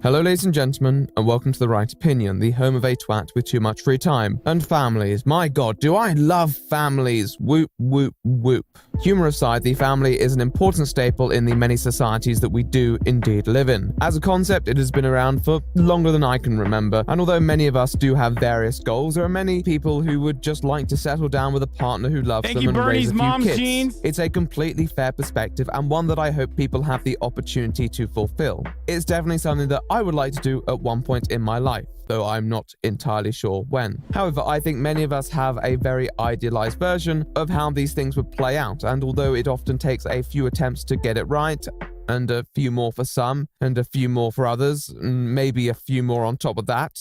Hello ladies and gentlemen, and welcome to The Right Opinion, the home of a twat with too much free time. And families, my god, do I love families, whoop whoop whoop. Humor aside, the family is an important staple in the many societies that we do indeed live in. As a concept, it has been around for longer than I can remember, and although many of us do have various goals, there are many people who would just like to settle down with a partner who loves them and raise a few kids. Jeans. It's a completely fair perspective, and one that I hope people have the opportunity to fulfill. It's definitely something that I would like to do at one point in my life, though I'm not entirely sure when. However, I think many of us have a very idealized version of how these things would play out, and although it often takes a few attempts to get it right, and a few more for some, and a few more for others, and maybe a few more on top of that,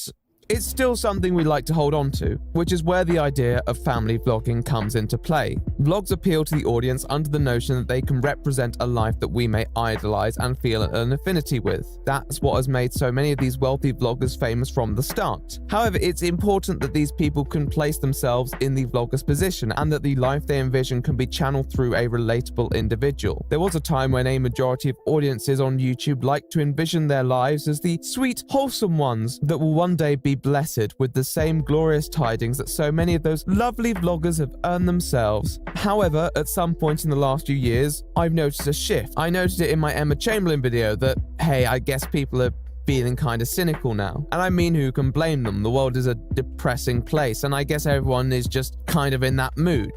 it's still something we like to hold on to, which is where the idea of family vlogging comes into play. Vlogs appeal to the audience under the notion that they can represent a life that we may idolize and feel an affinity with. That's what has made so many of these wealthy vloggers famous from the start. However, it's important that these people can place themselves in the vlogger's position and that the life they envision can be channeled through a relatable individual. There was a time when a majority of audiences on YouTube liked to envision their lives as the sweet, wholesome ones that will one day be blessed with the same glorious tidings that so many of those lovely vloggers have earned themselves. However, at some point in the last few years, I've noticed a shift. I noticed it in my Emma Chamberlain video that, hey, I guess people are feeling kind of cynical now. And I mean, who can blame them? The world is a depressing place, and I guess everyone is just kind of in that mood.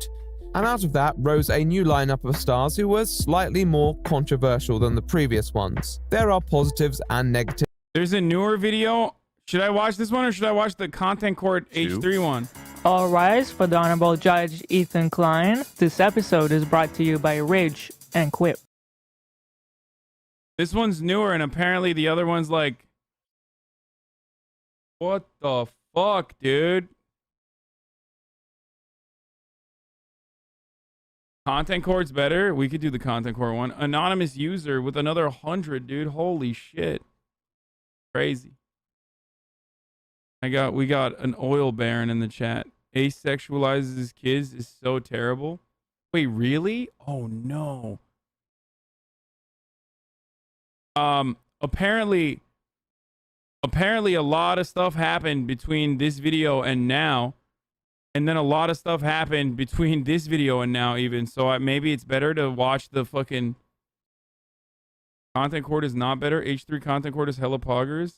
And out of that rose a new lineup of stars who were slightly more controversial than the previous ones. There are positives and negatives. There's a newer video. Should I watch this one or should I watch the Content Court H3 one? All rise for the Honorable Judge Ethan Klein. This episode is brought to you by Ridge and Quip. This one's newer and apparently the other one's like... What the fuck, dude? Content Court's better? We could do the Content Court one. Anonymous user with another 100, dude. Holy shit. Crazy. We got an oil baron in the chat. Asexualizes his kids is so terrible. Wait, really? Oh no. Apparently a lot of stuff happened between this video and now. And then a lot of stuff happened between this video and now even. So maybe it's better to watch the fucking Content Court is not better. H3 Content Court is hella poggers.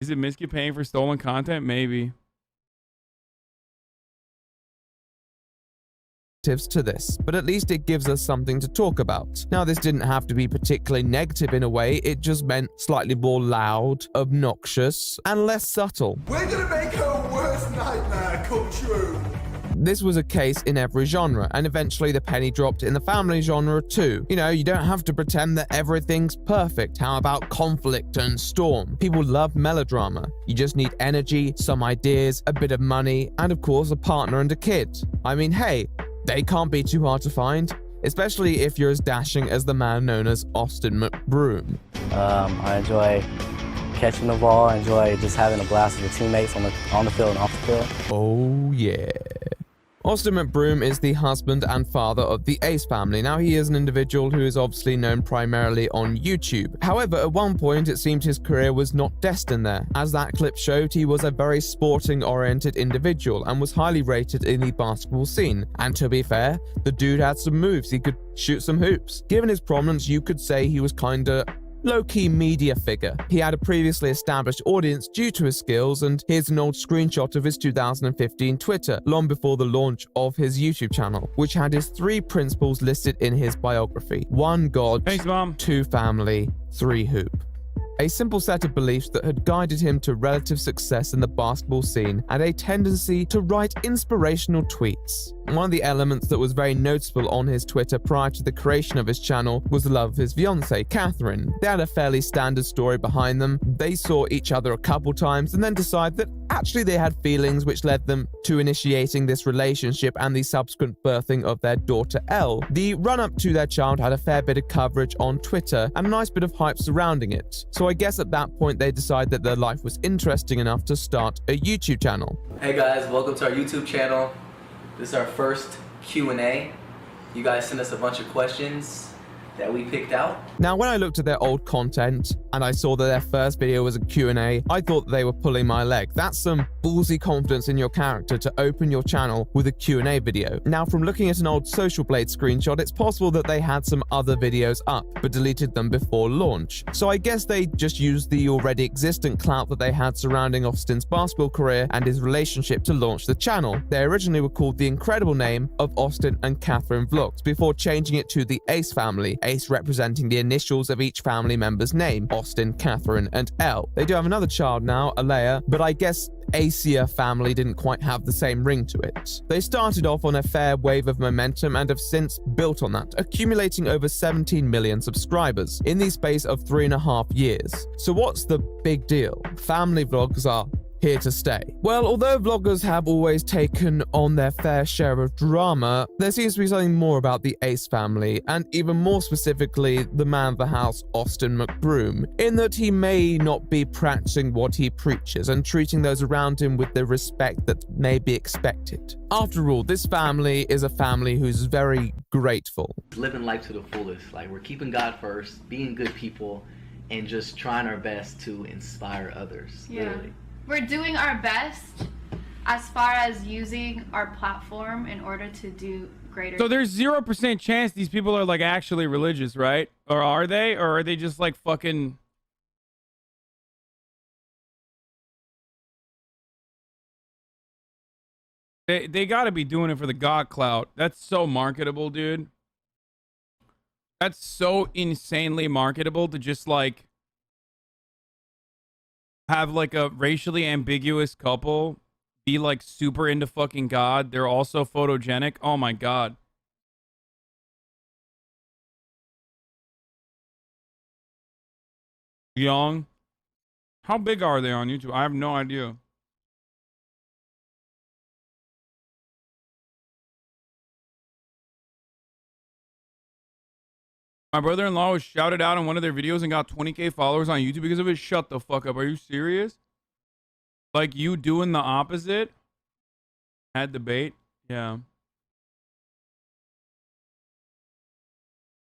Is it Miski paying for stolen content? Maybe. To this, but at least it gives us something to talk about. Now, this didn't have to be particularly negative in a way, it just meant slightly more loud, obnoxious, and less subtle. We're gonna make her worst nightmare come true. This was a case in every genre, and eventually the penny dropped in the family genre too. You know, you don't have to pretend that everything's perfect. How about conflict and storm? People love melodrama. You just need energy, some ideas, a bit of money, and of course a partner and a kid. I mean, hey, they can't be too hard to find, especially if you're as dashing as the man known as Austin McBroom. I enjoy catching the ball. I enjoy just having a blast with the teammates on the field and off the field. Oh yeah. Austin McBroom is the husband and father of the Ace family. Now, he is an individual who is obviously known primarily on YouTube. However, at one point, it seemed his career was not destined there. As that clip showed, he was a very sporting-oriented individual and was highly rated in the basketball scene. And to be fair, the dude had some moves. He could shoot some hoops. Given his prominence, you could say he was kinda low-key media figure. He had a previously established audience due to his skills, and here's an old screenshot of his 2015 Twitter, long before the launch of his YouTube channel, which had his 3 principles listed in his biography. 1 God, thanks, Mom. 2 family, 3 hoop. A simple set of beliefs that had guided him to relative success in the basketball scene and a tendency to write inspirational tweets. One of the elements that was very noticeable on his Twitter prior to the creation of his channel was the love of his fiancée, Catherine. They had a fairly standard story behind them. They saw each other a couple times and then decided that actually they had feelings, which led them to initiating this relationship and the subsequent birthing of their daughter Elle. The run-up to their child had a fair bit of coverage on Twitter and a nice bit of hype surrounding it. So I guess at that point they decided that their life was interesting enough to start a YouTube channel. Hey guys, welcome to our YouTube channel. This is our first Q&A. You guys sent us a bunch of questions that we picked out. Now, when I looked at their old content and I saw that their first video was a Q&A, I thought they were pulling my leg. That's some ballsy confidence in your character to open your channel with a Q&A video. Now, from looking at an old Social Blade screenshot, it's possible that they had some other videos up, but deleted them before launch. So I guess they just used the already existent clout that they had surrounding Austin's basketball career and his relationship to launch the channel. They originally were called the incredible name of Austin and Catherine Vlogs, before changing it to the Ace family, Ace representing the initials of each family member's name, Austin, Catherine, and L. They do have another child now, Alea, but I guess Acia family didn't quite have the same ring to it. They started off on a fair wave of momentum and have since built on that, accumulating over 17 million subscribers in the space of 3.5 years. So what's the big deal? Family vlogs are here to stay. Well, although vloggers have always taken on their fair share of drama, there seems to be something more about the Ace family, and even more specifically, the man of the house, Austin McBroom, in that he may not be practicing what he preaches and treating those around him with the respect that may be expected. After all, this family is a family who's very grateful. Living life to the fullest. Like, we're keeping God first, being good people, and just trying our best to inspire others. Yeah. Literally. We're doing our best as far as using our platform in order to do greater. So there's 0% chance these people are like actually religious, right? Or are they? Or are they just like fucking... They gotta be doing it for the God clout. That's so marketable, dude. That's so insanely marketable to just like have like a racially ambiguous couple be like super into fucking God. They're also photogenic. Oh my God. Young. How big are they on YouTube? I have no idea. My brother-in-law was shouted out on one of their videos and got 20K followers on YouTube because of it. Shut the fuck up. Are you serious? Like you doing the opposite? Had debate? Yeah.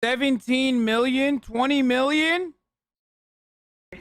17 million? 20 million?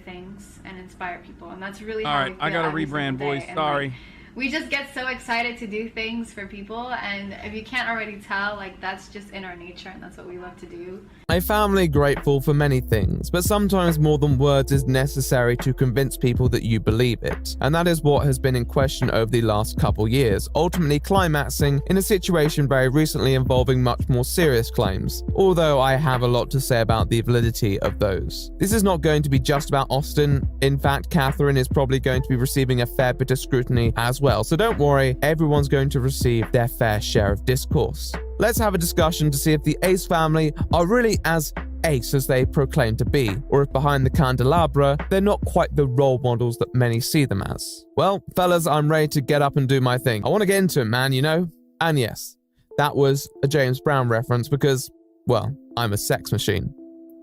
Things and inspire people, and that's really all how right. we feel I gotta every rebrand, single day. boys. And, Sorry. like, we just get so excited to do things for people, and if you can't already tell, like, that's just in our nature, and that's what we love to do. A family grateful for many things, but sometimes more than words is necessary to convince people that you believe it. And that is what has been in question over the last couple years, ultimately climaxing in a situation very recently involving much more serious claims, although I have a lot to say about the validity of those. This is not going to be just about Austin. In fact, Catherine is probably going to be receiving a fair bit of scrutiny as well, so don't worry, everyone's going to receive their fair share of discourse. Let's have a discussion to see if the Ace family are really as ace as they proclaim to be, or if behind the candelabra, they're not quite the role models that many see them as. Well, fellas, I'm ready to get up and do my thing. I want to get into it, man, you know? And yes, that was a James Brown reference because, well, I'm a sex machine.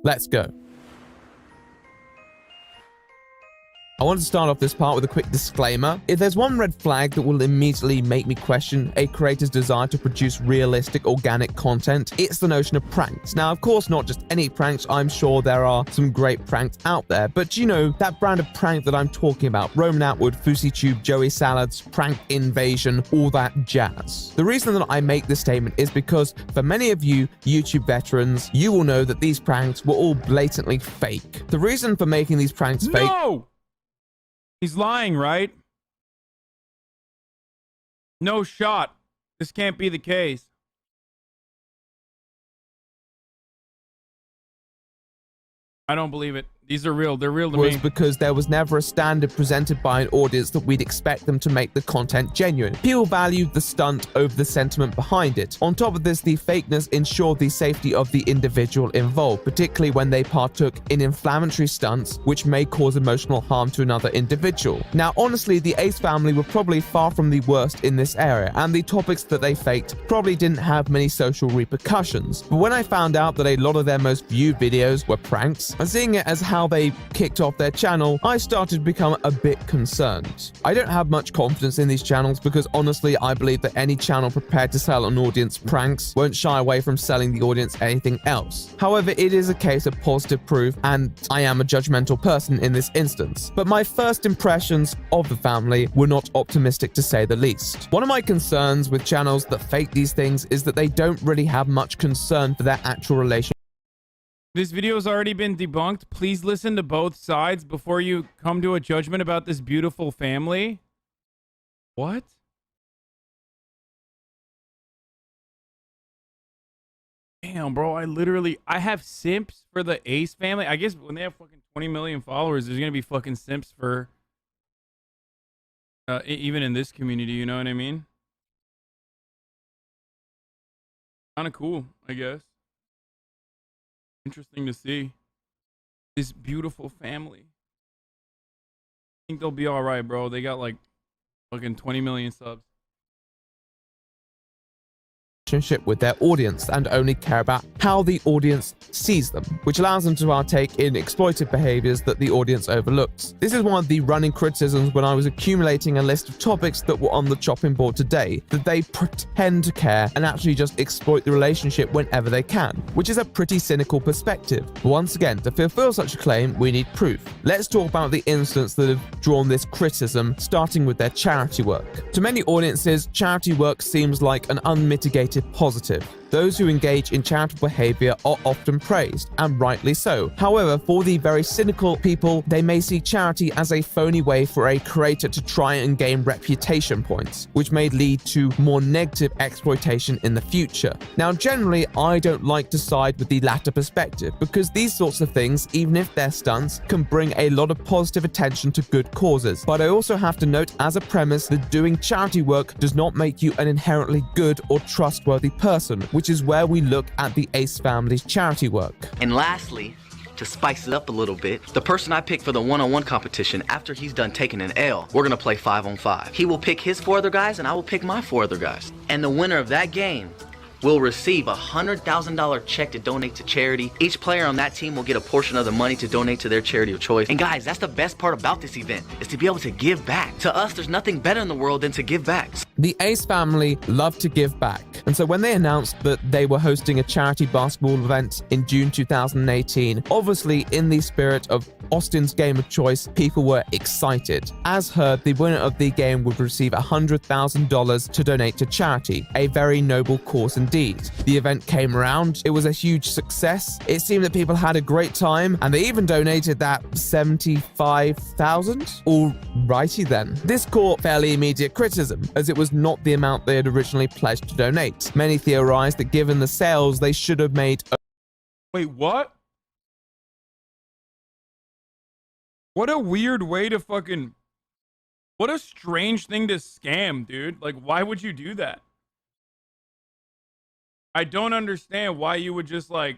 Let's go. I want to start off this part with a quick disclaimer. If there's one red flag that will immediately make me question a creator's desire to produce realistic, organic content, it's the notion of pranks. Now, of course, not just any pranks. I'm sure there are some great pranks out there, but you know, that brand of prank that I'm talking about, Roman Atwood, FouseyTube, Joey Salads, Prank Invasion, all that jazz. The reason that I make this statement is because for many of you YouTube veterans, you will know that these pranks were all blatantly fake. The reason for making these pranks fake... No! He's lying, right? No shot. This can't be the case. I don't believe it. These are real. They're real to me. Was because there was never a standard presented by an audience that we'd expect them to make the content genuine. People valued the stunt over the sentiment behind it. On top of this, the fakeness ensured the safety of the individual involved, particularly when they partook in inflammatory stunts which may cause emotional harm to another individual. Now, honestly, the Ace family were probably far from the worst in this area, and the topics that they faked probably didn't have many social repercussions. But when I found out that a lot of their most viewed videos were pranks, and seeing it as how they kicked off their channel, I started to become a bit concerned. I don't have much confidence in these channels because honestly, I believe that any channel prepared to sell an audience pranks won't shy away from selling the audience anything else. However, it is a case of positive proof, and I am a judgmental person in this instance. But my first impressions of the family were not optimistic to say the least. One of my concerns with channels that fake these things is that they don't really have much concern for their actual relationship. This video has already been debunked. Please listen to both sides before you come to a judgment about this beautiful family. What? Damn, bro. I have simps for the Ace family. I guess when they have fucking 20 million followers, there's gonna be fucking simps for even in this community, you know what I mean? Kind of cool, I guess. Interesting to see this beautiful family. I think they'll be all right, bro. They got like fucking 20 million subs. With their audience and only care about how the audience sees them, which allows them to partake in exploitive behaviors that the audience overlooks. This is one of the running criticisms when I was accumulating a list of topics that were on the chopping board today, that they pretend to care and actually just exploit the relationship whenever they can, which is a pretty cynical perspective. But once again, to fulfill such a claim, we need proof. Let's talk about the incidents that have drawn this criticism, starting with their charity work. To many audiences, charity work seems like an unmitigated positive. Those who engage in charitable behavior are often praised, and rightly so. However, for the very cynical people, they may see charity as a phony way for a creator to try and gain reputation points, which may lead to more negative exploitation in the future. Now, generally, I don't like to side with the latter perspective, because these sorts of things, even if they're stunts, can bring a lot of positive attention to good causes. But I also have to note as a premise that doing charity work does not make you an inherently good or trustworthy person, which is where we look at the Ace family's charity work. And lastly, to spice it up a little bit, the person I pick for the one-on-one competition, after he's done taking an L, we're gonna play 5-on-5. He will pick his 4 other guys and I will pick my 4 other guys. And the winner of that game will receive a $100,000 check to donate to charity. Each player on that team will get a portion of the money to donate to their charity of choice. And guys, that's the best part about this event, is to be able to give back. To us, there's nothing better in the world than to give back. The Ace family love to give back, and so when they announced that they were hosting a charity basketball event in June 2018, obviously in the spirit of Austin's game of choice, people were excited. As heard, the winner of the game would receive $100,000 to donate to charity, a very noble cause indeed. The event came around, it was a huge success, it seemed that people had a great time, and they even donated that $75,000? Alrighty then. This caught fairly immediate criticism, as it was not the amount they had originally pledged to donate. Many theorized that given the sales, they should have made Wait, what? What a weird way to fucking... What a strange thing to scam, dude. Like, why would you do that? I don't understand why you would just, like,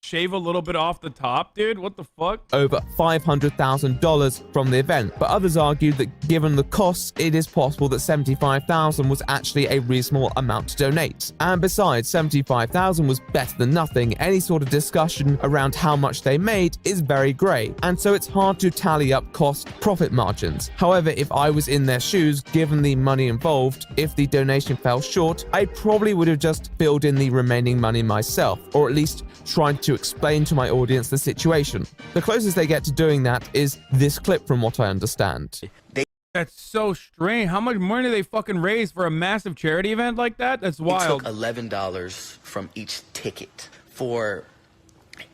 shave a little bit off the top, dude. What the fuck? over $500,000 from the event, but others argued that given the costs, it is possible that $75,000 was actually a reasonable amount to donate. And besides, $75,000 was better than nothing. Any sort of discussion around how much they made is very grey, and so it's hard to tally up cost-profit margins. However, if I was in their shoes, given the money involved, if the donation fell short, I probably would have just filled in the remaining money myself, or at least tried to explain to my audience the situation. The closest they get to doing that is this clip, from what I understand. That's so strange. How much money do they fucking raise for a massive charity event like that? That's wild. It took $11 from each ticket for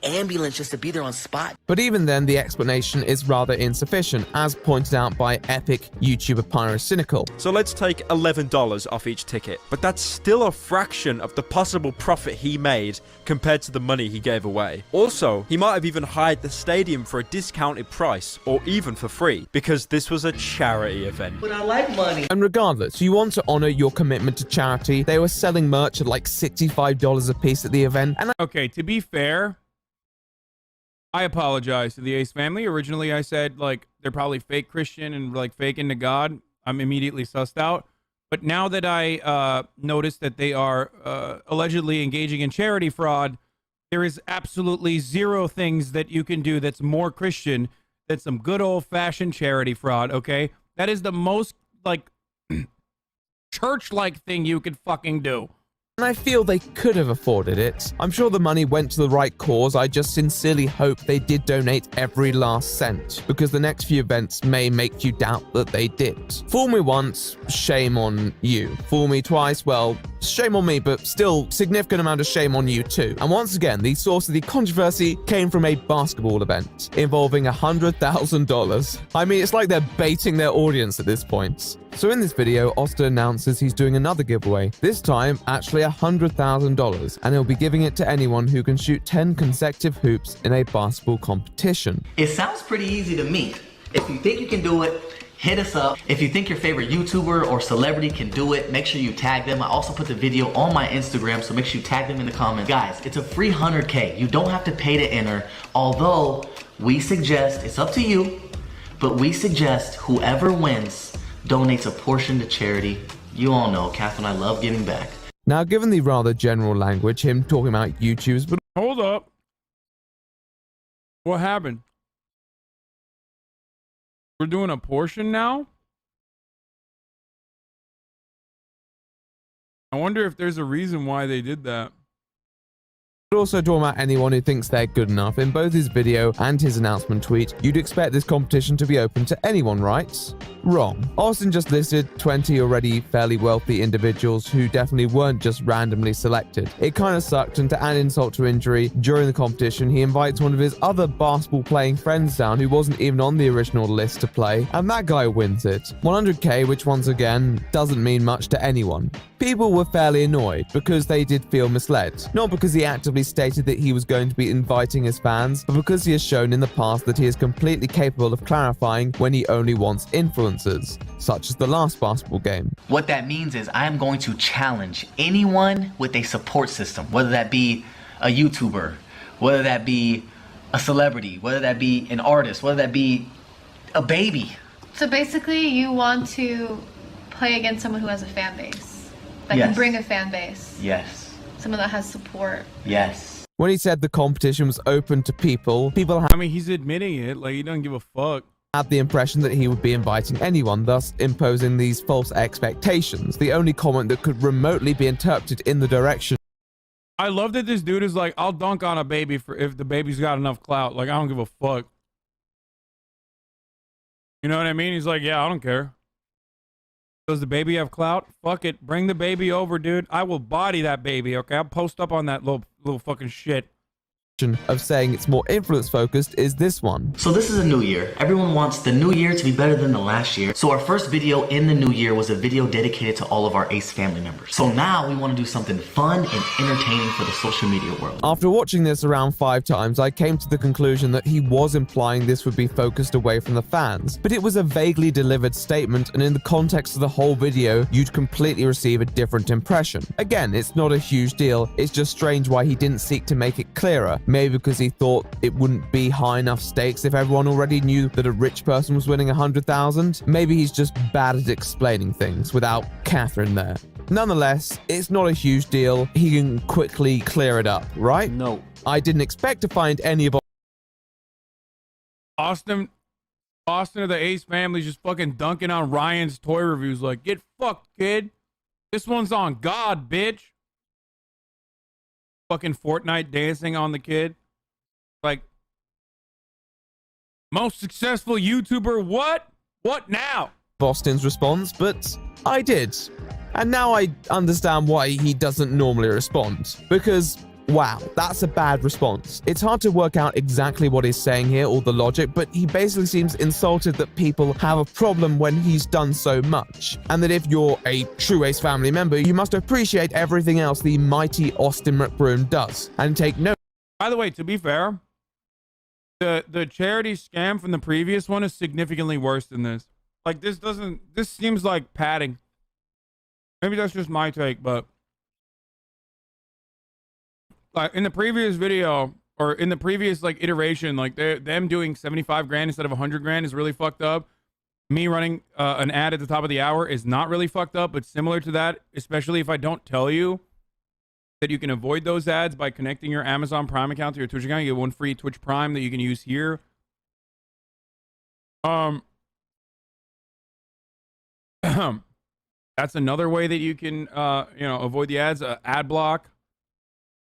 ambulance just to be there on spot. But even then, the explanation is rather insufficient, as pointed out by epic YouTuber Pyrocynical. So let's take $11 off each ticket, but that's still a fraction of the possible profit he made compared to the money he gave away. Also, he might have even hired the stadium for a discounted price, or even for free, because this was a charity event. But I like money. And regardless, you want to honor your commitment to charity. They were selling merch at like $65 a piece at the event, and Okay, to be fair, I apologize to the Ace family. Originally, I said, like, they're probably fake Christian and, like, fake into God. I'm immediately sussed out. But now that I noticed that they are allegedly engaging in charity fraud, There is absolutely zero things that you can do that's more Christian than some good old-fashioned charity fraud, okay? That is the most, like, church-like thing you could fucking do. And I feel they could have afforded it. I'm sure the money went to the right cause. I just sincerely hope they did donate every last cent, because the next few events may make you doubt that they did. Fool me once, shame on you. Fool me twice, well, shame on me, but still significant amount of shame on you too. And once again, the source of the controversy came from a basketball event involving $100,000. I mean, it's like they're baiting their audience at this point. So in this video, Austin announces he's doing another giveaway, this time actually $100,000, and he'll be giving it to anyone who can shoot 10 consecutive hoops in a basketball competition. It sounds pretty easy to me. If you think you can do it, hit us up. If you think your favorite YouTuber or celebrity can do it, make sure you tag them. I also put the video on my Instagram, so make sure you tag them in the comments. Guys, it's a free 100K. You don't have to pay to enter, although we suggest, it's up to you, but we suggest whoever wins donates a portion to charity. You all know, Catherine, I love giving back. Now, given the rather general language, him talking about YouTubers, but Hold up. What happened? We're doing a portion now? I wonder if there's a reason why they did that. also talking about anyone who thinks they're good enough. In both his video and his announcement tweet, you'd expect this competition to be open to anyone, right? Wrong. Austin just listed 20 already fairly wealthy individuals who definitely weren't just randomly selected. It kind of sucked, and to add insult to injury, during the competition, he invites one of his other basketball playing friends down who wasn't even on the original list to play, and that guy wins it. 100k, which once again, doesn't mean much to anyone. People were fairly annoyed because they did feel misled. Not because he actively stated that he was going to be inviting his fans, but because he has shown in the past that he is completely capable of clarifying when he only wants influencers, such as the last basketball game. What that means is I am going to challenge anyone with a support system, whether that be a YouTuber, whether that be a celebrity, whether that be an artist, whether that be a baby. So basically you want to play against someone who has a fan base. That Yes. can bring a fan base. Yes. Someone that has support. Yes. When he said the competition was open to people I mean, he's admitting it. Like, he doesn't give a fuck. had the impression that he would be inviting anyone, thus imposing these false expectations. The only comment that could remotely be interpreted in the direction I love that this dude is like, I'll dunk on a baby for if the baby's got enough clout. Like, I don't give a fuck. You know what I mean? He's like, yeah, I don't care. Does the baby have clout? Fuck it. Bring the baby over, dude. I will body that baby, okay? I'll post up on that little fucking shit. of saying it's more influence focused is this one. So this is a new year. Everyone wants the new year to be better than the last year. So our first video in the new year was a video dedicated to all of our Ace family members. So now we want to do something fun and entertaining for the social media world. After watching this around 5 times, I came to the conclusion that he was implying this would be focused away from the fans, but it was a vaguely delivered statement, and in the context of the whole video, you'd completely receive a different impression. Again, it's not a huge deal, it's just strange why he didn't seek to make it clearer. Maybe because he thought it wouldn't be high enough stakes if everyone already knew that a rich person was winning 100,000. Maybe he's just bad at explaining things without Catherine there. Nonetheless, it's not a huge deal. He can quickly clear it up, right? No. I didn't expect to find any of Austin of the Ace family just fucking dunking on Ryan's toy reviews like, get fucked, kid. This one's on God, bitch. Fucking Fortnite dancing on the kid. Like, most successful YouTuber, what? What now? Austin's response, but I did. And now I understand why he doesn't normally respond. Because, wow, that's a bad response. It's hard to work out exactly what he's saying here or the logic, but he basically seems insulted that people have a problem when he's done so much. And that if you're a true Ace family member, you must appreciate everything else the mighty Austin McBroom does. And take note. By the way, to be fair, the charity scam from the previous one is significantly worse than this. Like, this seems like padding. Maybe that's just my take, but like in the previous video or in the previous like iteration, like them doing 75 grand instead of 100 grand is really fucked up. Me running an ad at the top of the hour is not really fucked up, but similar to that, especially if I don't tell you that you can avoid those ads by connecting your Amazon Prime account to your Twitch account. You get one free Twitch Prime that you can use here. That's another way that you can, avoid the ads. Ad block.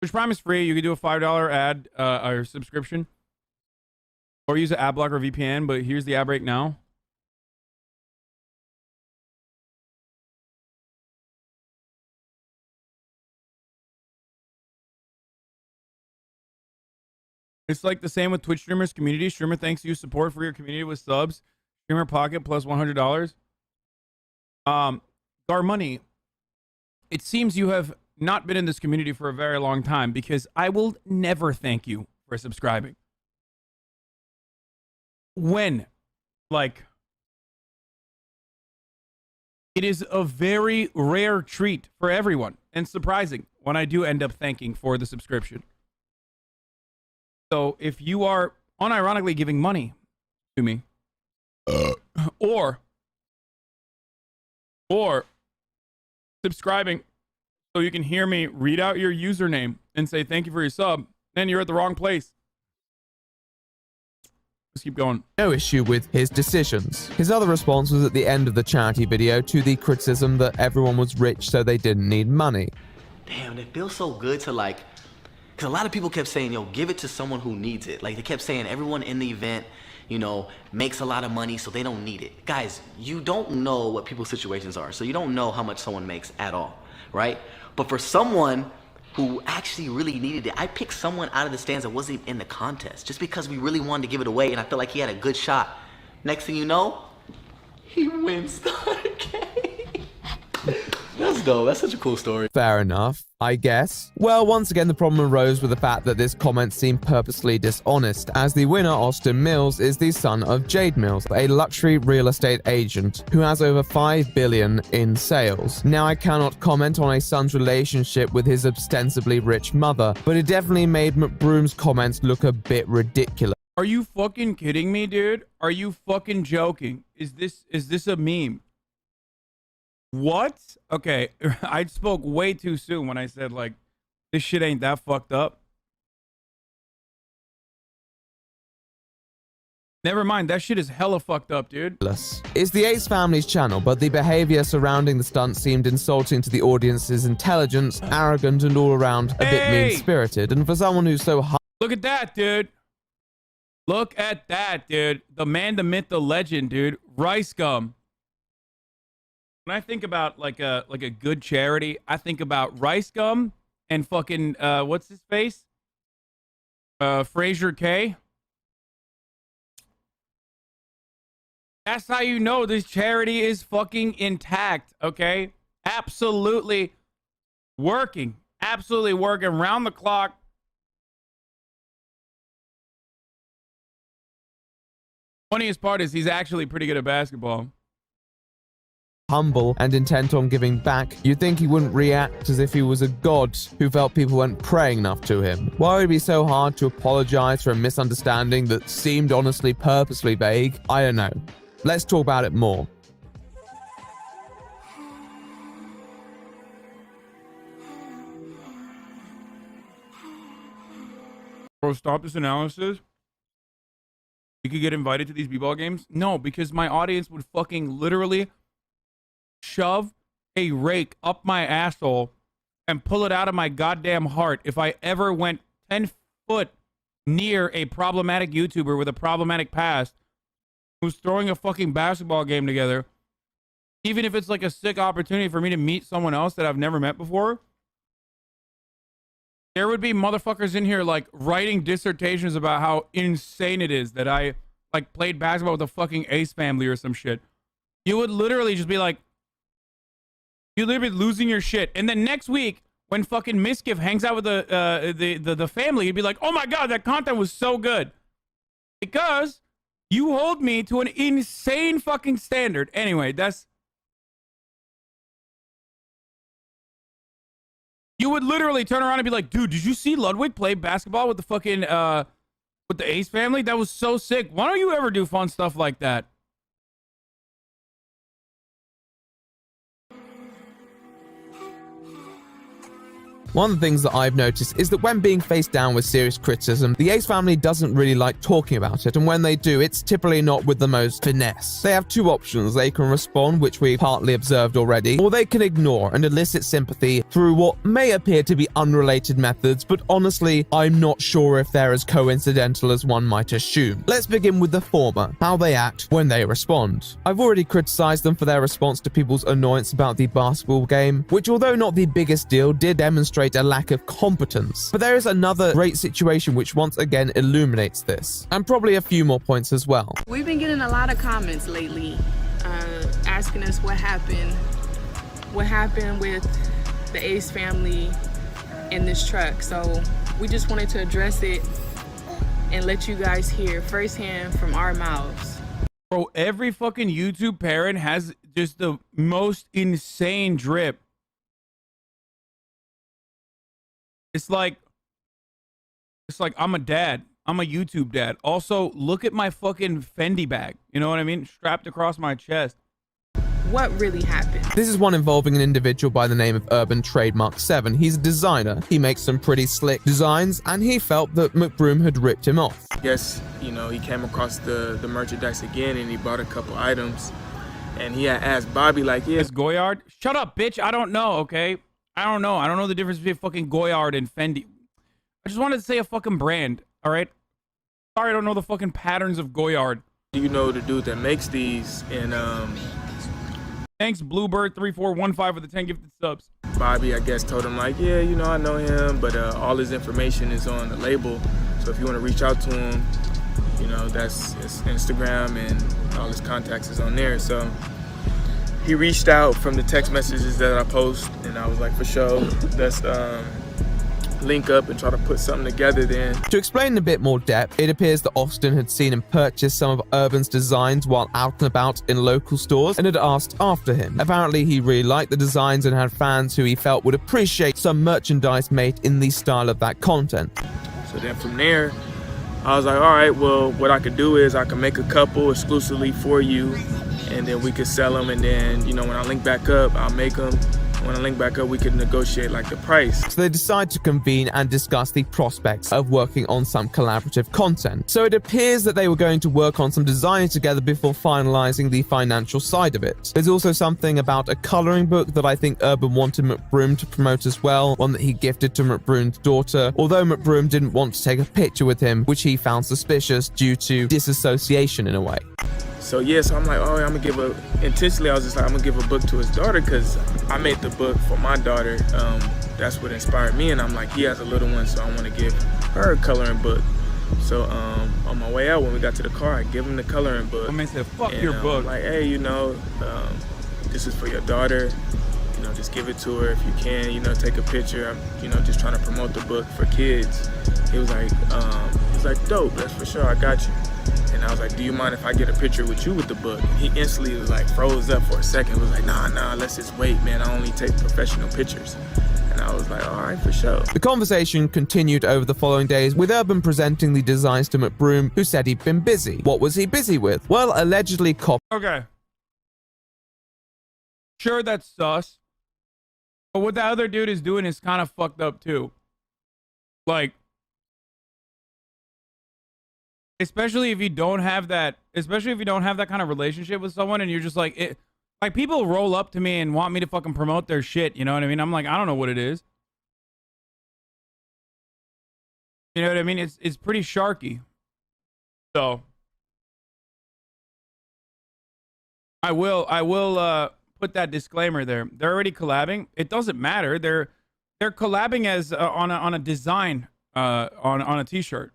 Twitch Prime is free. You can do a $5 ad or subscription, or use an ad block or VPN. But here's the ad break now. It's like the same with Twitch streamers community. Streamer thanks you support for your community with subs. Streamer pocket plus $100. Gar Money, it seems you have not been in this community for a very long time, because I will never thank you for subscribing. When? Like, it is a very rare treat for everyone and surprising when I do end up thanking for the subscription. So if you are unironically giving money to me, or subscribing so you can hear me read out your username and say thank you for your sub, then you're at the wrong place. Let's keep going. No issue with his decisions. His other response was at the end of the charity video to the criticism that everyone was rich so they didn't need money. Damn, it feels so good to like, because a lot of people kept saying, yo, give it to someone who needs it. Like, they kept saying everyone in the event, you know, makes a lot of money, so they don't need it. Guys, you don't know what people's situations are, so you don't know how much someone makes at all, right? But for someone who actually really needed it, I picked someone out of the stands that wasn't even in the contest, just because we really wanted to give it away, and I felt like he had a good shot. Next thing you know, he wins the game. That's dope. That's such a cool story. Fair enough, I guess. Well, once again, the problem arose with the fact that this comment seemed purposely dishonest, as the winner, Austin Mills, is the son of Jade Mills, a luxury real estate agent who has over $5 billion in sales. Now, I cannot comment on a son's relationship with his ostensibly rich mother, but it definitely made McBroom's comments look a bit ridiculous. Are you fucking kidding me, dude? Are you fucking joking? Is this a meme? What? Okay, I spoke way too soon when I said, like, this shit ain't that fucked up. Never mind, that shit is hella fucked up, dude. It's the Ace family's channel, but the behavior surrounding the stunt seemed insulting to the audience's intelligence, arrogant, and all around a bit mean-spirited. And for someone who's so high... Look at that, dude. Look at that, dude. The man, the myth, the legend, dude. Rice gum. When I think about like a good charity, I think about rice gum and fucking what's his face? Fraser K. That's how you know this charity is fucking intact, okay? Absolutely working. Absolutely working round the clock. Funniest part is he's actually pretty good at basketball. Humble and intent on giving back, you'd think he wouldn't react as if he was a god who felt people weren't praying enough to him. Why would it be so hard to apologize for a misunderstanding that seemed honestly purposely vague? I don't know. Let's talk about it more. Bro, stop this analysis. You could get invited to these b-ball games? No, because my audience would fucking literally shove a rake up my asshole and pull it out of my goddamn heart if I ever went 10 foot near a problematic YouTuber with a problematic past who's throwing a fucking basketball game together. Even if it's like a sick opportunity for me to meet someone else that I've never met before, there would be motherfuckers in here like writing dissertations about how insane it is that I like played basketball with the fucking Ace family or some shit. You would literally just be like, you'd literally be losing your shit. And then next week, when fucking Miskiff hangs out with the family, you'd be like, oh my God, that content was so good. Because you hold me to an insane fucking standard. Anyway, that's... You would literally turn around and be like, dude, did you see Ludwig play basketball with the fucking, with the Ace family? That was so sick. Why don't you ever do fun stuff like that? One of the ththings that I've noticed is that when being faced down with serious criticism, the Ace family doesn't really like talking about it, and when they do, it's typically not with the most finesse. They have two options. They can respond, which we partly observed already, or they can ignore and elicit sympathy through what may appear to be unrelated methods, but honestly, I'm not sure if they're as coincidental as one might assume. Let's begin with the former, how they act when they respond. I've already criticized them for their response to people's annoyance about the basketball game, which although not the biggest deal, did demonstrate a lack of competence. But there is another great situation which once again illuminates this, and probably a few more points as well. We've been getting a lot of comments lately asking us what happened with the Ace family in this truck. So we just wanted to address it and let you guys hear firsthand from our mouths. Bro, every fucking YouTube parent has just the most insane drip. It's like I'm a dad. I'm a YouTube dad. Also, look at my fucking Fendi bag. You know what I mean? Strapped across my chest. What really happened? This is one involving an individual by the name of Urban Trademark 7. He's a designer. He makes some pretty slick designs, and he felt that McBroom had ripped him off. Guess, you know, he came across the merchandise again, and he bought a couple items, and he had asked Bobby, like, yeah. It's Goyard? Shut up, bitch. I don't know, okay? I don't know. I don't know the difference between fucking Goyard and Fendi. I just wanted to say a fucking brand, all right? Sorry, I don't know the fucking patterns of Goyard. Do you know the dude that makes these? And thanks, Bluebird3415 for the 10 gifted subs. Bobby, I guess, told him, like, yeah, you know, I know him, but all his information is on the label. So if you want to reach out to him, you know, that's his Instagram, and all his contacts is on there. So he reached out from the text messages that I post, and I was like, for sure, let's link up and try to put something together then. To explain in a bit more depth, it appears that Austin had seen and purchased some of Urban's designs while out and about in local stores and had asked after him. Apparently, he really liked the designs and had fans who he felt would appreciate some merchandise made in the style of that content. So then from there, I was like, all right, well, what I could do is I can make a couple exclusively for you, and then we could sell them, and then, you know, when I link back up, I'll make them. When I link back up, we can negotiate like the price. So they decide to convene and discuss the prospects of working on some collaborative content. So it appears that they were going to work on some designs together before finalizing the financial side of it. There's also something about a coloring book that I think Urban wanted McBroom to promote as well, one that he gifted to McBroom's daughter, although McBroom didn't want to take a picture with him, which he found suspicious due to disassociation in a way. So yeah, so I'm like, oh, I'm gonna give intentionally I was just like, I'm gonna give a book to his daughter, because I made the book for my daughter. That's what inspired me, and I'm like, he has a little one, so I want to give her a coloring book. So on my way out, when we got to the car, I give him the coloring book. I mean, said, fuck your book. I'm like, hey, you know, this is for your daughter. You know, just give it to her if you can. You know, take a picture. I'm, you know, just trying to promote the book for kids. He was like, dope. That's for sure. I got you. And I was like, do you mind if I get a picture with you with the book? He instantly was like, froze up for a second. Was like, nah, let's just wait, man. I only take professional pictures. And I was like, all right, for sure. The conversation continued over the following days, with Urban presenting the designs to McBroom, who said he'd been busy. What was he busy with? Well, allegedly Okay. Sure, that's sus. But what the other dude is doing is kind of fucked up too. Like, especially if you don't have that kind of relationship with someone, and you're just like, like, people roll up to me and want me to fucking promote their shit, you know what I mean? I'm like, I don't know what it is. You know what I mean? It's pretty sharky. So I will put that disclaimer there. They're already collabing. It doesn't matter. They're collabing as on a design on a t-shirt.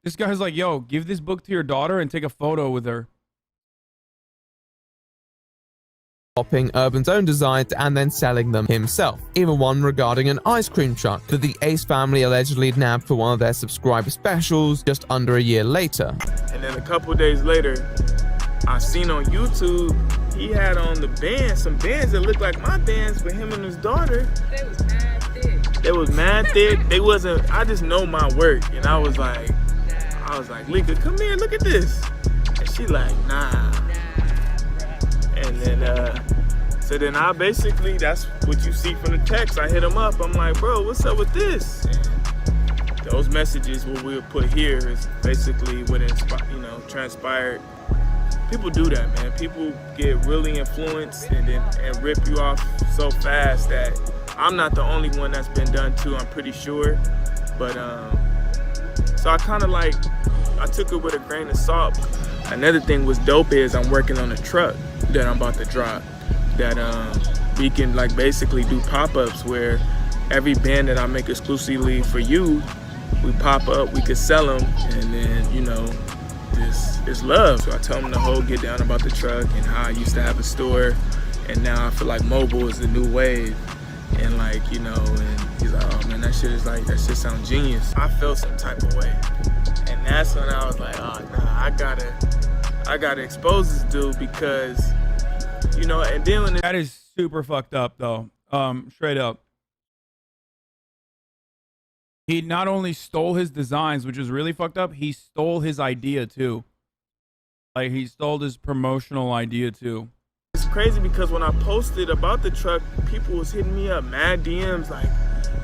This guy's like, yo, give this book to your daughter and take a photo with her. Copying Urban's own designs and then selling them himself. Even one regarding an ice cream truck that the Ace family allegedly nabbed for one of their subscriber specials just under a year later. And then a couple days later, I seen on YouTube, he had on the bands, some bands that looked like my bands for him and his daughter. They was mad thick. They was mad thick. They wasn't, I just know my work. And I was like, Lika, come here, look at this. And she like, nah. And then, so then I basically, that's what you see from the text. I hit him up. I'm like, bro, what's up with this? And those messages, what we'll put here is basically what transpired. People do that, man. People get really influenced and rip you off so fast that I'm not the only one that's been done to, I'm pretty sure. But, so I kind of like, I took it with a grain of salt. Another thing was dope is I'm working on a truck that I'm about to drop that we can like basically do pop-ups where every band that I make exclusively for you, we pop up, we could sell them, and then, you know, this is love. So I told him the whole get down about the truck and how I used to have a store, and now I feel like mobile is the new wave. And like, you know, and he's like, oh man, that shit sounds genius. I felt some type of way. And that's when I was like, oh nah, I gotta expose this dude because, you know, and then when that is super fucked up though. Straight up. He not only stole his designs, which is really fucked up, he stole his idea too. Like he stole his promotional idea too. It's crazy because when I posted about the truck, people was hitting me up, mad DMs like,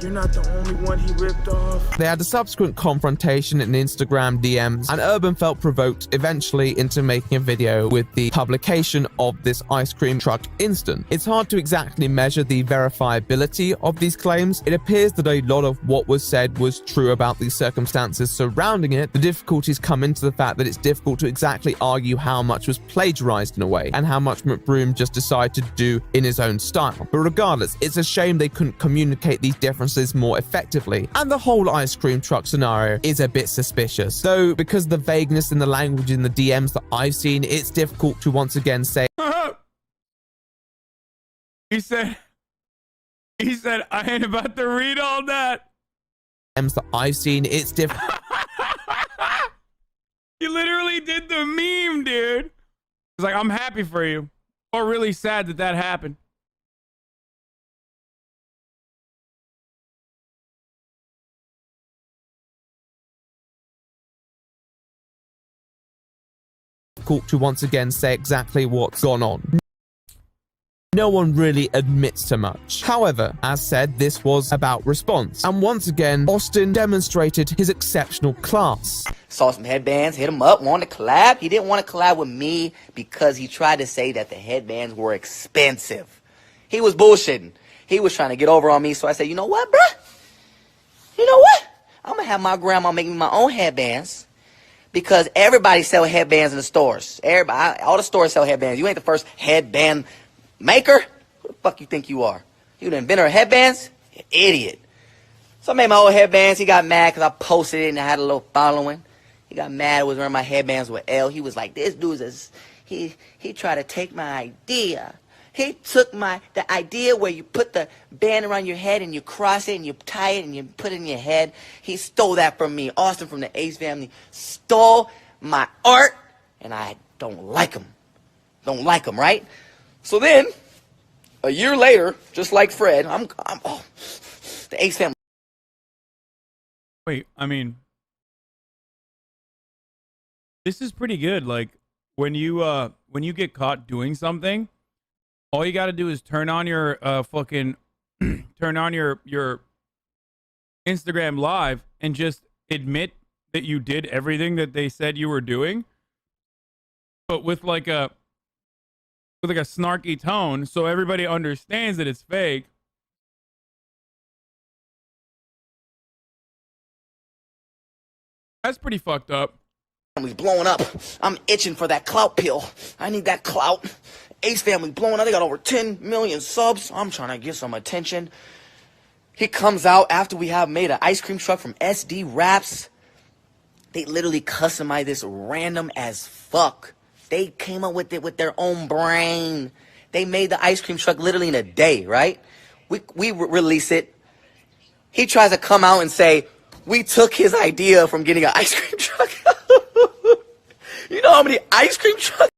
you're not the only one he ripped off. They had a subsequent confrontation in Instagram DMs, and Urban felt provoked eventually into making a video with the publication of this ice cream truck incident. It's hard to exactly measure the verifiability of these claims. It appears that a lot of what was said was true about the circumstances surrounding it. The difficulties come into the fact that it's difficult to exactly argue how much was plagiarized in a way, and how much McBroom just decided to do in his own style. But regardless, it's a shame they couldn't communicate these differences more effectively, and the whole ice cream truck scenario is a bit suspicious. Though, because of the vagueness in the language in the DMs that I've seen, it's difficult to once again say. He said, I ain't about to read all that. DMs that I've seen, it's difficult. You literally did the meme, dude. It's like, I'm happy for you, or really sad that that happened. To once again say exactly what's gone on. No one really admits to much. However, as said, this was about response. And once again, Austin demonstrated his exceptional class. Saw some headbands, hit him up, wanted to collab. He didn't want to collab with me because he tried to say that the headbands were expensive. He was bullshitting. He was trying to get over on me, so I said, you know what, bruh? You know what? I'm going to have my grandma make me my own headbands. Because everybody sell headbands in the stores. Everybody, all the stores sell headbands. You ain't the first headband maker. Who the fuck you think you are? You the inventor of headbands? You idiot. So I made my own headbands. He got mad because I posted it and I had a little following. He got mad I was wearing my headbands with L. He was like, this dude's he tried to take my idea. He took the idea where you put the band around your head and you cross it and you tie it and you put it in your head. He stole that from me. Austin from the Ace family stole my art, and I don't like him. Don't like him, right? So then, a year later, just like Fred, the Ace family. Wait, I mean, this is pretty good. Like when you get caught doing something, all you got to do is turn on your turn on your Instagram live and just admit that you did everything that they said you were doing, but with like a snarky tone, so everybody understands that it's fake. That's pretty fucked up. Family's blowing up. I'm itching for that clout pill. I need that clout. Ace family blowing up. They got over 10 million subs. I'm trying to get some attention. He comes out after we have made an ice cream truck from SD Wraps. They literally customized this random as fuck. They came up with it with their own brain. They made the ice cream truck literally in a day, right? We release it. He tries to come out and say, we took his idea from getting an ice cream truck. You know how many ice cream trucks?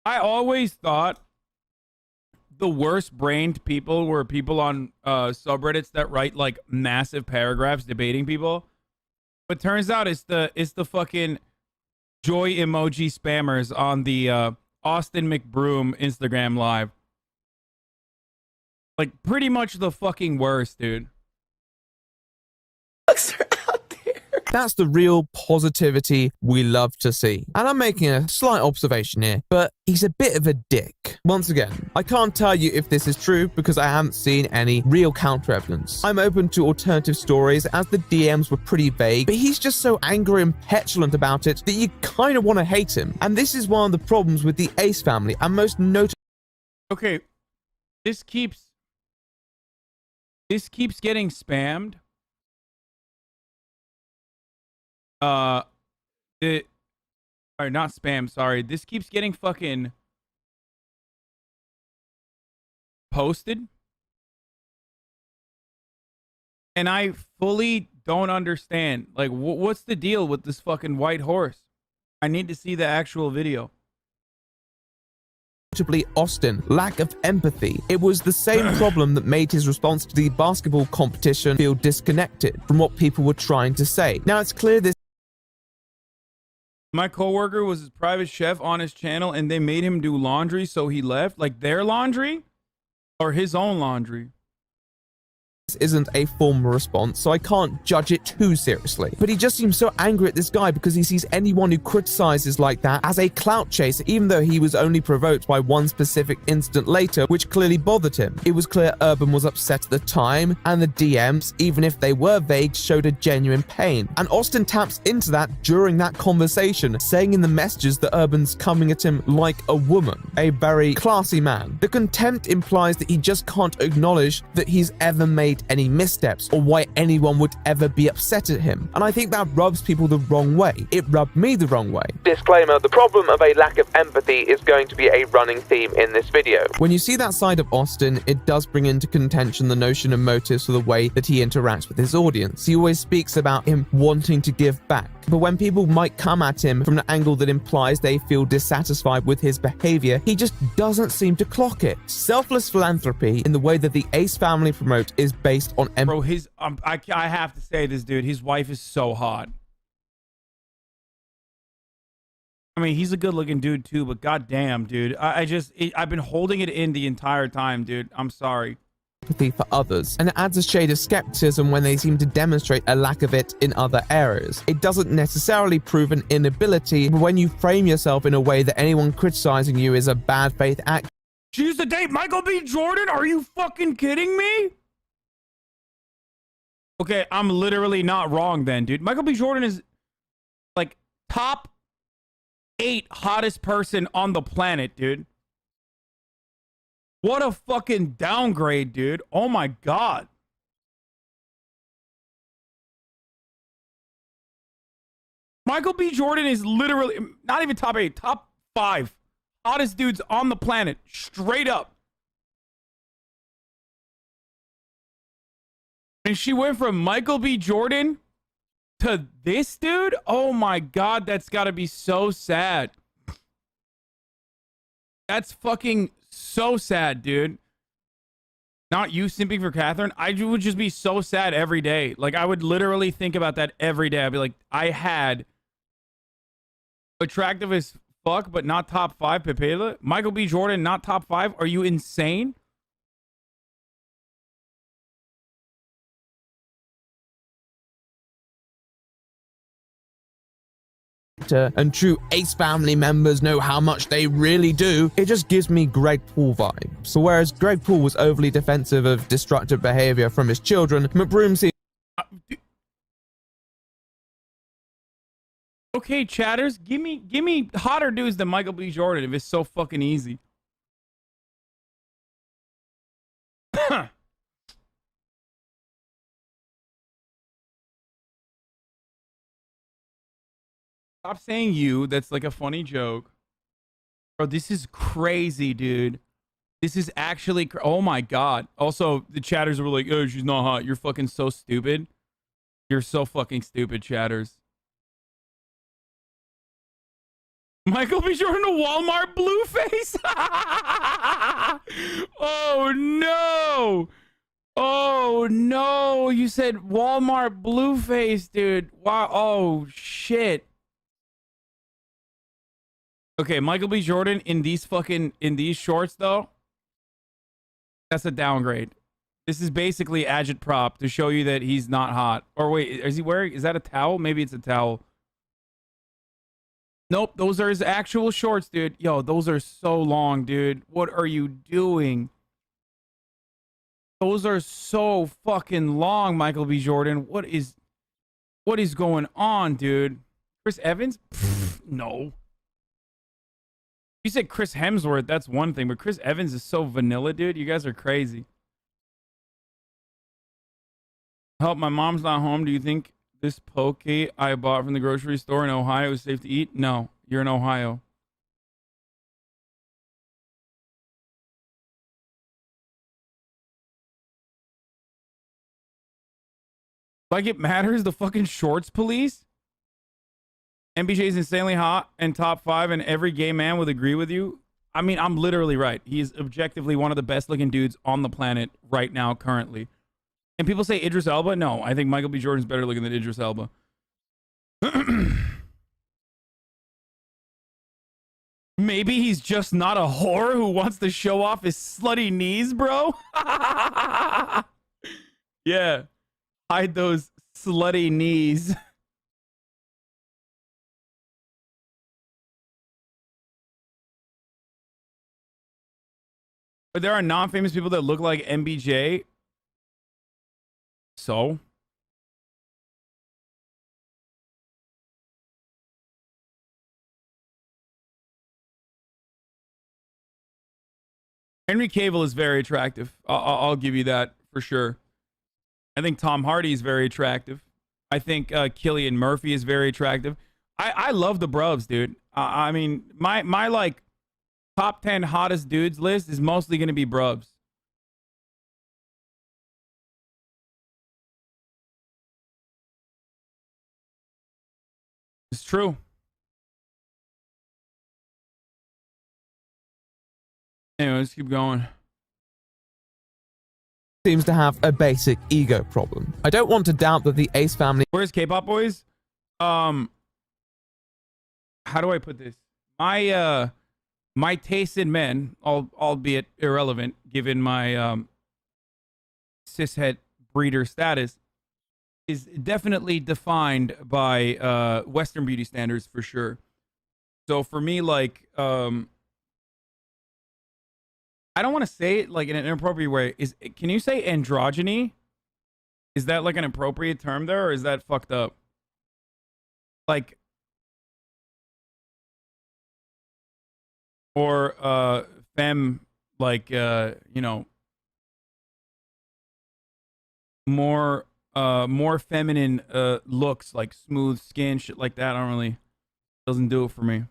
I always thought the worst brained people were people on subreddits that write like massive paragraphs debating people. But turns out it's the fucking joy emoji spammers on the Austin McBroom Instagram live. Like pretty much the fucking worst, dude. That's the real positivity we love to see. And I'm making a slight observation here, but he's a bit of a dick. Once again, I can't tell you if this is true because I haven't seen any real counter evidence. I'm open to alternative stories as the DMs were pretty vague, but he's just so angry and petulant about it that you kind of want to hate him. And this is one of the problems with the Ace family, and most notably. Okay, this keeps getting spammed. Or not spam, sorry. This keeps getting fucking posted. And I fully don't understand. Like, what's the deal with this fucking white horse? I need to see the actual video. Notably Austin, lack of empathy. It was the same problem that made his response to the basketball competition feel disconnected from what people were trying to say. Now it's clear this. My coworker was his private chef on his channel and they made him do laundry, so he left. Like their laundry or his own laundry? This isn't a formal response, so I can't judge it too seriously. But he just seems so angry at this guy because he sees anyone who criticizes like that as a clout chaser, even though he was only provoked by one specific incident later, which clearly bothered him. It was clear Urban was upset at the time, and the DMs, even if they were vague, showed a genuine pain. And Austin taps into that during that conversation, saying in the messages that Urban's coming at him like a woman, a very classy man. The contempt implies that he just can't acknowledge that he's ever made any missteps or why anyone would ever be upset at him. And I think that rubs people the wrong way. It rubbed me the wrong way. Disclaimer, the problem of a lack of empathy is going to be a running theme in this video. When you see that side of Austin, it does bring into contention the notion of motives for the way that he interacts with his audience. He always speaks about him wanting to give back. But when people might come at him from an angle that implies they feel dissatisfied with his behavior, he just doesn't seem to clock it. Selfless philanthropy in the way that the Ace family promote is based on empathy. Bro, his I have to say this, dude. His wife is so hot. I mean, he's a good-looking dude too, but goddamn, dude, I've been holding it in the entire time, dude. I'm sorry. Empathy for others, and it adds a shade of skepticism when they seem to demonstrate a lack of it in other areas. It doesn't necessarily prove an inability, but when you frame yourself in a way that anyone criticizing you is a bad faith act. She used to date Michael B. Jordan? Are you fucking kidding me? Okay, I'm literally not wrong then, dude. Michael B. Jordan is like top 8 hottest person on the planet, dude. What a fucking downgrade, dude. Oh my God. Michael B. Jordan is literally not even top 8, top 5 hottest dudes on the planet, straight up. And she went from Michael B. Jordan to this dude? Oh my God, that's gotta be so sad. That's fucking so sad, dude. Not you simping for Catherine. I would just be so sad every day. Like, I would literally think about that every day. I'd be like, I had attractive as fuck, but not top 5 Pepela. Michael B. Jordan, not top 5. Are you insane? And true Ace family members know how much they really do, it just gives me Greg Paul vibes. So whereas Greg Paul was overly defensive of destructive behavior from his children, McBroom seems... Okay, chatters, give me hotter dudes than Michael B. Jordan if it's so fucking easy. Stop saying you. That's like a funny joke. Bro, this is crazy, dude. This is actually... Oh, my God. Also, the chatters were like, oh, she's not hot. You're fucking so stupid. You're so fucking stupid, chatters. Michael B. Jordan, a Walmart blue face? Oh, no. Oh, Oh no, you said Walmart Blueface, dude. Wow. Oh shit. Okay, Michael B. Jordan in these shorts though. That's a downgrade. This is basically agitprop to show you that he's not hot. Or wait, is that a towel? Maybe it's a towel. Nope, those are his actual shorts, dude. Yo, those are so long, dude. What are you doing? Those are so fucking long, Michael B. Jordan. What is going on, dude? Chris Evans? Pfft, no. You said Chris Hemsworth, that's one thing, but Chris Evans is so vanilla, dude. You guys are crazy. Help, my mom's not home. Do you think this poke I bought from the grocery store in Ohio is safe to eat? No, you're in Ohio. Like it matters, the fucking shorts police? MBJ is insanely hot and top 5, and every gay man would agree with you. I mean, I'm literally right. He is objectively one of the best looking dudes on the planet right now, currently. And people say Idris Elba? No, I think Michael B. Jordan's better looking than Idris Elba. Maybe he's just not a whore who wants to show off his slutty knees, bro. Yeah. Hide those slutty knees. But there are non-famous people that look like MBJ. So? Henry Cavill is very attractive. I'll give you that for sure. I think Tom Hardy is very attractive. I think Cillian Murphy is very attractive. I love the bruvs, dude. I mean, my like top 10 hottest dudes list is mostly going to be bruvs. It's true. Anyway, let's keep going. Seems to have a basic ego problem. I don't want to doubt that the Ace family... Where's K-pop boys? How do I put this? My taste in men, albeit irrelevant, given my cishet breeder status, is definitely defined by Western beauty standards for sure. So for me, like, I don't want to say it like in an inappropriate way. Can you say androgyny? Is that like an appropriate term there, or is that fucked up? Like, or femme, like you know, more feminine looks, like smooth skin, shit like that. I don't really, doesn't do it for me.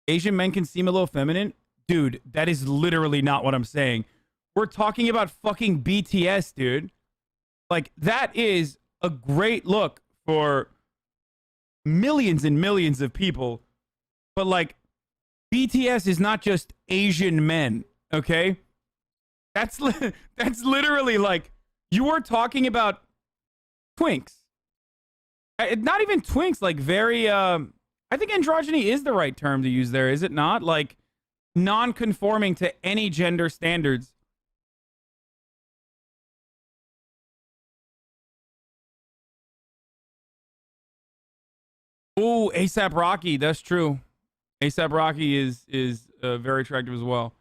Asian men can seem a little feminine. Dude, that is literally not what I'm saying. We're talking about fucking BTS, dude. Like, that is a great look for millions and millions of people. But, like, BTS is not just Asian men, okay? That's literally, like, you are talking about twinks. Not even twinks, like, very... I think androgyny is the right term to use there, is it not? Like, non-conforming to any gender standards. Ooh, A$AP Rocky, that's true. A$AP Rocky is very attractive as well.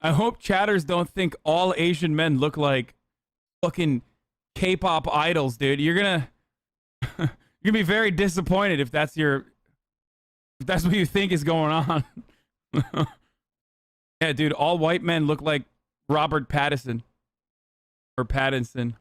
I hope chatters don't think all Asian men look like fucking K-pop idols, dude. You're gonna be very disappointed if that's what you think is going on. Yeah, dude, all white men look like Robert Pattinson or Pattinson.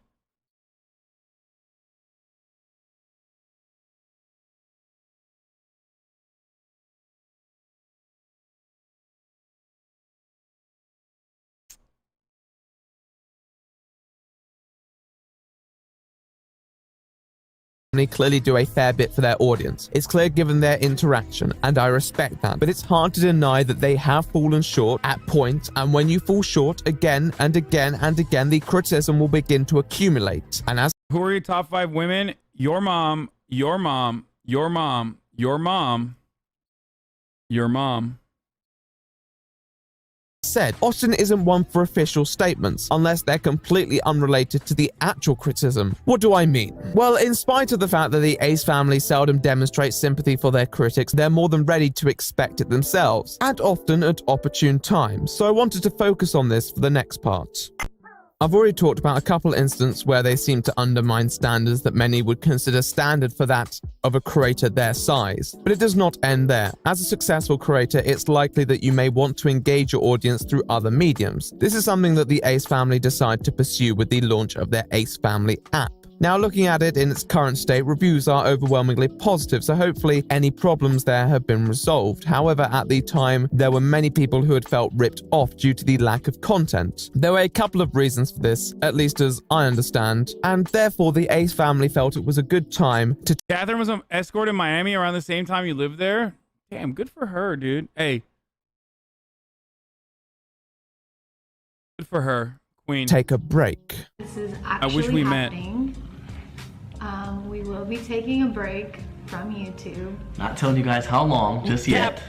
clearly do a fair bit for their audience. It's clear given their interaction, and I respect that, but it's hard to deny that they have fallen short at points, and when you fall short again and again and again, the criticism will begin to accumulate. And as Who are your top 5 women? Your mom, your mom, your mom, your mom, your mom. said, Austin isn't one for official statements, unless they're completely unrelated to the actual criticism. What do I mean? Well, in spite of the fact that the Ace family seldom demonstrates sympathy for their critics, they're more than ready to expect it themselves, and often at opportune times, so I wanted to focus on this for the next part. I've already talked about a couple instances where they seem to undermine standards that many would consider standard for that of a creator their size. But it does not end there. As a successful creator, it's likely that you may want to engage your audience through other mediums. This is something that the Ace family decided to pursue with the launch of their Ace Family app. Now, looking at it in its current state, reviews are overwhelmingly positive, so hopefully any problems there have been resolved. However, at the time, there were many people who had felt ripped off due to the lack of content. There were a couple of reasons for this, at least as I understand, and therefore the Ace family felt it was a good time to... Catherine was an escort in Miami around the same time you lived there? Damn, good for her, dude. Hey. Good for her, queen. Take a break. This is actually I wish we happening. We will be taking a break from YouTube. Not telling you guys how long just yet,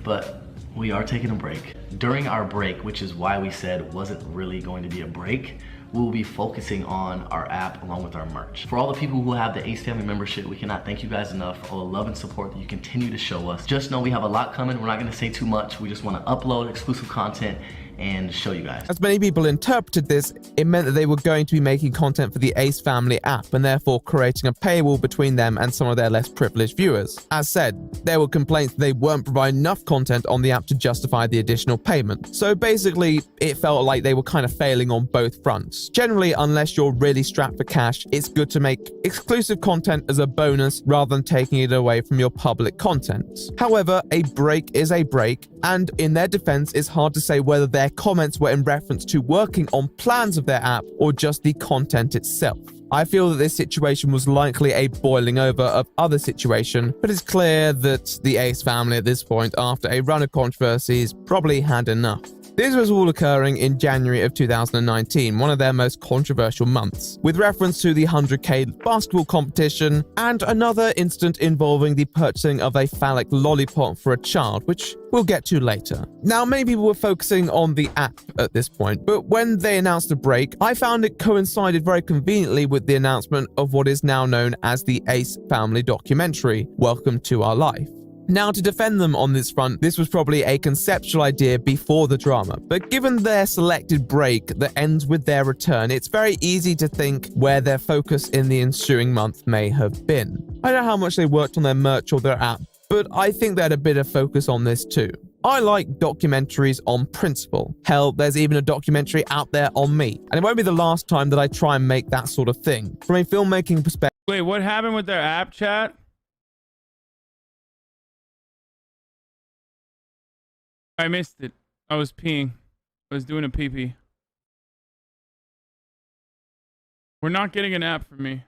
but we are taking a break. During our break, which is why we said wasn't really going to be a break, we will be focusing on our app along with our merch. For all the people who have the Ace Family membership, we cannot thank you guys enough for all the love and support that you continue to show us. Just know we have a lot coming. We're not gonna say too much. We just wanna upload exclusive content and show you guys. As many people interpreted this, it meant that they were going to be making content for the Ace Family app and therefore creating a paywall between them and some of their less privileged viewers. As said, there were complaints that they weren't providing enough content on the app to justify the additional payment. So basically, it felt like they were kind of failing on both fronts. Generally, unless you're really strapped for cash, it's good to make exclusive content as a bonus rather than taking it away from your public content. However, a break is a break, and in their defense, it's hard to say whether their comments were in reference to working on plans of their app or just the content itself. I feel that this situation was likely a boiling over of other situation, but it's clear that the Ace family at this point, after a run of controversies, probably had enough. This was all occurring in January of 2019, one of their most controversial months, with reference to the 100k basketball competition and another incident involving the purchasing of a phallic lollipop for a child, which we'll get to later. Now, many people were focusing on the app at this point, but when they announced a break, I found it coincided very conveniently with the announcement of what is now known as the Ace Family documentary, Welcome to Our Life. Now, to defend them on this front, this was probably a conceptual idea before the drama, but given their selected break that ends with their return, it's very easy to think where their focus in the ensuing month may have been. I don't know how much they worked on their merch or their app, but I think they had a bit of focus on this too. I like documentaries on principle. Hell, there's even a documentary out there on me, and it won't be the last time that I try and make that sort of thing. From a filmmaking perspective... Wait, what happened with their app, chat? I missed it. I was peeing. I was doing a pee-pee. We're not getting an app from me.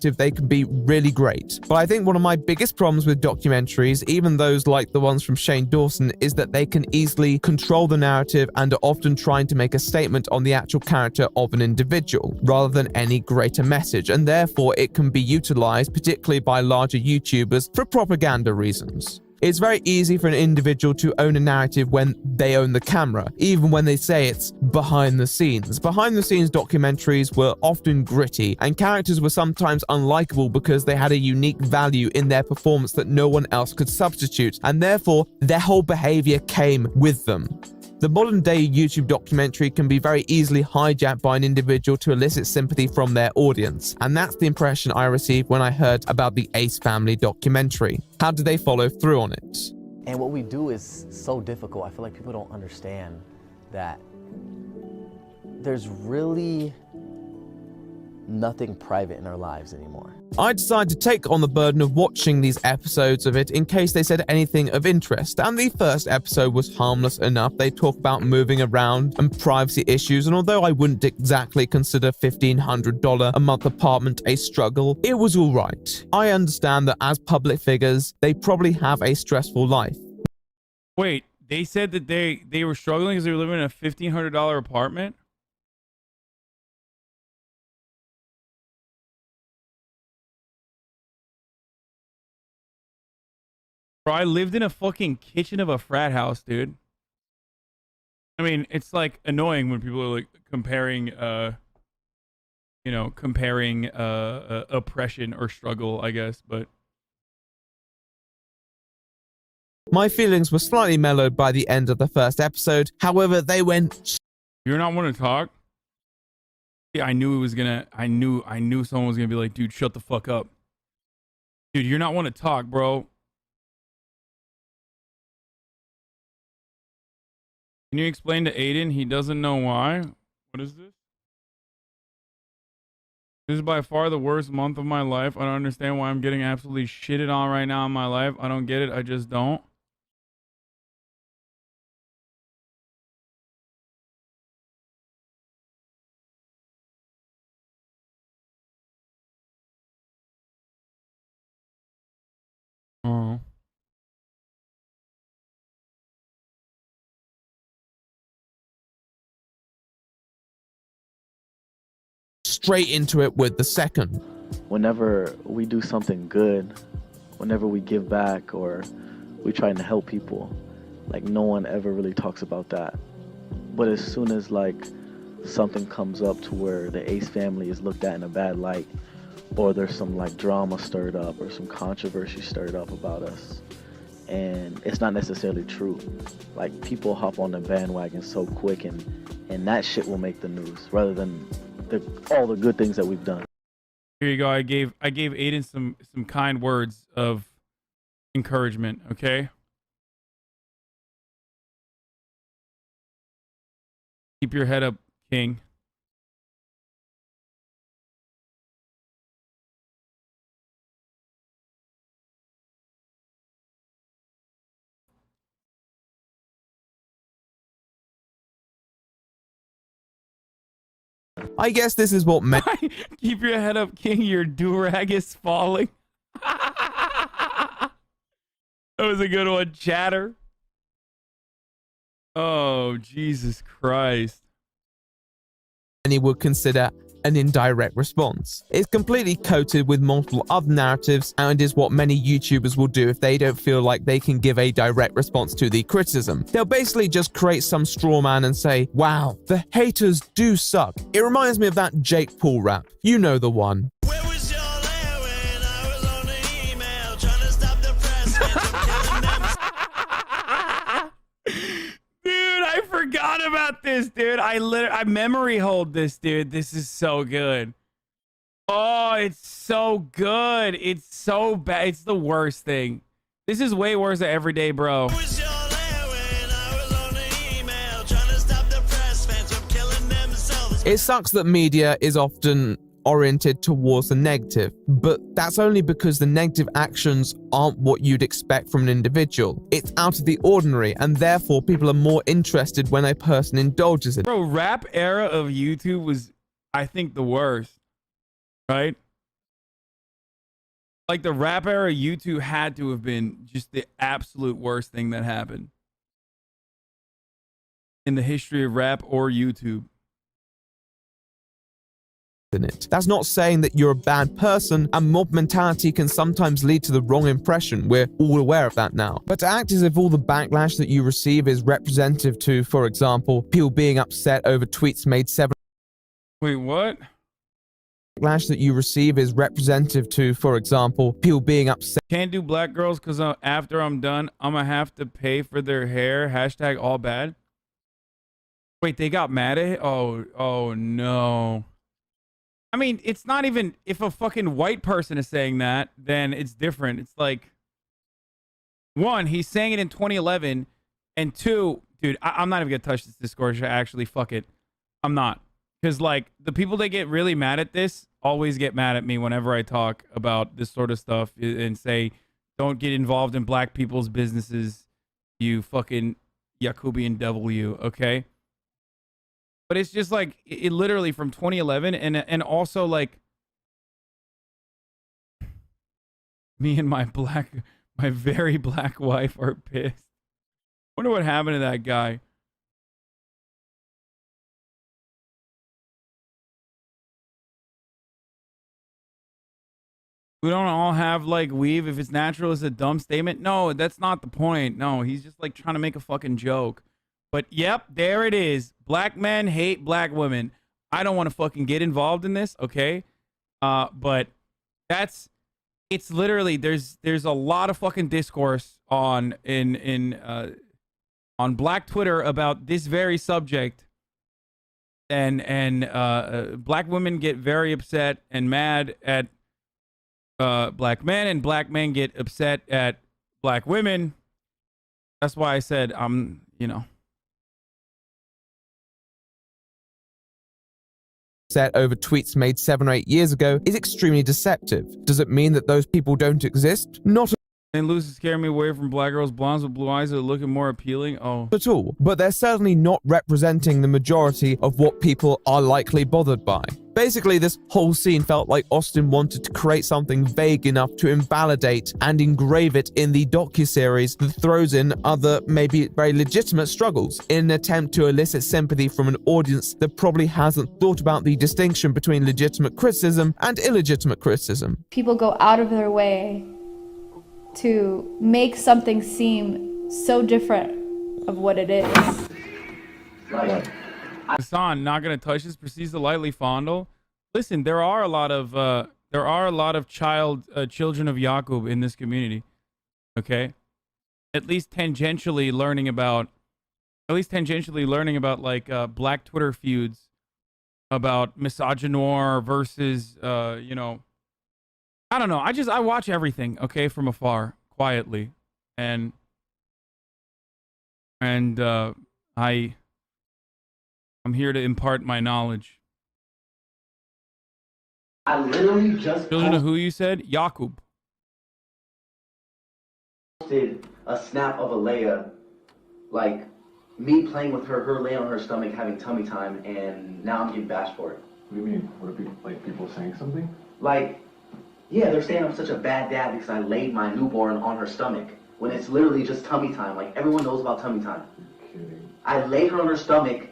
They can be really great. But I think one of my biggest problems with documentaries, even those like the ones from Shane Dawson, is that they can easily control the narrative and are often trying to make a statement on the actual character of an individual, rather than any greater message, and therefore it can be utilized, particularly by larger YouTubers, for propaganda reasons. It's very easy for an individual to own a narrative when they own the camera, even when they say it's behind the scenes. Behind the scenes documentaries were often gritty, and characters were sometimes unlikable because they had a unique value in their performance that no one else could substitute, and therefore their whole behavior came with them. The modern-day YouTube documentary can be very easily hijacked by an individual to elicit sympathy from their audience, and that's the impression I received when I heard about the Ace Family documentary. How did they follow through on it? And what we do is so difficult. I feel like people don't understand that there's really nothing private in our lives anymore. I decided to take on the burden of watching these episodes of it in case they said anything of interest, and the first episode was harmless enough. They talk about moving around and privacy issues, and although I wouldn't exactly consider $1,500 a month apartment a struggle, it was alright. I understand that as public figures, they probably have a stressful life. Wait, they said that they were struggling because they were living in a $1,500 apartment? Bro, I lived in a fucking kitchen of a frat house, dude. I mean, it's like annoying when people are like comparing, comparing oppression or struggle, I guess, but. My feelings were slightly mellowed by the end of the first episode. However, they went. You're not want to talk? Yeah, I knew someone was gonna be like, dude, shut the fuck up. Dude, you're not want to talk, bro. Can you explain to Aiden? He doesn't know why. What is this? This is by far the worst month of my life. I don't understand why I'm getting absolutely shitted on right now in my life. I don't get it. I just don't. Oh. Straight into it with the second. Whenever we do something good, whenever we give back or we trying to help people, like no one ever really talks about that. But as soon as like something comes up to where the Ace family is looked at in a bad light, or there's some like drama stirred up or some controversy stirred up about us, and it's not necessarily true, like people hop on the bandwagon so quick, and that shit will make the news rather than all the good things that we've done. Here you go. I gave Aiden some kind words of encouragement, okay? Keep your head up, King. I guess this is what Keep your head up, King. Your do-rag is falling. That was a good one, chatter. Oh, Jesus Christ. Many would consider an indirect response. It's completely coated with multiple other narratives and is what many YouTubers will do if they don't feel like they can give a direct response to the criticism. They'll basically just create some straw man and say, wow, the haters do suck. It reminds me of that Jake Paul rap. You know the one. I forgot about this, dude. I memory hold this, dude. This is so good. Oh, it's so good. It's so bad. It's the worst thing. This is way worse than Everyday Bro. It sucks that media is often oriented towards the negative, but that's only because the negative actions aren't what you'd expect from an individual. It's out of the ordinary, and therefore people are more interested when a person indulges it. Bro, rap era of YouTube was, I think, the worst, right? Like the rap era of YouTube had to have been just the absolute worst thing that happened in the history of rap or YouTube. It. That's not saying that you're a bad person, and mob mentality can sometimes lead to the wrong impression. We're all aware of that now. But to act as if all the backlash that you receive is representative to, for example, people being upset over tweets made 7. Wait, what? Backlash that you receive is representative to, for example, people being upset. Can't do black girls because after I'm done, I'm gonna have to pay for their hair. Hashtag all bad. Wait, they got mad at it? Oh no. I mean, it's not even, if a fucking white person is saying that, then it's different. It's like, one, he's saying it in 2011, and two, dude, I'm not even gonna touch this Discord. Actually, fuck it. I'm not. Because, like, the people that get really mad at this always get mad at me whenever I talk about this sort of stuff and say, don't get involved in black people's businesses, you fucking Yakubian devil, you, okay? But it's just like, it literally from 2011, and also like, me and my very black wife are pissed. Wonder what happened to that guy. We don't all have like weave. If it's natural, it's a dumb statement. No, that's not the point. No, he's just like trying to make a fucking joke. But yep, there it is. Black men hate black women. I don't want to fucking get involved in this, okay? But it's literally there's a lot of fucking discourse on black Twitter about this very subject. And black women get very upset and mad at black men, and black men get upset at black women. That's why I said set over tweets made 7 or 8 years ago is extremely deceptive. Does it mean that those people don't exist? Not and Lucy scared me away from black girls, blondes with blue eyes that are looking more appealing. Oh, at all, but they're certainly not representing the majority of what people are likely bothered by. Basically, this whole scene felt like Austin wanted to create something vague enough to invalidate and engrave it in the docuseries that throws in other, maybe very legitimate struggles in an attempt to elicit sympathy from an audience that probably hasn't thought about the distinction between legitimate criticism and illegitimate criticism. People go out of their way to make something seem so different of what it is. Hasan, not gonna touch this. Proceeds to lightly fondle. Listen, there are a lot of children of Yaqub in this community. Okay, at least tangentially learning about like black Twitter feuds about misogynoir versus I don't know. I watch everything, okay, from afar, quietly, and I'm here to impart my knowledge. I literally just Children of who you said? Yaqub. posted a snap of Alea, like me playing with her laying on her stomach, having tummy time, and now I'm getting bashed for it. What do you mean? What are people saying something? Like, yeah, they're saying I'm such a bad dad because I laid my newborn on her stomach when it's literally just tummy time. Like, everyone knows about tummy time. You're kidding. I laid her on her stomach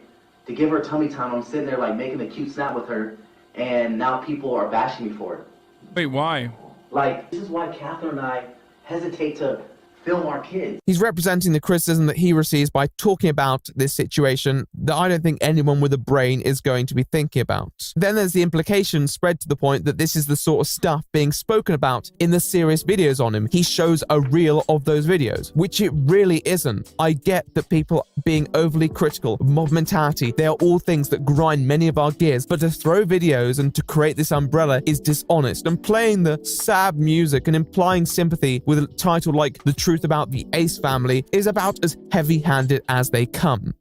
to give her tummy time. I'm sitting there like making a cute snap with her, and now people are bashing me for it. Wait, why? Like, this is why Catherine and I hesitate to film our kids. He's representing the criticism that he receives by talking about this situation that I don't think anyone with a brain is going to be thinking about. Then there's the implication spread to the point that this is the sort of stuff being spoken about in the serious videos on him. He shows a reel of those videos, which it really isn't. I get that people being overly critical of mob mentality, they are all things that grind many of our gears, but to throw videos and to create this umbrella is dishonest, and playing the sad music and implying sympathy with a title like The Truth About the Ace Family is about as heavy-handed as they come.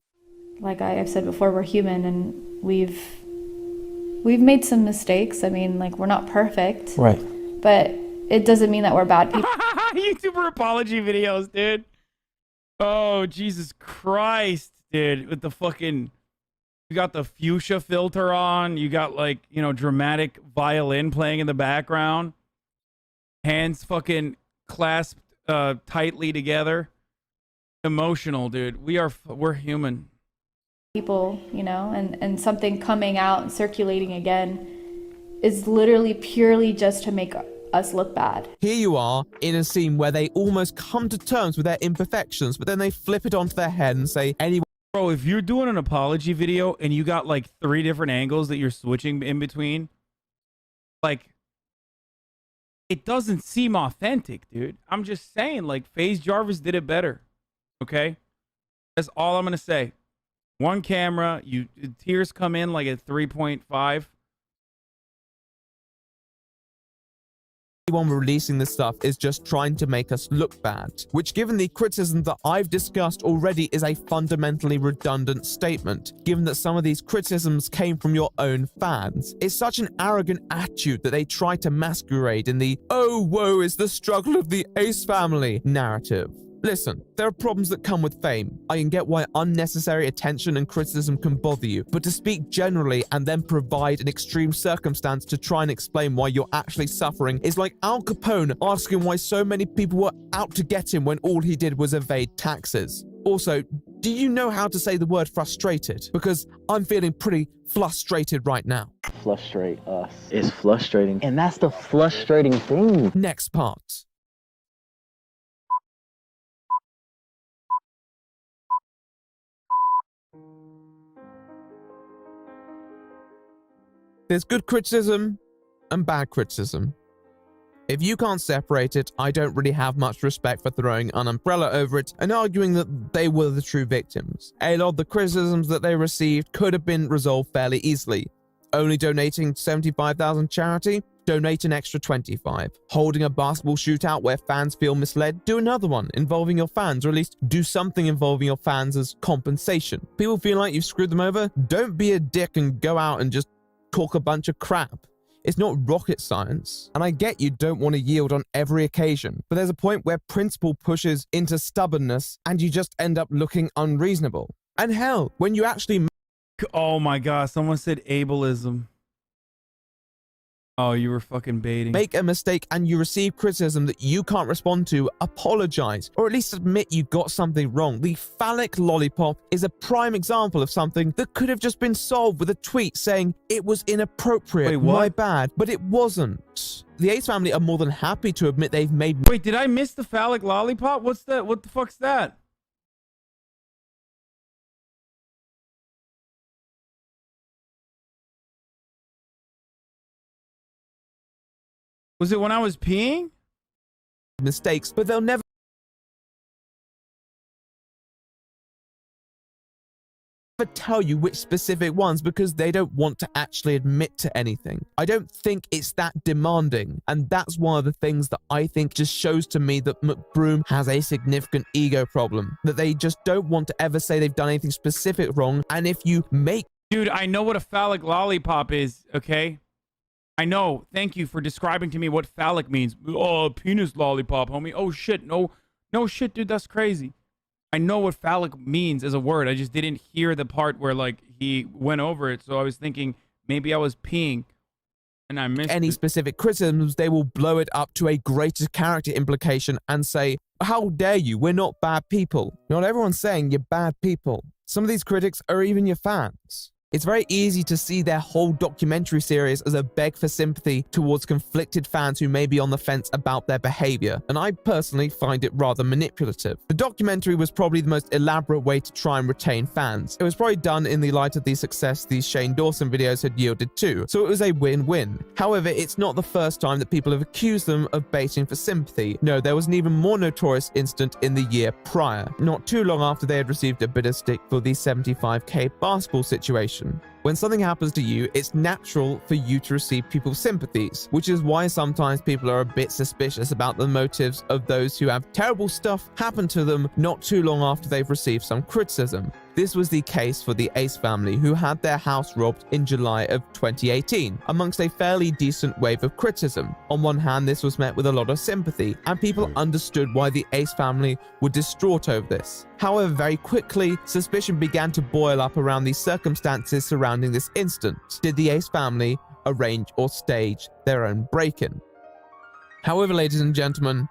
Like I've said before, we're human and we've made some mistakes. I mean, like, we're not perfect. Right. But it doesn't mean that we're bad people. YouTuber apology videos, dude. Oh, Jesus Christ, dude. With the fucking... You got the fuchsia filter on. You got, like, dramatic violin playing in the background. Hands fucking clasped tightly together. Emotional, dude. We're human. People, and something coming out and circulating again is literally purely just to make us look bad. Here you are in a scene where they almost come to terms with their imperfections, but then they flip it onto their head and say, anyway. Bro, if you're doing an apology video and you got like 3 different angles that you're switching in between, like, it doesn't seem authentic, dude. I'm just saying, like, FaZe Jarvis did it better. Okay? That's all I'm going to say. One camera, tears come in like at 3.5. anyone releasing this stuff is just trying to make us look bad, which given the criticism that I've discussed already is a fundamentally redundant statement, given that some of these criticisms came from your own fans. It's such an arrogant attitude that they try to masquerade in the "oh woe is the struggle of the Ace family" narrative. Listen, there are problems that come with fame. I can get why unnecessary attention and criticism can bother you, but to speak generally and then provide an extreme circumstance to try and explain why you're actually suffering is like Al Capone asking why so many people were out to get him when all he did was evade taxes. Also, do you know how to say the word frustrated? Because I'm feeling pretty frustrated right now. Frustrate us. It's frustrating. And that's the frustrating thing. Next part. There's good criticism and bad criticism. If you can't separate it, I don't really have much respect for throwing an umbrella over it and arguing that they were the true victims. A lot of the criticisms that they received could have been resolved fairly easily. Only donating $75,000 charity? Donate an extra 25. Holding a basketball shootout where fans feel misled? Do another one involving your fans, or at least do something involving your fans as compensation. People feel like you've screwed them over? Don't be a dick and go out and just talk a bunch of crap. It's not rocket science, and I get you don't want to yield on every occasion, but there's a point where principle pushes into stubbornness and you just end up looking unreasonable. And hell, when you actually... Oh my god, someone said ableism. Oh, you were fucking baiting. Make a mistake and you receive criticism that you can't respond to, apologize, or at least admit you got something wrong. The phallic lollipop is a prime example of something that could have just been solved with a tweet saying it was inappropriate, Wait, what? my bad, but it wasn't. The Ace family are more than happy to admit they've made... Wait, did I miss the phallic lollipop? What's that? What the fuck's that? Was it when I was peeing? mistakes, but they'll never tell you which specific ones because they don't want to actually admit to anything. I don't think it's that demanding, and that's one of the things that I think just shows to me that McBroom has a significant ego problem, that they just don't want to ever say they've done anything specific wrong, and if you make... Dude, I know what a phallic lollipop is, okay? I know. Thank you for describing to me what phallic means. Oh, penis lollipop, homie. Oh, shit. No shit, dude. That's crazy. I know what phallic means as a word. I just didn't hear the part where, like, he went over it. So I was thinking maybe I was peeing and I missed any specific criticisms, they will blow it up to a greater character implication and say, how dare you? We're not bad people. Not everyone's saying you're bad people. Some of these critics are even your fans. It's very easy to see their whole documentary series as a beg for sympathy towards conflicted fans who may be on the fence about their behavior, and I personally find it rather manipulative. The documentary was probably the most elaborate way to try and retain fans. It was probably done in the light of the success these Shane Dawson videos had yielded too, so it was a win-win. However, it's not the first time that people have accused them of baiting for sympathy. No, there was an even more notorious incident in the year prior, not too long after they had received a bit of stick for the $75K basketball situation. When something happens to you, it's natural for you to receive people's sympathies, which is why sometimes people are a bit suspicious about the motives of those who have terrible stuff happen to them not too long after they've received some criticism. This was the case for the Ace family, who had their house robbed in July of 2018, amongst a fairly decent wave of criticism. On one hand, this was met with a lot of sympathy, and people understood why the Ace family were distraught over this. However, very quickly, suspicion began to boil up around the circumstances surrounding this incident. Did the Ace family arrange or stage their own break-in? However, ladies and gentlemen,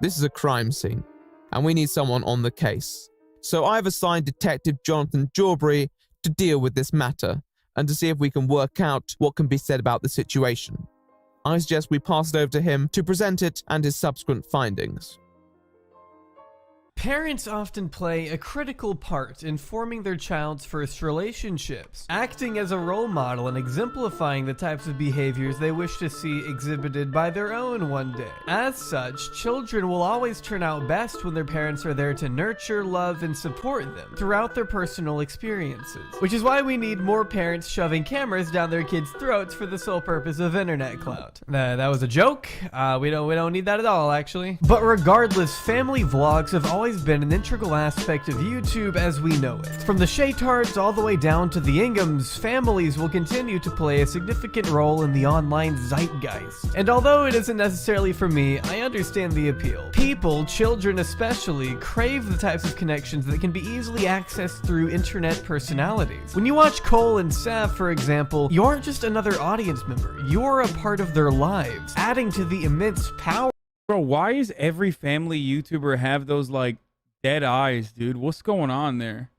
this is a crime scene, and we need someone on the case. So I've assigned Detective Jonathan Jawbury to deal with this matter and to see if we can work out what can be said about the situation. I suggest we pass it over to him to present it and his subsequent findings. Parents often play a critical part in forming their child's first relationships, acting as a role model and exemplifying the types of behaviors they wish to see exhibited by their own one day. As such, children will always turn out best when their parents are there to nurture, love, and support them throughout their personal experiences. Which is why we need more parents shoving cameras down their kids' throats for the sole purpose of internet clout. That was a joke. We don't need that at all, actually. But regardless, family vlogs have always been an integral aspect of YouTube as we know it. From the Shaytards all the way down to the Inghams, families will continue to play a significant role in the online zeitgeist. And although it isn't necessarily for me, I understand the appeal. People, children especially, crave the types of connections that can be easily accessed through internet personalities. When you watch Cole and Sav, for example, you aren't just another audience member, you're a part of their lives, adding to the immense power. Bro, why is every family YouTuber have those like dead eyes, dude? What's going on there?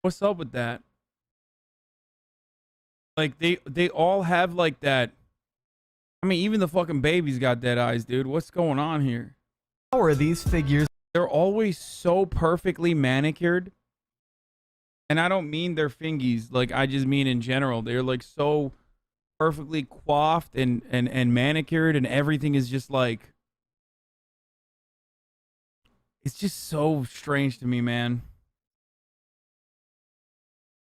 What's up with that? Like they all have like that. I mean, even the fucking baby's got dead eyes, dude. What's going on here? How are these figures? They're always so perfectly manicured. And I don't mean their fingies, like I just mean in general. They're like so perfectly coiffed and manicured, and everything is just like, it's just so strange to me, man.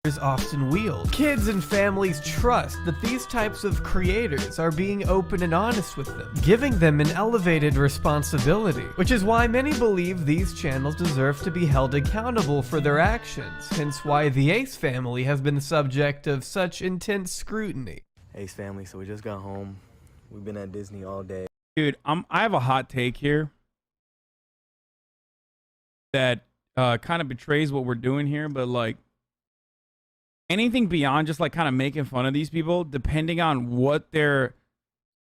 Is often wield. Kids and families trust that these types of creators are being open and honest with them, giving them an elevated responsibility, which is why many believe these channels deserve to be held accountable for their actions, hence why the Ace family has been the subject of such intense scrutiny. Ace family, so we just got home. We've been at Disney all day. Dude, I have a hot take here that kind of betrays what we're doing here, but like, anything beyond just like kind of making fun of these people, depending on what their,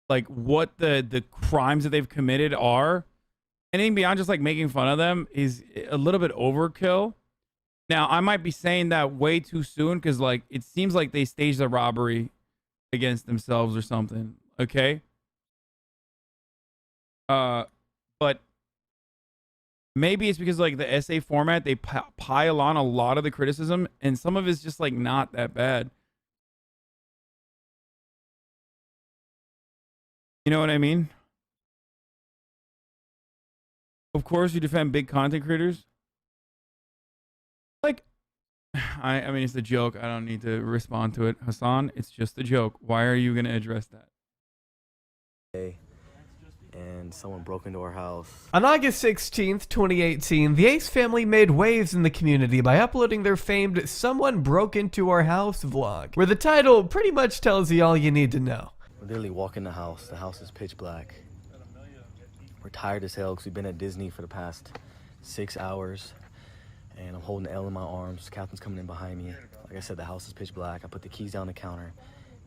like what the crimes that they've committed are, anything beyond just like making fun of them is a little bit overkill. Now, I might be saying that way too soon because like it seems like they staged a robbery against themselves or something. Okay. But maybe it's because like the essay format, they pile on a lot of the criticism, and some of it's just like not that bad. You know what I mean? Of course, you defend big content creators. Like, I mean, it's a joke. I don't need to respond to it. Hasan, it's just a joke. Why are you going to address that? And someone broke into our house. On August 16th, 2018, the Ace family made waves in the community by uploading their famed "Someone Broke Into Our House" vlog, where the title pretty much tells you all you need to know. We're literally walking the house. The house is pitch black. We're tired as hell because we've been at Disney for the past 6 hours. And I'm holding L in my arms. Catherine's coming in behind me. Like I said, the house is pitch black. I put the keys down the counter,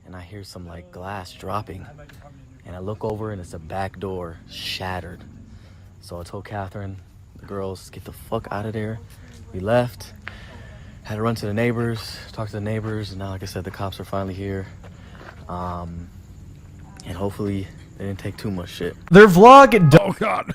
and I hear some like glass dropping. And I look over, and it's a back door shattered. So I told Catherine, the girls, get the fuck out of there. We left. Had to run to the neighbors, talk to the neighbors, and now, like I said, the cops are finally here. And hopefully they didn't take too much shit. Their vlog. Oh God.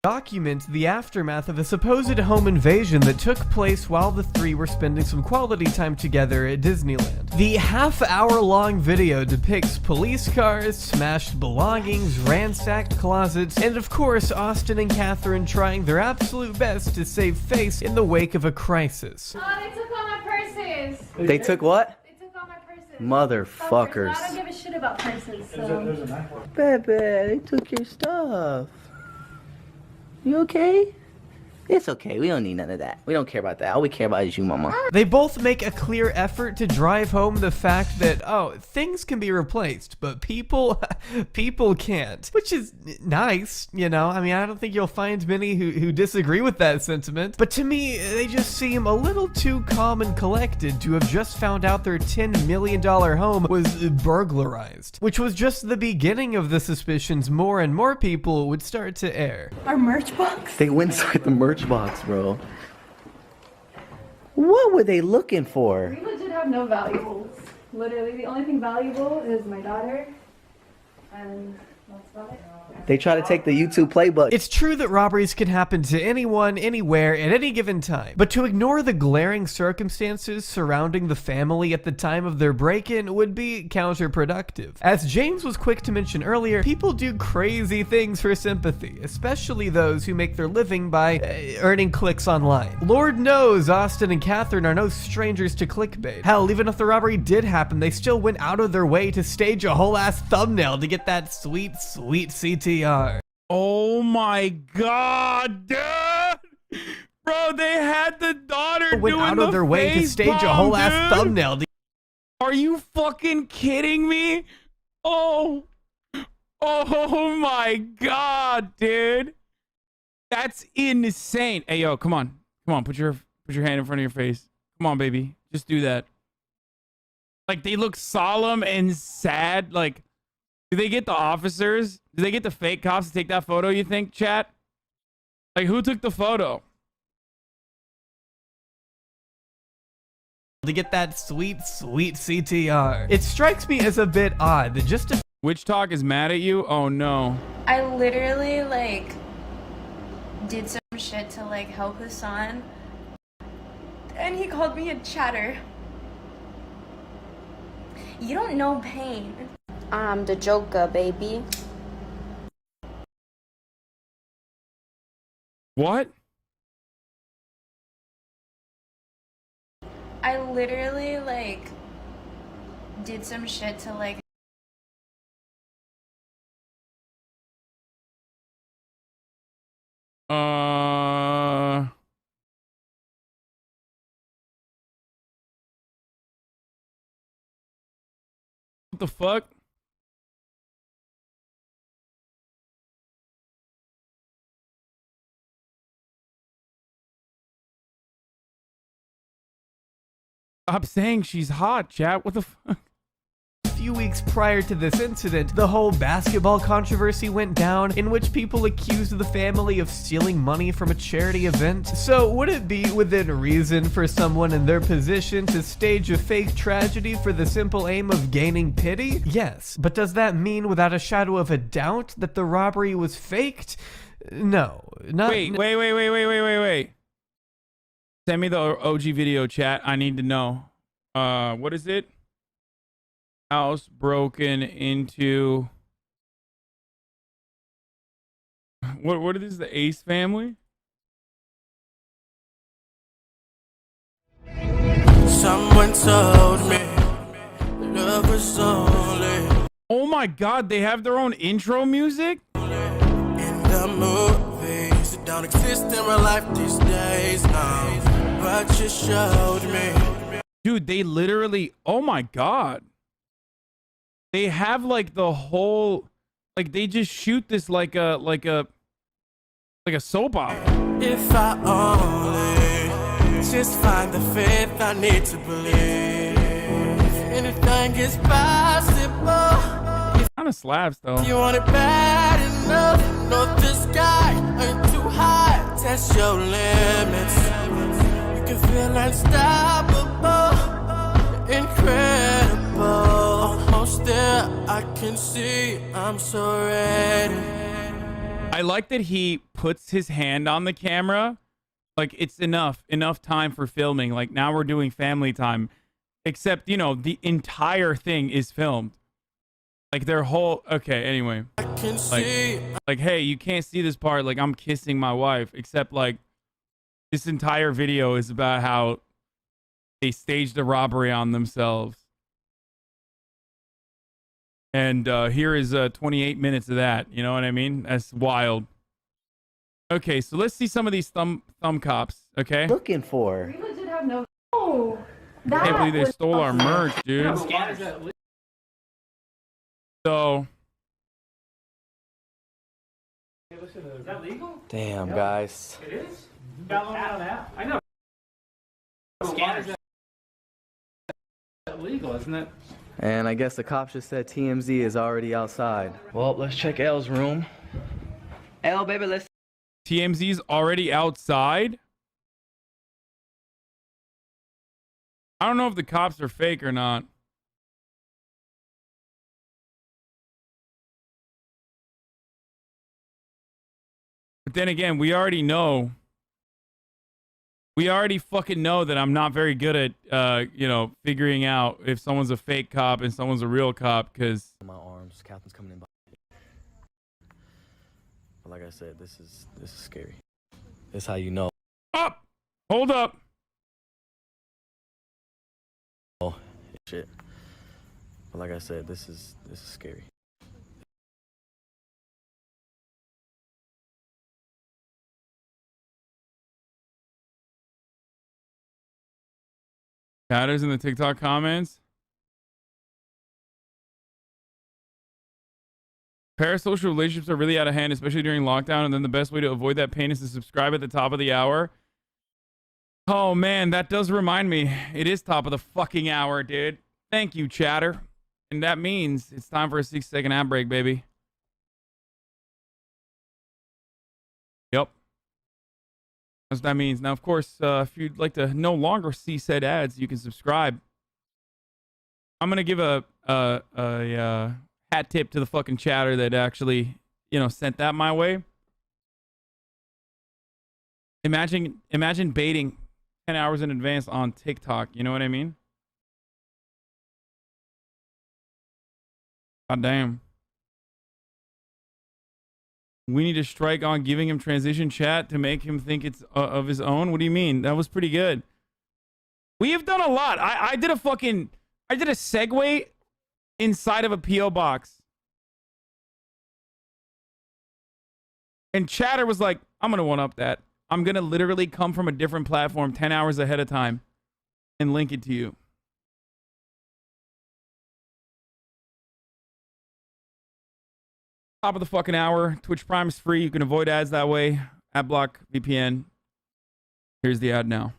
Documents the aftermath of a supposed home invasion that took place while the three were spending some quality time together at Disneyland. The half-hour-long video depicts police cars, smashed belongings, ransacked closets, and of course Austin and Catherine trying their absolute best to save face in the wake of a crisis. Oh, they took all my purses. They took what? They took all my purses. Motherfuckers. I don't give a shit about purses, so. Bebe, they took your stuff. You okay? It's okay. We don't need none of that. We don't care about that. All we care about is you, mama. They both make a clear effort to drive home the fact that, oh, things can be replaced, but people can't. Which is nice, you know? I mean, I don't think you'll find many who disagree with that sentiment. But to me, they just seem a little too calm and collected to have just found out their $10 million home was burglarized. Which was just the beginning of the suspicions more and more people would start to air. Our merch box? They went inside the merch box, bro. What were they looking for? We legit have no valuables. Literally, the only thing valuable is my daughter, and that's about it. They try to take the YouTube play button. It's true that robberies can happen to anyone, anywhere, at any given time. But to ignore the glaring circumstances surrounding the family at the time of their break-in would be counterproductive. As James was quick to mention earlier, people do crazy things for sympathy, especially those who make their living by earning clicks online. Lord knows Austin and Catherine are no strangers to clickbait. Hell, even if the robbery did happen, they still went out of their way to stage a whole ass thumbnail to get that sweet, sweet CTR. Oh my god, dude! Bro, they had the daughter Went doing out of their way to stage a whole ass thumbnail. Are you fucking kidding me? Oh my god, dude! That's insane. Hey, yo, come on, put your hand in front of your face. Come on, baby, just do that. Like, they look solemn and sad. Like, do they get the officers? Do they get the fake cops to take that photo, you think, chat? Like, who took the photo? To get that sweet, sweet CTR. It strikes me as a bit odd that just a Witch Talk is mad at you? Oh, no. I literally, like, did some shit to, like, help Hasan. And he called me a chatter. You don't know pain. I'm the Joker, baby. What? I literally, like, did some shit to, like, What the fuck? Stop saying she's hot, chat. What the fuck? A few weeks prior to this incident, the whole basketball controversy went down, in which people accused the family of stealing money from a charity event. So would it be within reason for someone in their position to stage a fake tragedy for the simple aim of gaining pity? Yes, but does that mean without a shadow of a doubt that the robbery was faked? No, not. Wait. Send me the OG video, chat. I need to know. What is it? House broken into. What is this? The Ace family? Someone told me love was only. Oh my god, they have their own intro music? In the movies, it don't exist in real life these days, no. But you showed me. Dude, they literally, oh my god. They have like the whole, like they just shoot this like a soap opera. If I only just find the faith I need to believe, anything is possible. Kind of slaps though. You want it bad enough, know the sky ain't too high. Test your limits. You can feel unstoppable, incredible. Almost there, I can see I'm so ready. I like that he puts his hand on the camera. Like, it's enough time for filming. Like, now we're doing family time. Except, you know, the entire thing is filmed. Like, their whole... Okay, anyway. Like, hey, you can't see this part. Like, I'm kissing my wife. Except, like, this entire video is about how they staged a robbery on themselves. And here is 28 minutes of that. You know what I mean? That's wild. Okay, so let's see some of these thumb cops. Okay. Looking for. We legit have no. Oh, I can't believe they stole our merch, dude. So. Is that legal? Damn, guys. It is? Download it on that? I know. Scanners. Is legal, isn't it? And I guess the cops just said TMZ is already outside. Well, let's check L's room. L, baby, let's. TMZ's already outside? I don't know if the cops are fake or not. But then again, we already know. We already fucking know that I'm not very good at, you know, figuring out if someone's a fake cop and someone's a real cop, because... My arms, Captain's coming in behind me. But like I said, this is scary. This is how you know. Up! Hold up! Oh, shit. But like I said, this is scary. Chatters in the TikTok comments. Parasocial relationships are really out of hand, especially during lockdown, and then the best way to avoid that pain is to subscribe at the top of the hour. Oh man, that does remind me. It is top of the fucking hour, dude. Thank you, chatter. And that means it's time for a 6-second ad break, baby. Yep. That's what that means. Now, of course, if you'd like to no longer see said ads, you can subscribe. I'm going to give a hat tip to the fucking chatter that actually, you know, sent that my way. Imagine baiting 10 hours in advance on TikTok. You know what I mean? God damn. We need to strike on giving him transition chat to make him think it's of his own. What do you mean? That was pretty good. We have done a lot. I did a segue inside of a PO box. And chatter was like, I'm going to one up that. I'm going to literally come from a different platform 10 hours ahead of time and link it to you. Top of the fucking hour. Twitch Prime is free. You can avoid ads that way. Adblock VPN. Here's the ad now.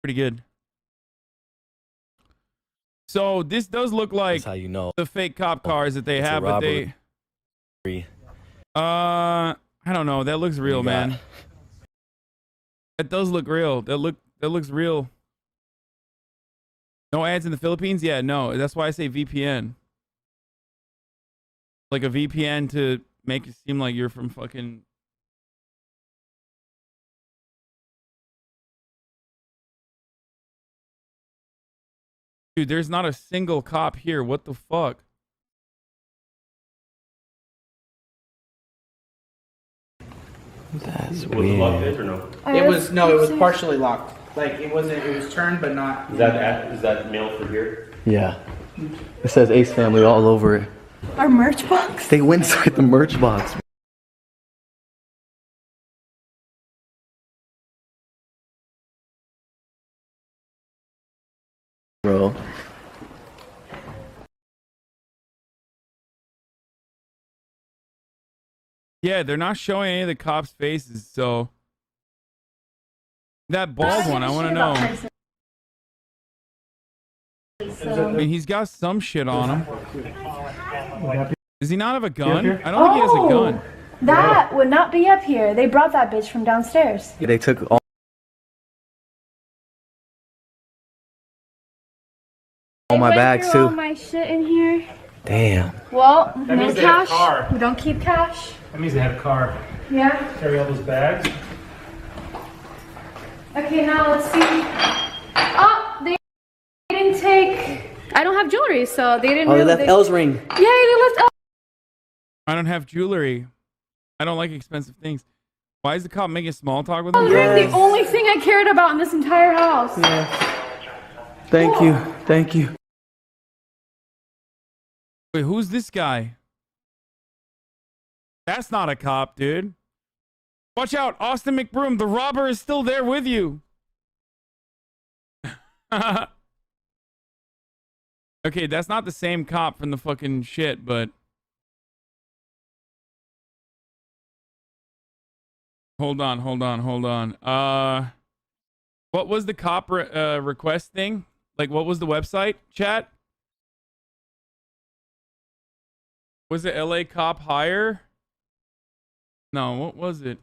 Pretty good. So this does look like That's how you know. the fake cop cars that they It's a have, but they... I don't know. That looks real, man. That does look real. That looks real. No ads in the Philippines? Yeah, no. That's why I say VPN. Like a VPN to make it seem like you're from fucking... Dude, there's not a single cop here. What the fuck? That's Was it locked in or no? It was partially locked. Like it was turned but not. Is that mail for here? Yeah. It says Ace Family all over it. Our merch box? They went inside the merch box. Bro. Yeah, they're not showing any of the cops' faces, so... That bald one, I want to know. I mean, he's got some shit on him. Does he not have a gun? I don't think he has a gun. That would not be up here. They brought that bitch from downstairs. They took all my bags too. All my shit in here. Damn. Well, That no means they have a cash. car. We don't keep cash. That means they had a car. Yeah. Carry all those bags. Okay, now let's see. Oh, they didn't take. I don't have jewelry, so they didn't. Oh, they left Elle's ring. Yeah, they left Elle. I don't have jewelry. I don't like expensive things. Why is the cop making small talk with him? Elle's ring, the only thing I cared about in this entire house. Yeah. Thank you. Thank you. Wait, who's this guy? That's not a cop, dude. Watch out, Austin McBroom. The robber is still there with you. Okay, that's not the same cop from the fucking shit, but... Hold on. What was the cop request thing? Like, what was the website, chat? Was it LA Cop Hire? No, what was it?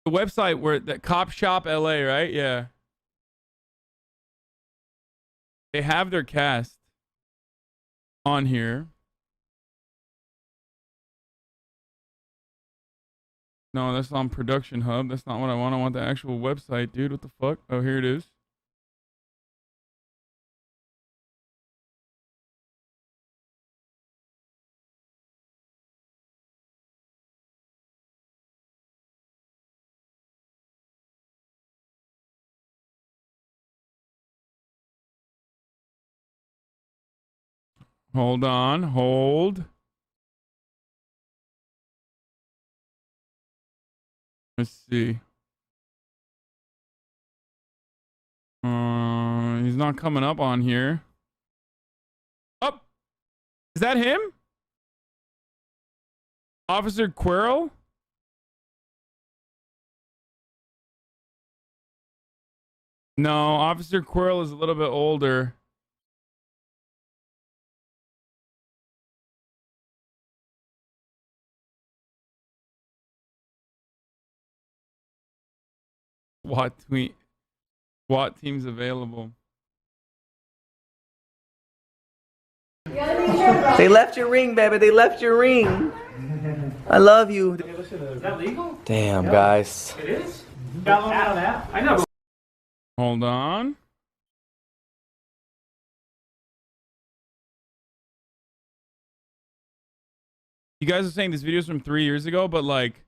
The website where that Cop Shop LA, right? Yeah. They have their cast. on here. No, that's on Production Hub. That's not what I want. I want the actual website, dude. What the fuck? Oh, here it is. Hold on. Hold. Let's see. He's not coming up on here. Oh, is that him? Officer Quirrell? No, Officer Quirrell is a little bit older. SWAT team's available. They left your ring, baby. They left your ring. I love you. Is that legal? Damn, guys. It is? Download an app? I know. Hold on. You guys are saying this video is from 3 years ago, but like,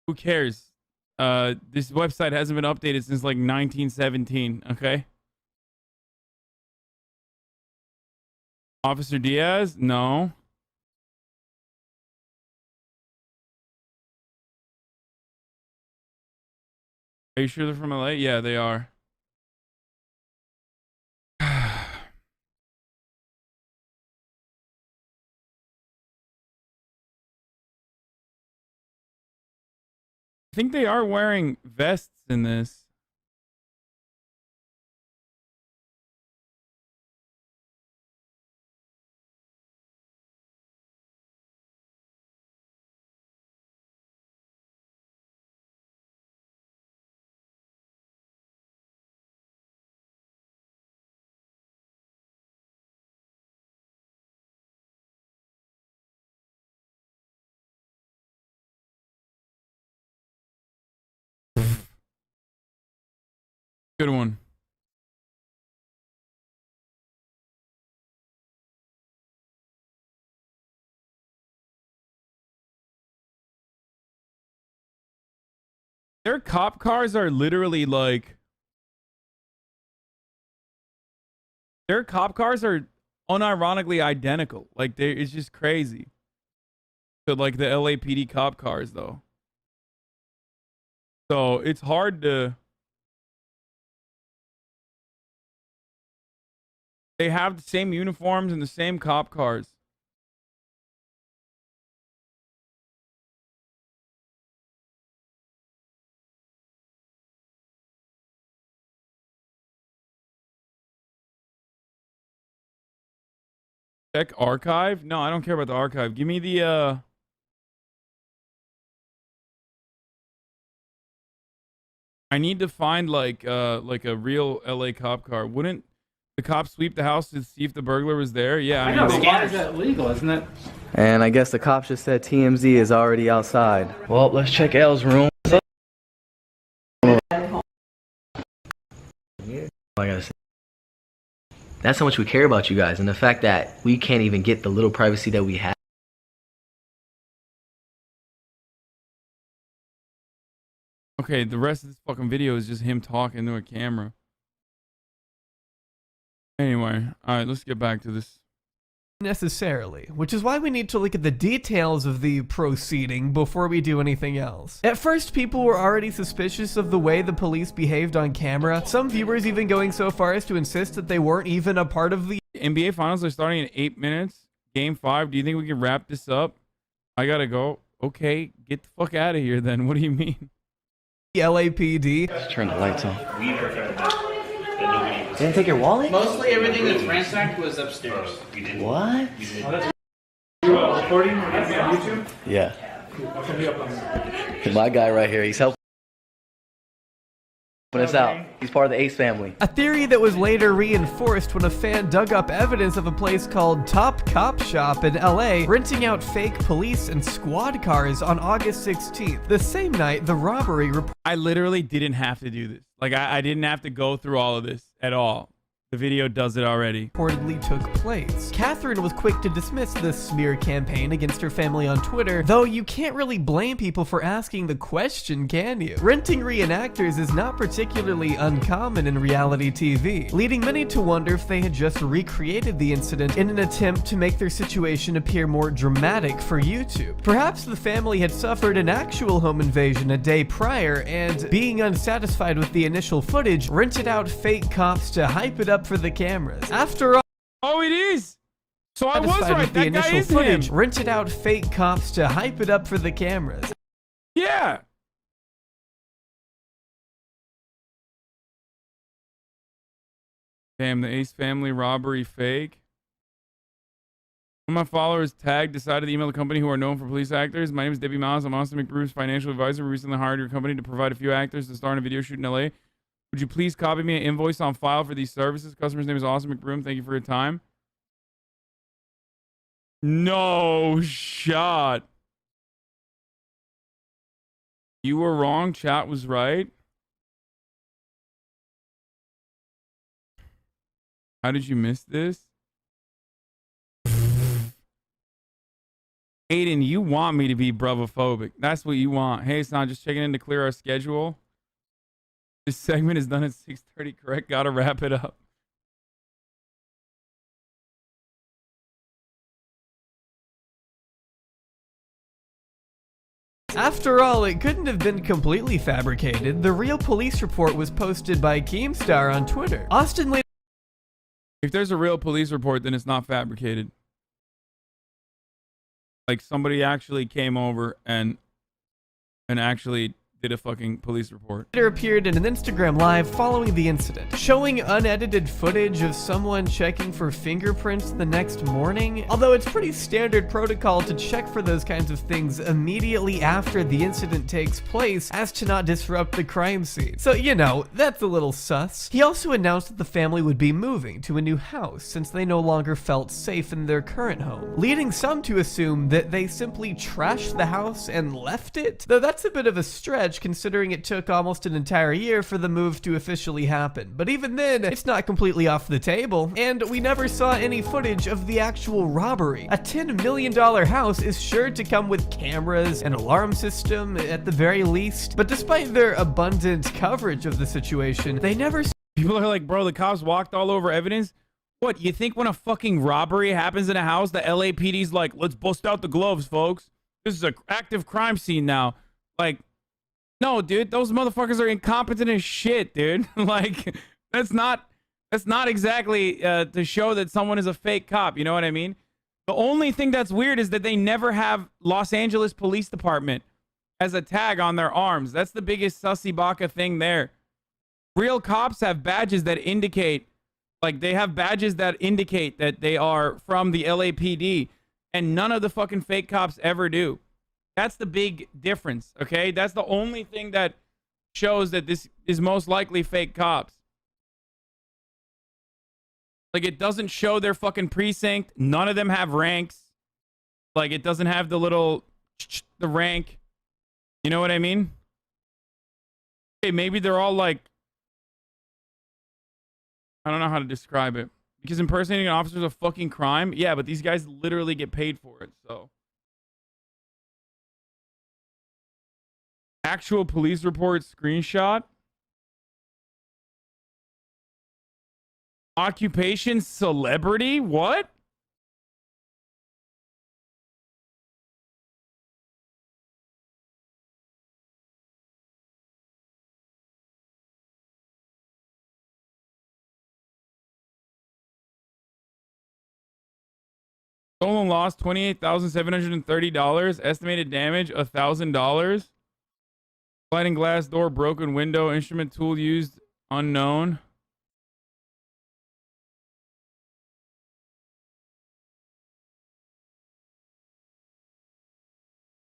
who cares? This website hasn't been updated since like 1917, okay? Officer Diaz? No. Are you sure they're from LA? Yeah, they are. I think they are wearing vests in this. Good one. Their cop cars are literally like... Their cop cars are unironically identical. Like, it's just crazy. To like the LAPD cop cars, though. So, it's hard to... They have the same uniforms and the same cop cars. Check archive? No, I don't care about the archive. Give me the I need to find like a real LA cop car. Wouldn't the cops sweep the house to see if the burglar was there? Yeah, I know, but why is that legal, isn't it? And I guess the cops just said TMZ is already outside. Well, let's check L's room. I gotta say, that's how much we care about you guys, and the fact that we can't even get the little privacy that we have. Okay, the rest of this fucking video is just him talking to a camera. Anyway, alright, let's get back to this. Necessarily, which is why we need to look at the details of the proceeding before we do anything else. At first, people were already suspicious of the way the police behaved on camera, some viewers even going so far as to insist that they weren't even a part of the NBA Finals are starting in 8 minutes. Game 5. Do you think we can wrap this up? I gotta go. Okay, get the fuck out of here then. What do you mean? LAPD. Let's turn the lights on. Didn't take your wallet? Mostly everything that's ransacked was upstairs. What? You recording on YouTube? Yeah. My guy right here, he's helping. It's out. He's part of the Ace family. A theory that was later reinforced when a fan dug up evidence of a place called Top Cop Shop in LA renting out fake police and squad cars on August 16th. The same night, the robbery I literally didn't have to do this. Like, I didn't have to go through all of this at all. The video does it already. Reportedly took place. Catherine was quick to dismiss the smear campaign against her family on Twitter, though you can't really blame people for asking the question, can you? Renting reenactors is not particularly uncommon in reality TV, leading many to wonder if they had just recreated the incident in an attempt to make their situation appear more dramatic for YouTube. Perhaps the family had suffered an actual home invasion a day prior and, being unsatisfied with the initial footage, rented out fake cops to hype it up for the cameras. After all, oh, it is. So I was right. That guy is footage, him. rented out fake cops to hype it up for the cameras. Yeah. Damn, the Ace family robbery fake. One of my followers tagged decided to email the company who are known for police actors. My name is Debbie Miles. I'm Austin McBruce's financial advisor. We recently hired your company to provide a few actors to star in a video shoot in LA. Would you please copy me an invoice on file for these services? Customer's name is Austin McBroom. Thank you for your time. No shot. You were wrong. Chat was right. How did you miss this? Aiden, you want me to be bravophobic. That's what you want. Hey, Hassan, just checking in to clear our schedule. This segment is done at 6:30, correct? Gotta wrap it up. After all, it couldn't have been completely fabricated. The real police report was posted by Keemstar on Twitter. Austin later... If there's a real police report, then it's not fabricated. Like, somebody actually came over and actually did a fucking police report. Later appeared in an Instagram live following the incident, showing unedited footage of someone checking for fingerprints the next morning. Although it's pretty standard protocol to check for those kinds of things immediately after the incident takes place, as to not disrupt the crime scene. So, you know, that's a little sus. He also announced that the family would be moving to a new house since they no longer felt safe in their current home, leading some to assume that they simply trashed the house and left it. Though that's a bit of a stretch, considering it took almost an entire year for the move to officially happen. But even then, it's not completely off the table, and we never saw any footage of the actual robbery. A $10 million house is sure to come with cameras, an alarm system, at the very least, but despite their abundant coverage of the situation, they never... People are like, bro, the cops walked all over evidence? What, you think when a fucking robbery happens in a house, the LAPD's like, let's bust out the gloves, folks. This is an active crime scene now. Like, no, dude, those motherfuckers are incompetent as shit, dude. Like, that's not exactly to show that someone is a fake cop. You know what I mean? The only thing that's weird is that they never have Los Angeles Police Department as a tag on their arms. That's the biggest sussy baka thing there. Real cops have badges that indicate, like, they have badges that indicate that they are from the LAPD, and none of the fucking fake cops ever do. That's the big difference, okay? That's the only thing that shows that this is most likely fake cops. Like, it doesn't show their fucking precinct. None of them have ranks. Like, it doesn't have the little, the rank. You know what I mean? Okay, maybe they're all like, I don't know how to describe it. Because impersonating an officer is a fucking crime. Yeah, but these guys literally get paid for it, so. Actual police report screenshot. Occupation celebrity? What? Stolen loss $28,730. Estimated damage $1,000. Sliding glass door, broken window, instrument tool used, unknown.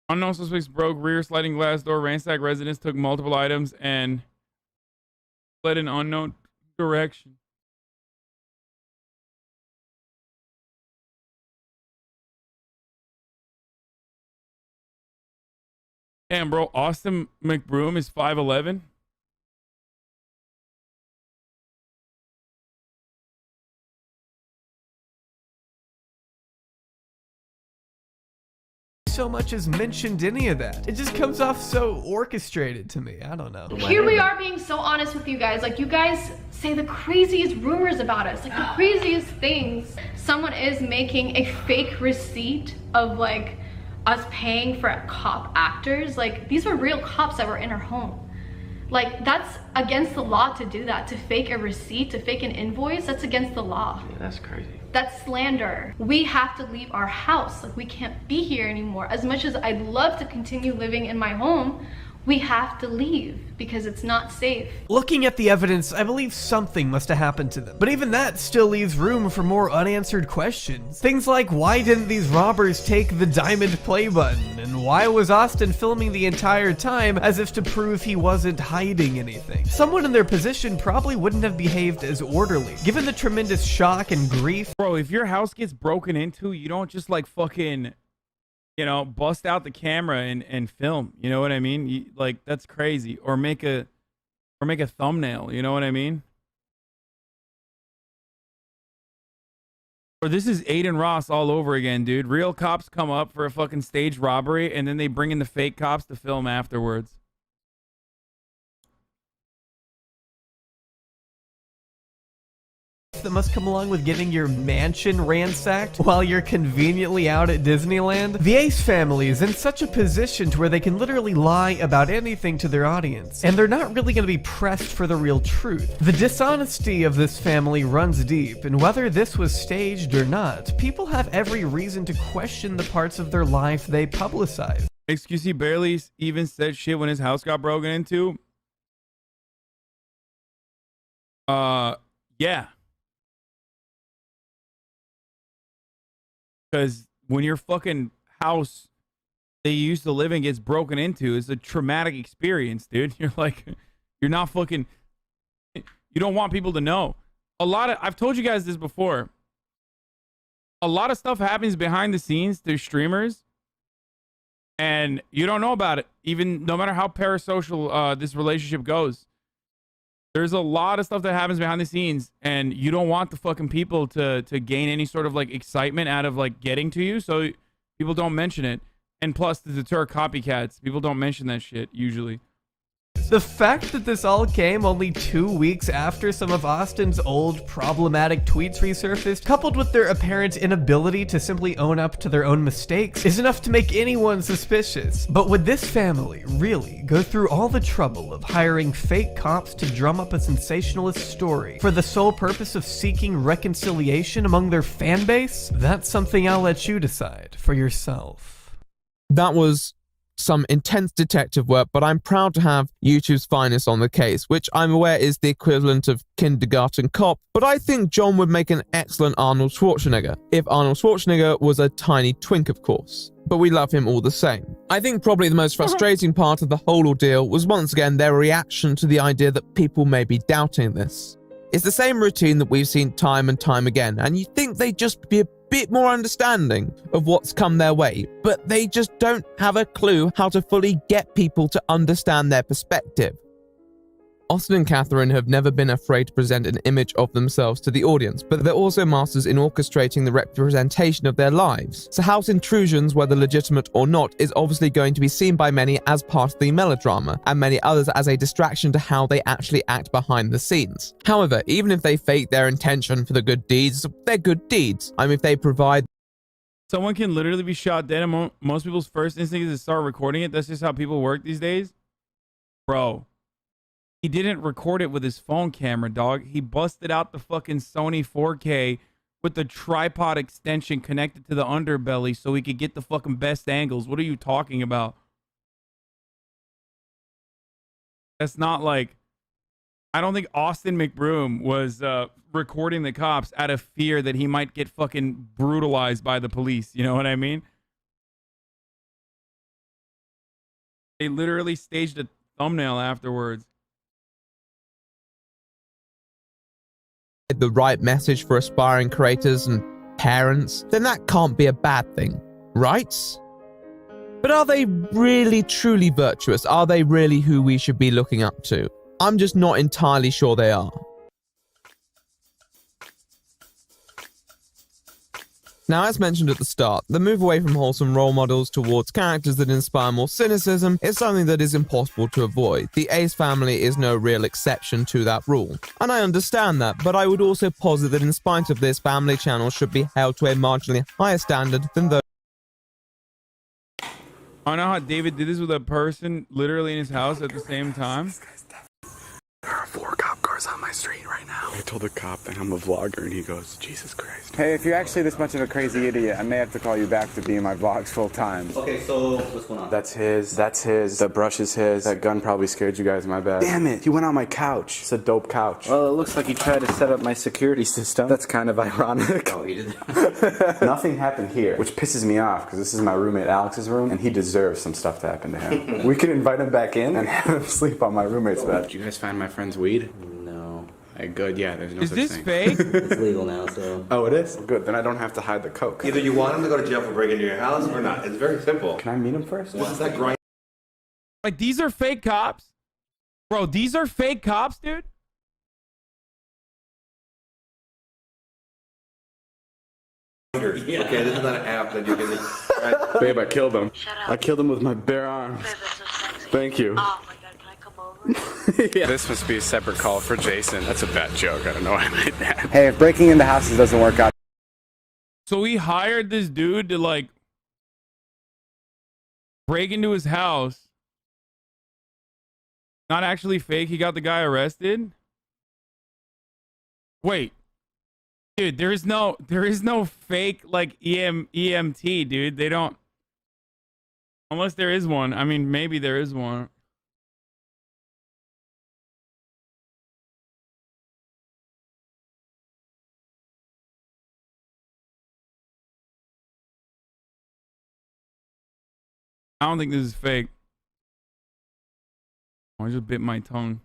Unknown suspects broke rear sliding glass door, ransacked residence, took multiple items, and Led in unknown direction. Damn, bro. Austin McBroom is 5'11". So much as mentioned any of that. It just comes off so orchestrated to me. I don't know. Here we are being so honest with you guys. Like, you guys say the craziest rumors about us, like the craziest things. Someone is making a fake receipt of like us paying for cop actors. Like, these were real cops that were in our home. Like, that's against the law to do that, to fake a receipt, to fake an invoice. That's against the law. Yeah, that's crazy. That's slander. We have to leave our house. Like, we can't be here anymore. As much as I'd love to continue living in my home, we have to leave because it's not safe. Looking at the evidence, I believe something must have happened to them. But even that still leaves room for more unanswered questions. Things like, why didn't these robbers take the diamond play button? And why was Austin filming the entire time as if to prove he wasn't hiding anything? Someone in their position probably wouldn't have behaved as orderly, given the tremendous shock and grief. Bro, if your house gets broken into, you don't just like fucking, you know, bust out the camera and film. You know what I mean? You, like, that's crazy. Or make a thumbnail. You know what I mean? Or this is Aiden Ross all over again, dude. Real cops come up for a fucking staged robbery, and then they bring in the fake cops to film afterwards. That must come along with getting your mansion ransacked while you're conveniently out at Disneyland. The Ace family is in such a position to where they can literally lie about anything to their audience, and they're not really going to be pressed for the real truth. The dishonesty of this family runs deep, and whether this was staged or not, people have every reason to question the parts of their life they publicize. XQC barely even said shit when his house got broken into. Yeah. Because when your fucking house that you used to live in gets broken into, it's a traumatic experience, dude. You're like, you're not fucking, you don't want people to know. I've told you guys this before. A lot of stuff happens behind the scenes through streamers, and you don't know about it, even no matter how parasocial this relationship goes. There's a lot of stuff that happens behind the scenes, and you don't want the fucking people to gain any sort of like excitement out of like getting to you, so people don't mention it. And plus, to deter copycats, people don't mention that shit usually. The fact that this all came only 2 weeks after some of Austin's old problematic tweets resurfaced, coupled with their apparent inability to simply own up to their own mistakes, is enough to make anyone suspicious. But would this family really go through all the trouble of hiring fake cops to drum up a sensationalist story for the sole purpose of seeking reconciliation among their fan base? That's something I'll let you decide for yourself. That was some intense detective work, but I'm proud to have YouTube's finest on the case, which I'm aware is the equivalent of kindergarten cop, but I think John would make an excellent Arnold Schwarzenegger, if Arnold Schwarzenegger was a tiny twink, of course. But we love him all the same. I think probably the most frustrating part of the whole ordeal was once again their reaction to the idea that people may be doubting this. It's the same routine that we've seen time and time again, and you think they'd just be a bit more understanding of what's come their way, but they just don't have a clue how to fully get people to understand their perspective. Austin and Catherine have never been afraid to present an image of themselves to the audience, but they're also masters in orchestrating the representation of their lives. So house intrusions, whether legitimate or not, is obviously going to be seen by many as part of the melodrama, and many others as a distraction to how they actually act behind the scenes. However, even if they fake their intention for the good deeds, they're good deeds. If they provide... Someone can literally be shot dead, and most people's first instinct is to start recording it. That's just how people work these days. Bro. He didn't record it with his phone camera, dog. He busted out the fucking Sony 4K with the tripod extension connected to the underbelly so he could get the fucking best angles. What are you talking about? That's not like... I don't think Austin McBroom was recording the cops out of fear that he might get fucking brutalized by the police. You know what I mean? They literally staged a thumbnail afterwards. the right message for aspiring creators and parents, then that can't be a bad thing, right? But are they really truly virtuous? Are they really who we should be looking up to? I'm just not entirely sure they are. Now, as mentioned at the start, the move away from wholesome role models towards characters that inspire more cynicism is something that is impossible to avoid. The Ace family is no real exception to that rule. And I understand that, but I would also posit that in spite of this, family channels should be held to a marginally higher standard than those. I know how David did this with a person literally in his house at the same time. There are 4 cop cars on my street right now. I told the cop that I'm a vlogger and he goes, Jesus Christ. Hey, if you're actually this much of a crazy idiot, I may have to call you back to be in my vlogs full time. Okay, so what's going on? That's his. That brush is his. That gun probably scared you guys, my bad. Damn it, he went on my couch. It's a dope couch. Well, it looks like he tried to set up my security system. That's kind of ironic. Oh, he did? Nothing happened here, which pisses me off because this is my roommate Alex's room and he deserves some stuff to happen to him. We could invite him back in and have him sleep on my roommate's bed. Did you guys find my friend's weed? No. Hey, good, yeah, there's no Is such this thing. fake? It's legal now, so. Oh, it is? Good, then I don't have to hide the coke. Either you want him to go to jail for breaking into your house or not. It's very simple. Can I meet him first? This is that grind. Like, these are fake cops? Bro, these are fake cops, dude? Yeah. Okay, this is not an app that you can just... Right? Babe, I killed him. I killed him with my bare arms. Thank you. Oh my god, can I come over? Yeah. This must be a separate call for Jason. That's a bad joke. I don't know why I made that. Hey, if breaking into houses doesn't work out. So he hired this dude to, like, break into his house. Not actually fake. He got the guy arrested. Wait. Dude, there is no fake, like, EMT, dude. They don't. Unless there is one. I mean, maybe there is one. I don't think this is fake. I just bit my tongue.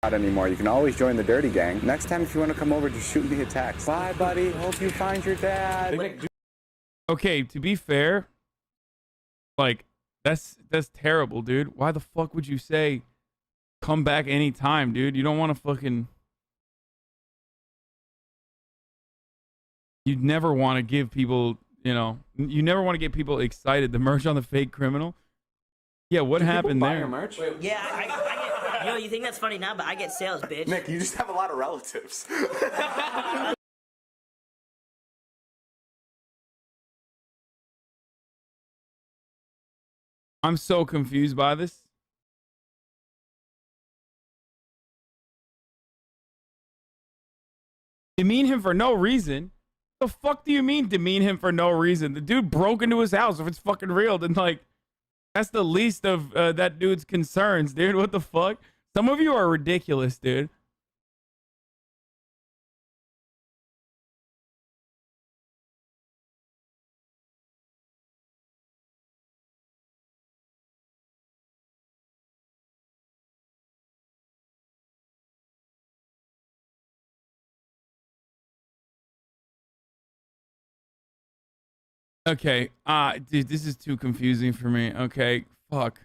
Not anymore. You can always join the dirty gang. Next time, if you want to come over, just shoot me a text. Bye, buddy. Hope you find your dad. Okay, to be fair, like, that's terrible, dude. Why the fuck would you say come back anytime, dude? You don't want to fucking... You'd never want to give people, you know, you never want to get people excited. The merch on the fake criminal. Yeah, what happened there? Merch? Yeah, I get, yo, you think that's funny now, but I get sales, bitch. Nick, you just have a lot of relatives. I'm so confused by this. Demean him for no reason? The fuck do you mean demean him for no reason? The dude broke into his house. If it's fucking real, then, like, that's the least of that dude's concerns, dude. What the fuck? Some of you are ridiculous, dude. Okay, dude, this is too confusing for me. Okay, fuck.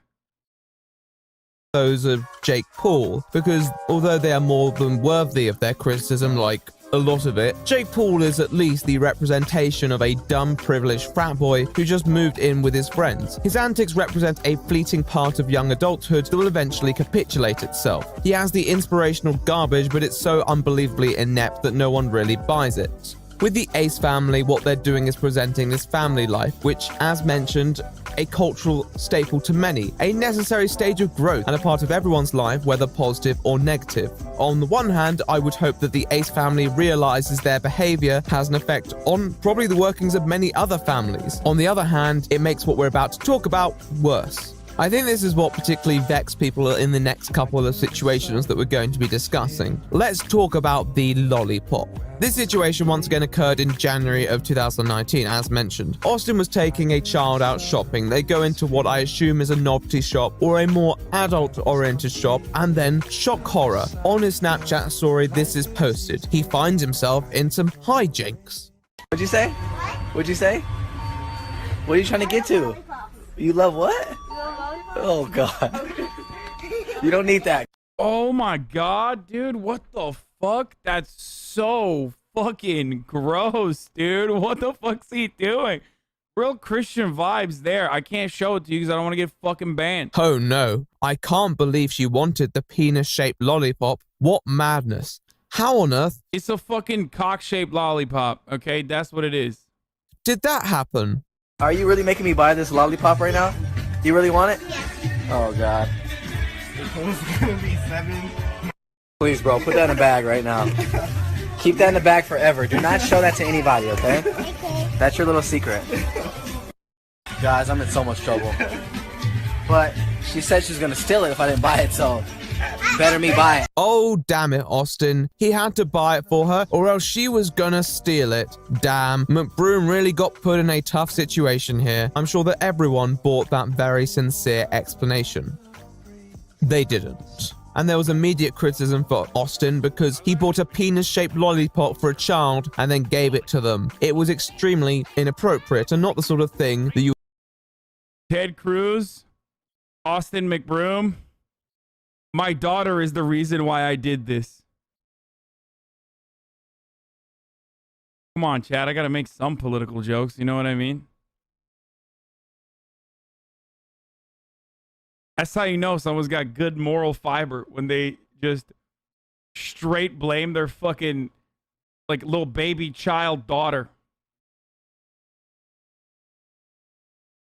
Those of Jake Paul, because although they are more than worthy of their criticism, like a lot of it, Jake Paul is at least the representation of a dumb, privileged frat boy who just moved in with his friends. His antics represent a fleeting part of young adulthood that will eventually capitulate itself. He has the inspirational garbage, but it's so unbelievably inept that no one really buys it. With the Ace family, what they're doing is presenting this family life, which, as mentioned, a cultural staple to many, a necessary stage of growth and a part of everyone's life, whether positive or negative. On the one hand, I would hope that the Ace family realizes their behavior has an effect on probably the workings of many other families. On the other hand, it makes what we're about to talk about worse. I think this is what particularly vexed people in the next couple of situations that we're going to be discussing. Let's talk about the lollipop. This situation once again occurred in January of 2019, as mentioned. Austin was taking a child out shopping. They go into what I assume is a novelty shop or a more adult-oriented shop, and then, shock horror, on his Snapchat story this is posted. He finds himself in some hijinks. What'd you say? What'd you say? What are you trying to get to? You love what? Oh, God. You don't need that. Oh my God, dude. What the fuck? That's so fucking gross, dude. What the fuck's he doing? Real Christian vibes there. I can't show it to you because I don't want to get fucking banned. Oh no, I can't believe she wanted the penis-shaped lollipop. What madness. How on earth? It's a fucking cock-shaped lollipop, okay? That's what it is. Did that happen? Are you really making me buy this lollipop right now? You really want it? Yeah. Oh, God. It's gonna be 7. Please, bro, put that in a bag right now. Keep that in the bag forever. Do not show that to anybody, okay? Okay. That's your little secret. Guys, I'm in so much trouble. But she said she was gonna steal it if I didn't buy it, so better me buy it. Oh, damn it, Austin. He had to buy it for her, or else she was gonna steal it. Damn, McBroom really got put in a tough situation here. I'm sure that everyone bought that very sincere explanation. They didn't. And there was immediate criticism for Austin because he bought a penis-shaped lollipop for a child and then gave it to them. It was extremely inappropriate and not the sort of thing that you... Ted Cruz, Austin McBroom, my daughter is the reason why I did this. Come on, Chad, I gotta make some political jokes, you know what I mean? That's how you know someone's got good moral fiber, when they just straight blame their fucking, like, little baby child daughter.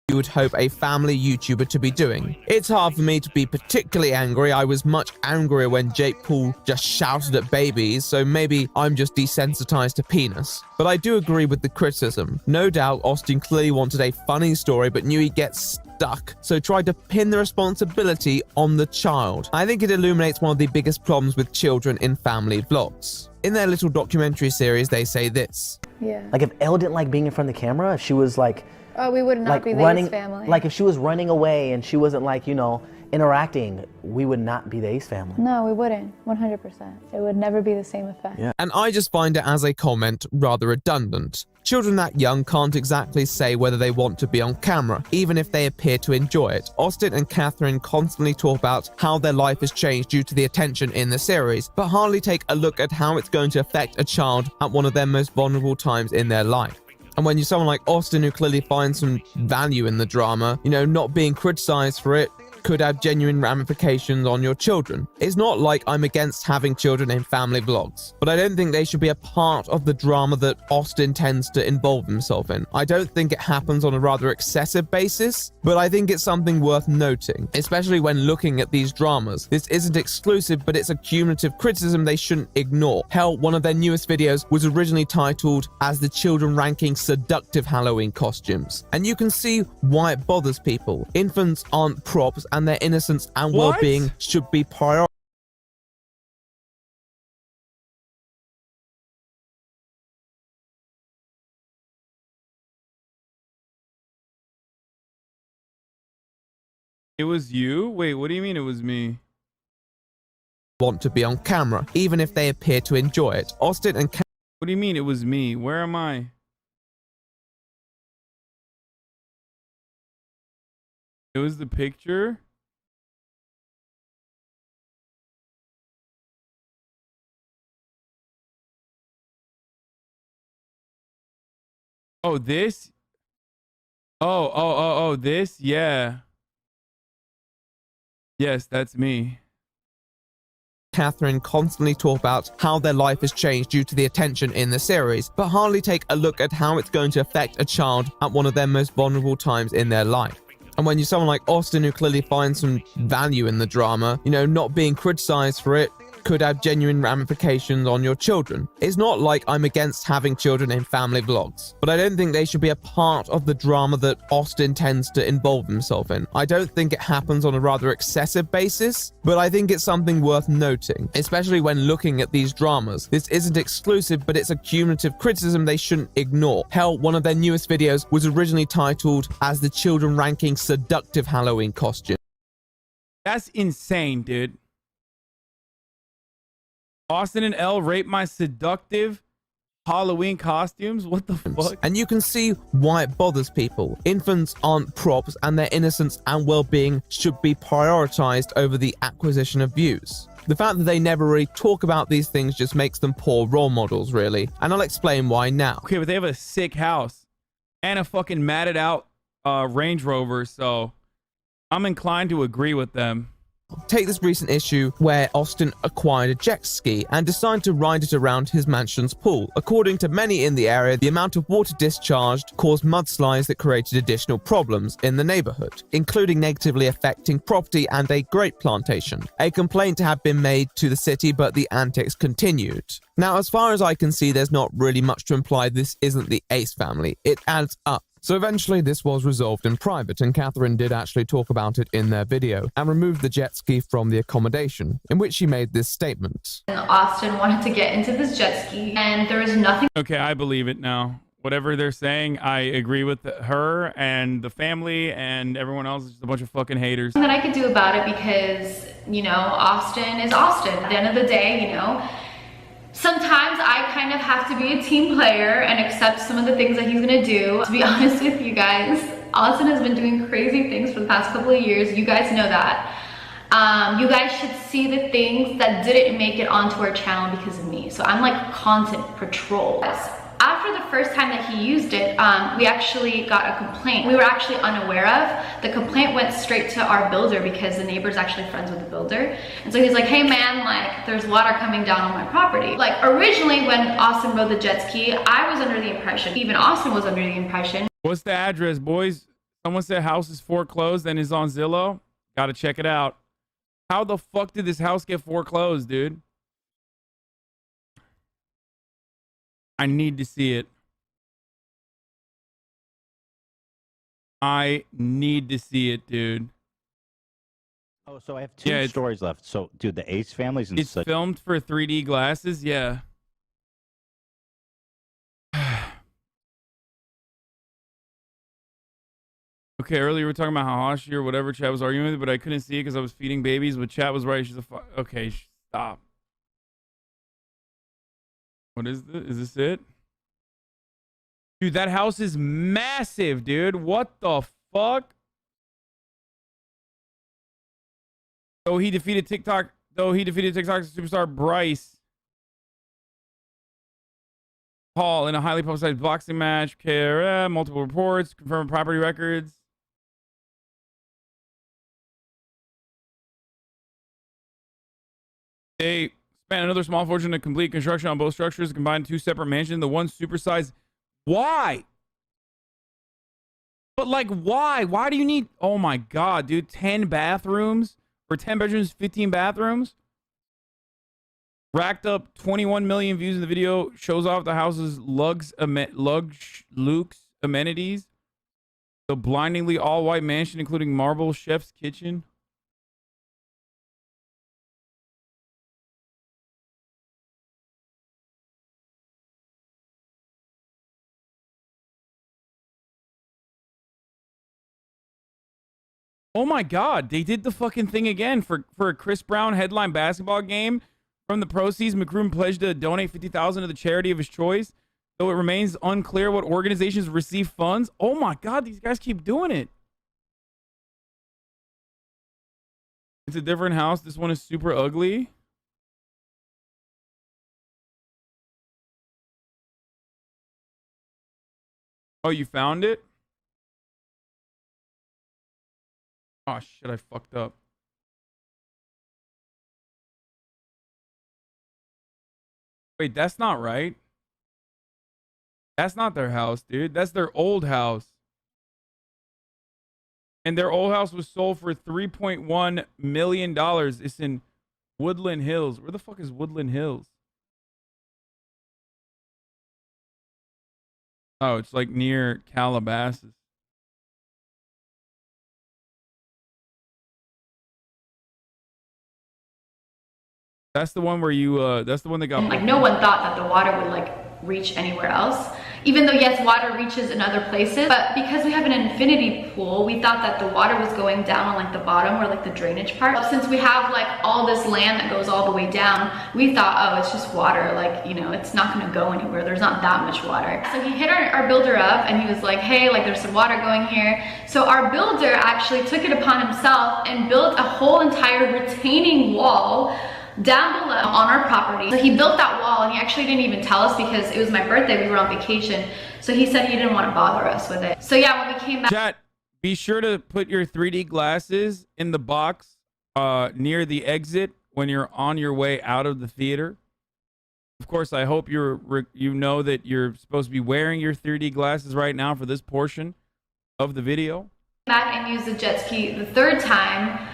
You would hope a family YouTuber to be doing. It's hard for me to be particularly angry. I was much angrier when Jake Paul just shouted at babies, so maybe I'm just desensitized to penis. But I do agree with the criticism. No doubt Austin clearly wanted a funny story but knew he'd get stuck, so tried to pin the responsibility on the child. I think it illuminates one of the biggest problems with children in family vlogs. In their little documentary series, they say this. Yeah. Like if Elle didn't like being in front of the camera, if she was like... Oh, we would not like be the running, Ace family. Like if she was running away and she wasn't like, you know, interacting, we would not be the Ace family. No, we wouldn't. 100%. It would never be the same effect. Yeah. And I just find it as a comment rather redundant. Children that young can't exactly say whether they want to be on camera, even if they appear to enjoy it. Austin and Catherine constantly talk about how their life has changed due to the attention in the series, but hardly take a look at how it's going to affect a child at one of their most vulnerable times in their life. And when you're someone like Austin who clearly finds some value in the drama, you know, not being criticized for it could have genuine ramifications on your children. It's not like I'm against having children in family vlogs, but I don't think they should be a part of the drama that Austin tends to involve himself in. I don't think it happens on a rather excessive basis, but I think it's something worth noting, especially when looking at these dramas. This isn't exclusive, but it's a cumulative criticism they shouldn't ignore. Hell, one of their newest videos was originally titled as the children ranking seductive Halloween costumes. And you can see why it bothers people. Infants aren't props, and their innocence and well-being should be prioritized. It was you? Wait, what do you mean it was me? Want to be on camera, even if they appear to enjoy it. Austin and What do you mean it was me? Where am I? It was the picture? Oh, this? Oh, this? Yeah. Yes, that's me. Catherine constantly talk about how their life has changed due to the attention in the series, but hardly take a look at how it's going to affect a child at one of their most vulnerable times in their life. And when you're someone like Austin who clearly finds some value in the drama, you know, not being criticized for it could have genuine ramifications on your children. It's not like I'm against having children in family vlogs, but I don't think they should be a part of the drama that Austin tends to involve himself in. I don't think it happens on a rather excessive basis, but I think it's something worth noting, especially when looking at these dramas. This isn't exclusive, but it's a cumulative criticism they shouldn't ignore. Hell, one of their newest videos was originally titled as the children ranking seductive Halloween costume. That's insane, dude. Austin and Elle raped my seductive Halloween costumes? What the fuck? And you can see why it bothers people. Infants aren't props, and their innocence and well-being should be prioritized over the acquisition of views. The fact that they never really talk about these things just makes them poor role models, really. And I'll explain why now. Okay, but they have a sick house and a fucking matted out Range Rover, so I'm inclined to agree with them. Take this recent issue where Austin acquired a jet ski and decided to ride it around his mansion's pool. According to many in the area, the amount of water discharged caused mudslides that created additional problems in the neighborhood, including negatively affecting property and a grape plantation. A complaint had been made to the city, but the antics continued. Now, as far as I can see, there's not really much to imply this isn't the Ace family. It adds up. So eventually this was resolved in private, and Catherine did actually talk about it in their video and removed the jet ski from the accommodation, in which she made this statement. Austin wanted to get into this jet ski, and there was nothing. Okay, I believe it now. Whatever they're saying, I agree with her and the family, and everyone else is just a bunch of fucking haters. That I could do about it because, you know, Austin is Austin. At the end of the day, you know, sometimes I kind of have to be a team player and accept some of the things that he's gonna do. To be honest with you guys, Austin has been doing crazy things for the past couple of years. You guys know that. You guys should see the things that didn't make it onto our channel because of me. So I'm like content patrol. After the first time that he used it, we actually got a complaint we were actually unaware of. The complaint went straight to our builder because the neighbor's actually friends with the builder. And so he's like, hey man, like there's water coming down on my property. Like originally when Austin rode the jet ski, I was under the impression, even Austin was under the impression. What's the address, boys? Someone said house is foreclosed and is on Zillow. Gotta check it out. How the fuck did this house get foreclosed, dude? I need to see it. I need to see it, dude. Oh, so I have two stories left. So, dude, the Ace family's in It's filmed for 3D glasses, yeah. Okay, earlier we were talking about how Hashi or whatever chat was arguing with it, but I couldn't see it because I was feeding babies, but chat was right. She's a okay, stop. What is this? Is this it? Dude, that house is massive, dude. What the fuck? Though he defeated TikTok superstar Bryce Hall in a highly publicized boxing match. Multiple reports, confirmed property records. They spent another small fortune to complete construction on both structures, combined two separate mansions. The one supersized. Why? But like, why? Why do you need? Oh my god, dude! 10 bathrooms or 10 bedrooms, 15 bathrooms. Racked up 21 million views in the video. Shows off the house's luxe amenities. The blindingly all-white mansion, including marble chef's kitchen. Oh my god, they did the fucking thing again for a Chris Brown headline basketball game. From the proceeds, McCroom pledged to donate $50,000 to the charity of his choice, though it remains unclear what organizations receive funds. Oh my god, these guys keep doing it. It's a different house. This one is super ugly. Oh, you found it? Oh shit, I fucked up. Wait, that's not right. That's not their house, dude. That's their old house. And their old house was sold for $3.1 million. It's in Woodland Hills. Where the fuck is Woodland Hills? Oh, it's like near Calabasas. That's the one where you, that's the one that got... Like, no one thought that the water would, like, reach anywhere else. Even though, yes, water reaches in other places, but because we have an infinity pool, we thought that the water was going down on, like, the bottom or, like, the drainage part. Since we have, like, all this land that goes all the way down, we thought, oh, it's just water. Like, you know, it's not gonna go anywhere. There's not that much water. So he hit our builder up and he was like, hey, like, there's some water going here. So our builder actually took it upon himself and built a whole entire retaining wall down below on our property. So he built that wall and he actually didn't even tell us because it was my birthday, we were on vacation. So he said he didn't want to bother us with it. So yeah, when we came back— Chat, be sure to put your 3D glasses in the box near the exit when you're on your way out of the theater. Of course, I hope you know that you're supposed to be wearing your 3D glasses right now for this portion of the video. Back and used the jet ski the third time,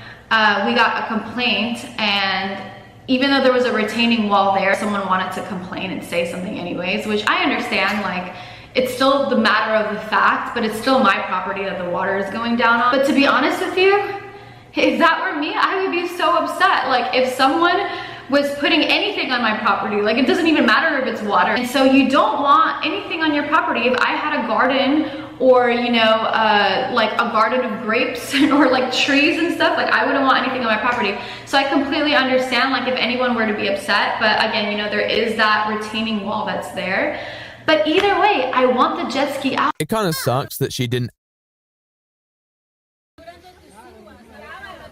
we got a complaint, and even though there was a retaining wall there, someone wanted to complain and say something anyways, which I understand. Like, it's still the matter of the fact, but it's still my property that the water is going down on. But to be honest with you, if that were me, I would be so upset. Like, if someone was putting anything on my property, like, it doesn't even matter if it's water. And so you don't want anything on your property. If I had a garden, or, you know, like a garden of grapes or like trees and stuff, like, I wouldn't want anything on my property. So I completely understand, like, if anyone were to be upset, but again, you know, there is that retaining wall that's there. But either way, I want the jet ski out. It kind of sucks that she didn't.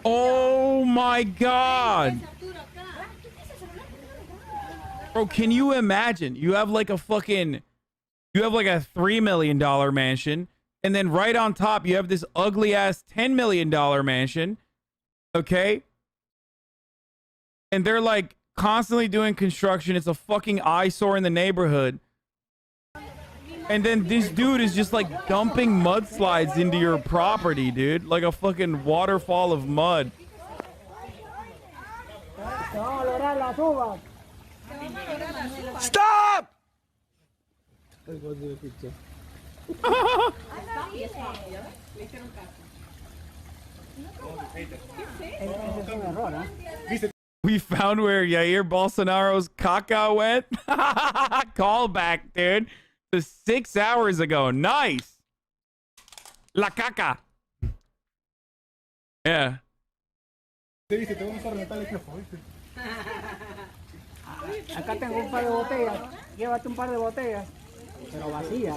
Oh my God. Bro, can you imagine? You have like a fucking... You have like a $3 million mansion, and then right on top, you have this ugly ass $10 million mansion. Okay? And they're like constantly doing construction. It's a fucking eyesore in the neighborhood. And then this dude is just like dumping mudslides into your property, dude. Like a fucking waterfall of mud. Stop! We found where Jair Bolsonaro's caca went. Call back, dude. To 6 hours ago. Nice. La caca. Yeah. Acá tengo un par de botellas. Llévate un par de botellas, pero vacías.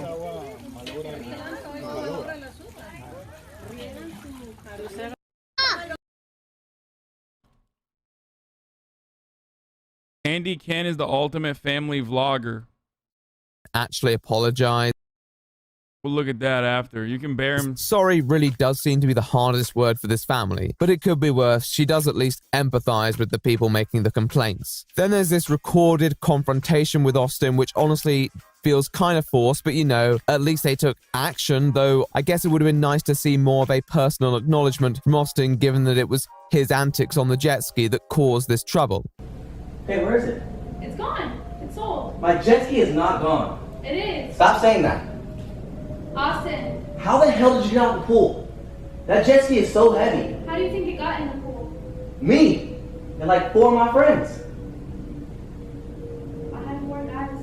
Andy Ken is the ultimate family vlogger. Actually apologize. We'll look at that after. You can bear him. Sorry really does seem to be the hardest word for this family, but it could be worse. She does at least empathize with the people making the complaints. Then there's this recorded confrontation with Austin, which honestly feels kind of forced, but you know, at least they took action, though I guess it would have been nice to see more of a personal acknowledgement from Austin, given that it was his antics on the jet ski that caused this trouble. Hey, where is it? It's gone. It's sold. My jet ski is not gone. It is. Stop saying that. Austin, How the hell did you get out of the pool? That jet ski is so heavy. how do you think it got in the pool? Me and like 4 of my friends. I had more guys.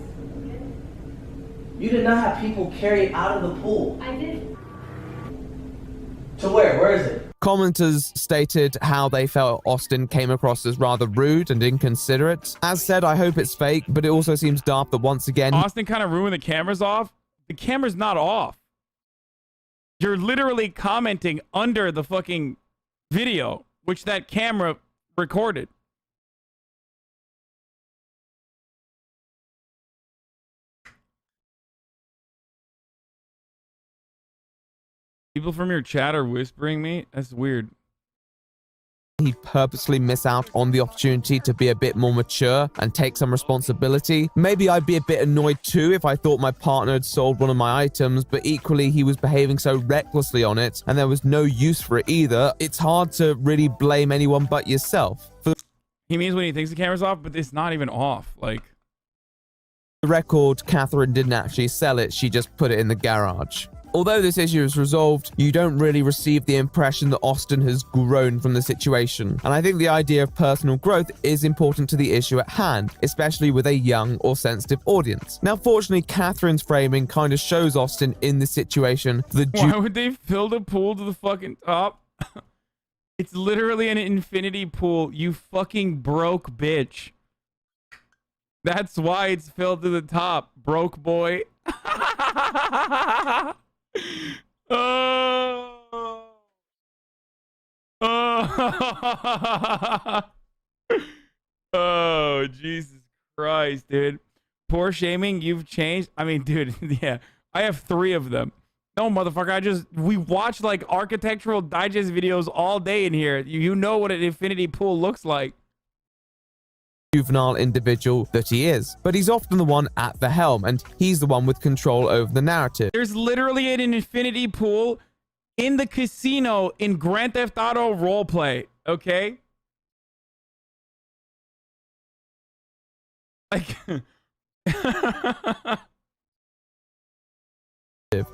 You did not have people carry it out of the pool. I did. To where? Where is it? Commenters stated how they felt Austin came across as rather rude and inconsiderate. As said, I hope it's fake, but it also seems daft that once again... Austin kind of ruined the cameras off. The camera's not off. You're literally commenting under the fucking video, which that camera recorded. People from your chat are whispering me? That's weird. He'd purposely miss out on the opportunity to be a bit more mature and take some responsibility. Maybe I'd be a bit annoyed too if I thought my partner had sold one of my items, but equally he was behaving so recklessly on it and there was no use for it either. It's hard to really blame anyone but yourself. He means when he thinks the camera's off, but it's not even off. Like, the record, Catherine didn't actually sell it, she just put it in the garage. Although this issue is resolved, you don't really receive the impression that Austin has grown from the situation. And I think the idea of personal growth is important to the issue at hand, especially with a young or sensitive audience. Now, fortunately, Catherine's framing kind of shows Austin in this situation. Why would they fill the pool to the fucking top? It's literally an infinity pool, you fucking broke bitch. That's why it's filled to the top, broke boy. Oh. Oh, Jesus Christ, dude. Poor shaming, you've changed. I mean, dude, yeah, I have 3 of them. No, motherfucker, we watch like architectural digest videos all day in here. You know what an infinity pool looks like. Juvenile individual that he is, but he's often the one at the helm, and he's the one with control over the narrative. There's literally an infinity pool in the casino in Grand Theft Auto roleplay, okay? Like,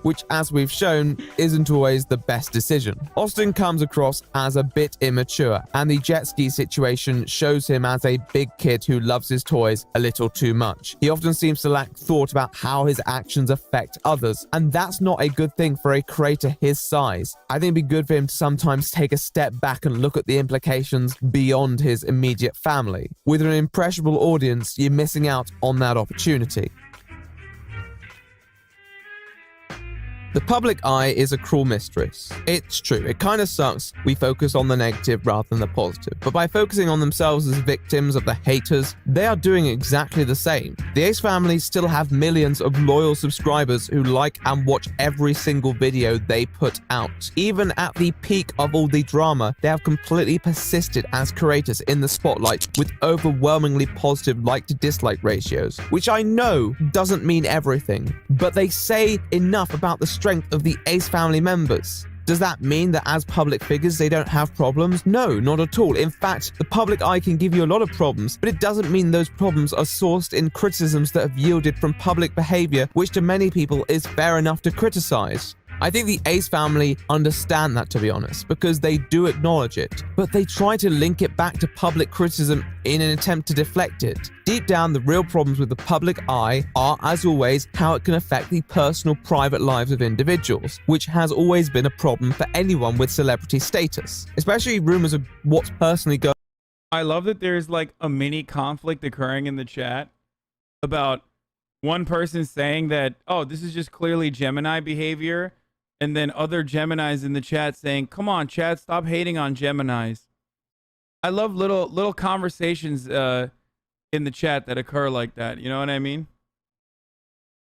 which, as we've shown, isn't always the best decision. Austin comes across as a bit immature, and the jet ski situation shows him as a big kid who loves his toys a little too much. He often seems to lack thought about how his actions affect others, and that's not a good thing for a creator his size. I think it'd be good for him to sometimes take a step back and look at the implications beyond his immediate family. With an impressionable audience, you're missing out on that opportunity. The public eye is a cruel mistress. It's true, it kind of sucks we focus on the negative rather than the positive, but by focusing on themselves as victims of the haters, they are doing exactly the same. The Ace family still have millions of loyal subscribers who like and watch every single video they put out. Even at the peak of all the drama, they have completely persisted as creators in the spotlight with overwhelmingly positive like to dislike ratios, which I know doesn't mean everything, but they say enough about the strength of the Ace family members. Does that mean that as public figures they don't have problems? No, not at all. In fact, the public eye can give you a lot of problems, but it doesn't mean those problems are sourced in criticisms that have yielded from public behavior, which to many people is fair enough to criticize. I think the Ace family understand that, to be honest, because they do acknowledge it, but they try to link it back to public criticism in an attempt to deflect it. Deep down, the real problems with the public eye are, as always, how it can affect the personal, private lives of individuals, which has always been a problem for anyone with celebrity status, especially rumors of what's personally going on. I love that there's like a mini conflict occurring in the chat about one person saying that, oh, this is just clearly Gemini behavior. And then other Geminis in the chat saying, come on, chat, stop hating on Geminis. I love little conversations in the chat that occur like that. You know what I mean?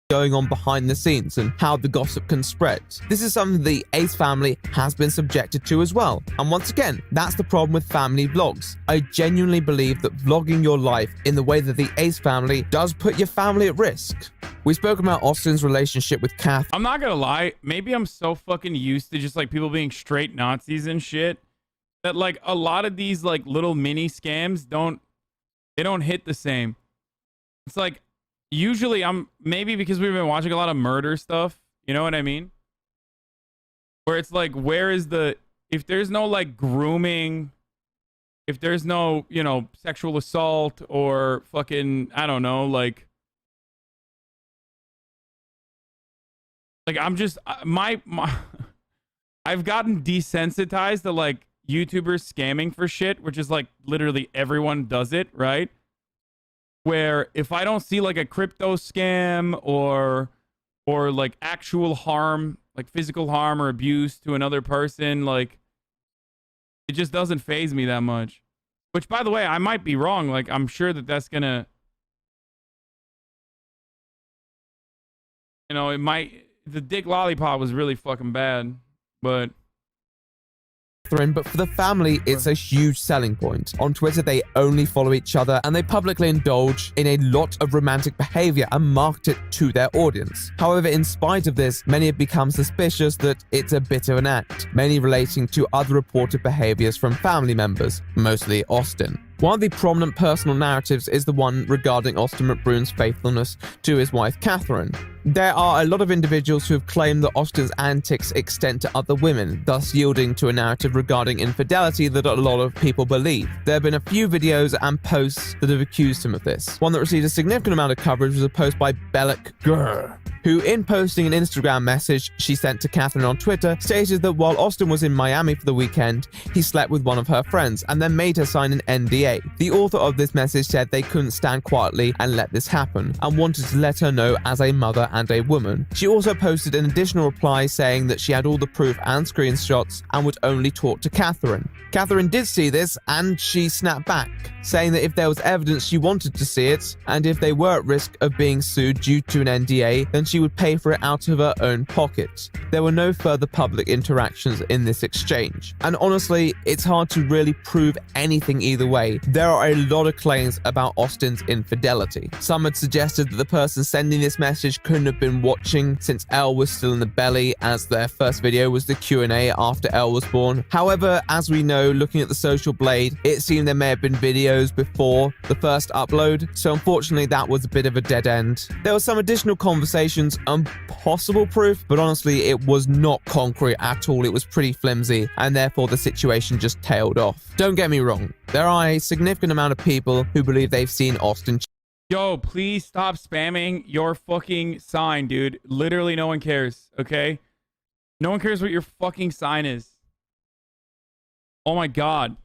Going on behind the scenes and how the gossip can spread. This is something the Ace family has been subjected to as well. And once again, that's the problem with family vlogs. I genuinely believe that vlogging your life in the way that the Ace family does put your family at risk. We spoke about Austin's relationship with Kath. I'm not gonna lie, maybe I'm so fucking used to just like people being straight Nazis and shit that like a lot of these like little mini scams don't hit the same. It's like usually maybe because we've been watching a lot of murder stuff, you know what I mean? Where it's like, if there's no like grooming, if there's no, you know, sexual assault or fucking, I don't know, like I'm just, I've gotten desensitized to like YouTubers scamming for shit, which is like literally everyone does it, right? Where if I don't see like a crypto scam or like actual harm, like physical harm or abuse to another person, like it just doesn't faze me that much. Which, by the way, I might be wrong. Like I'm sure that that's gonna, you know, it might. The dick lollipop was really fucking bad, but for the family, it's a huge selling point. On Twitter, they only follow each other and they publicly indulge in a lot of romantic behavior and market it to their audience. However, in spite of this, many have become suspicious that it's a bit of an act, many relating to other reported behaviors from family members, mostly Austin. One of the prominent personal narratives is the one regarding Austin McBroom's faithfulness to his wife Catherine. There are a lot of individuals who have claimed that Austin's antics extend to other women, thus yielding to a narrative regarding infidelity that a lot of people believe. There have been a few videos and posts that have accused him of this. One that received a significant amount of coverage was a post by Bellic Grr, who, in posting an Instagram message she sent to Catherine on Twitter, stated that while Austin was in Miami for the weekend, he slept with one of her friends and then made her sign an NDA. The author of this message said they couldn't stand quietly and let this happen, and wanted to let her know as a mother and a woman. She also posted an additional reply saying that she had all the proof and screenshots and would only talk to Catherine. Catherine did see this and she snapped back, saying that if there was evidence she wanted to see it, and if they were at risk of being sued due to an NDA, then she would pay for it out of her own pocket. There were no further public interactions in this exchange. And honestly, it's hard to really prove anything either way. There are a lot of claims about Austin's infidelity. Some had suggested that the person sending this message couldn't have been watching since Elle was still in the belly, as their first video was the Q&A after Elle was born. However, as we know, looking at the social blade, it seemed there may have been videos before the first upload, so unfortunately that was a bit of a dead end. There were some additional conversations and possible proof, but honestly it was not concrete at all. It was pretty flimsy, and therefore the situation just tailed off. Don't get me wrong, there are a significant amount of people who believe they've seen Austin. Yo, please stop spamming your fucking sign, dude. Literally no one cares, okay? No one cares what your fucking sign is. Oh my god.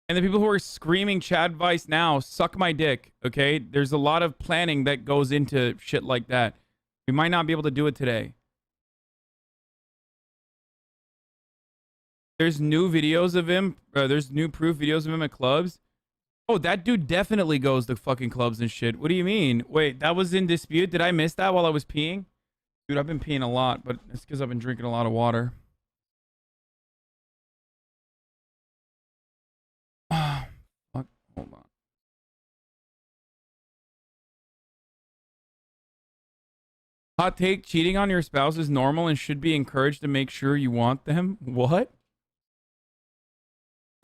And the people who are screaming Chad Vice now, suck my dick, okay? There's a lot of planning that goes into shit like that. We might not be able to do it today. There's new videos of him. There's new proof videos of him at clubs. Oh, that dude definitely goes to fucking clubs and shit. What do you mean? Wait, that was in dispute? Did I miss that while I was peeing? Dude, I've been peeing a lot, but it's because I've been drinking a lot of water. Fuck, hold on. Hot take, cheating on your spouse is normal and should be encouraged to make sure you want them. What?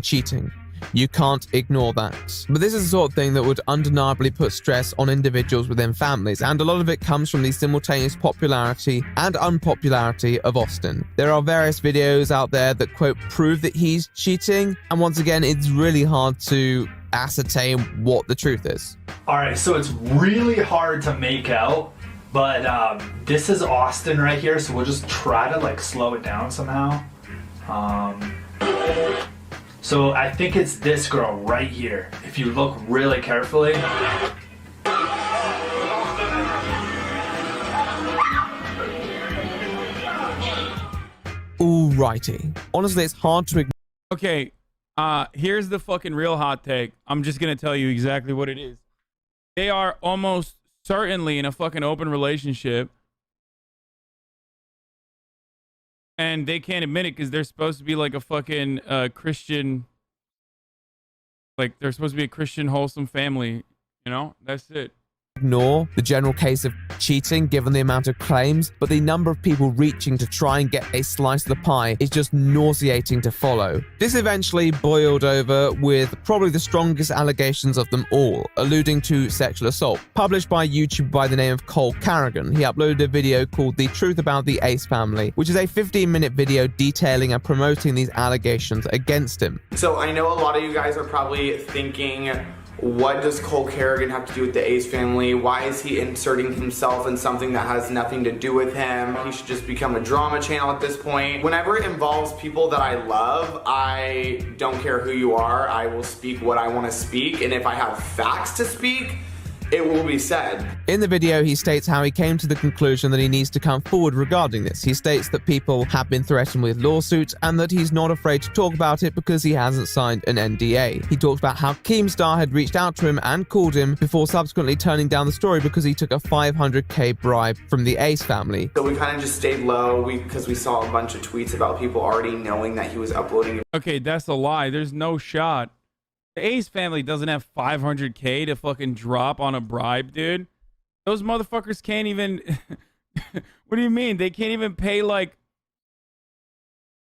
Cheating. You can't ignore that. But this is the sort of thing that would undeniably put stress on individuals within families, and a lot of it comes from the simultaneous popularity and unpopularity of Austin. There are various videos out there that, quote, prove that he's cheating, and once again, it's really hard to ascertain what the truth is. Alright, so it's really hard to make out, but this is Austin right here, so we'll just try to like slow it down somehow. So I think it's this girl right here. If you look really carefully. Alrighty. Honestly, it's hard to ignore. Okay, here's the fucking real hot take. I'm just gonna tell you exactly what it is. They are almost certainly in a fucking open relationship. And they can't admit it because they're supposed to be like a fucking Christian, like they're supposed to be a Christian wholesome family, you know? That's it. Ignore the general case of cheating given the amount of claims, but the number of people reaching to try and get a slice of the pie is just nauseating to follow. This eventually boiled over with probably the strongest allegations of them all, alluding to sexual assault. Published by a YouTuber by the name of Cole Carrigan, he uploaded a video called The Truth About the Ace Family, which is a 15-minute video detailing and promoting these allegations against him. So I know a lot of you guys are probably thinking, what does Cole Carrigan have to do with the Ace family? Why is he inserting himself in something that has nothing to do with him? He should just become a drama channel at this point. Whenever it involves people that I love, I don't care who you are. I will speak what I want to speak, and if I have facts to speak, it will be said. In the video, he states how he came to the conclusion that he needs to come forward regarding this. He states that people have been threatened with lawsuits and that he's not afraid to talk about it because he hasn't signed an NDA. He talks about how Keemstar had reached out to him and called him before subsequently turning down the story because he took a $500K bribe from the Ace family. So we kind of just stayed low because we saw a bunch of tweets about people already knowing that he was uploading. Okay, that's a lie. There's no shot. The Ace family doesn't have $500K to fucking drop on a bribe, dude. Those motherfuckers can't even... What do you mean? They can't even pay, like...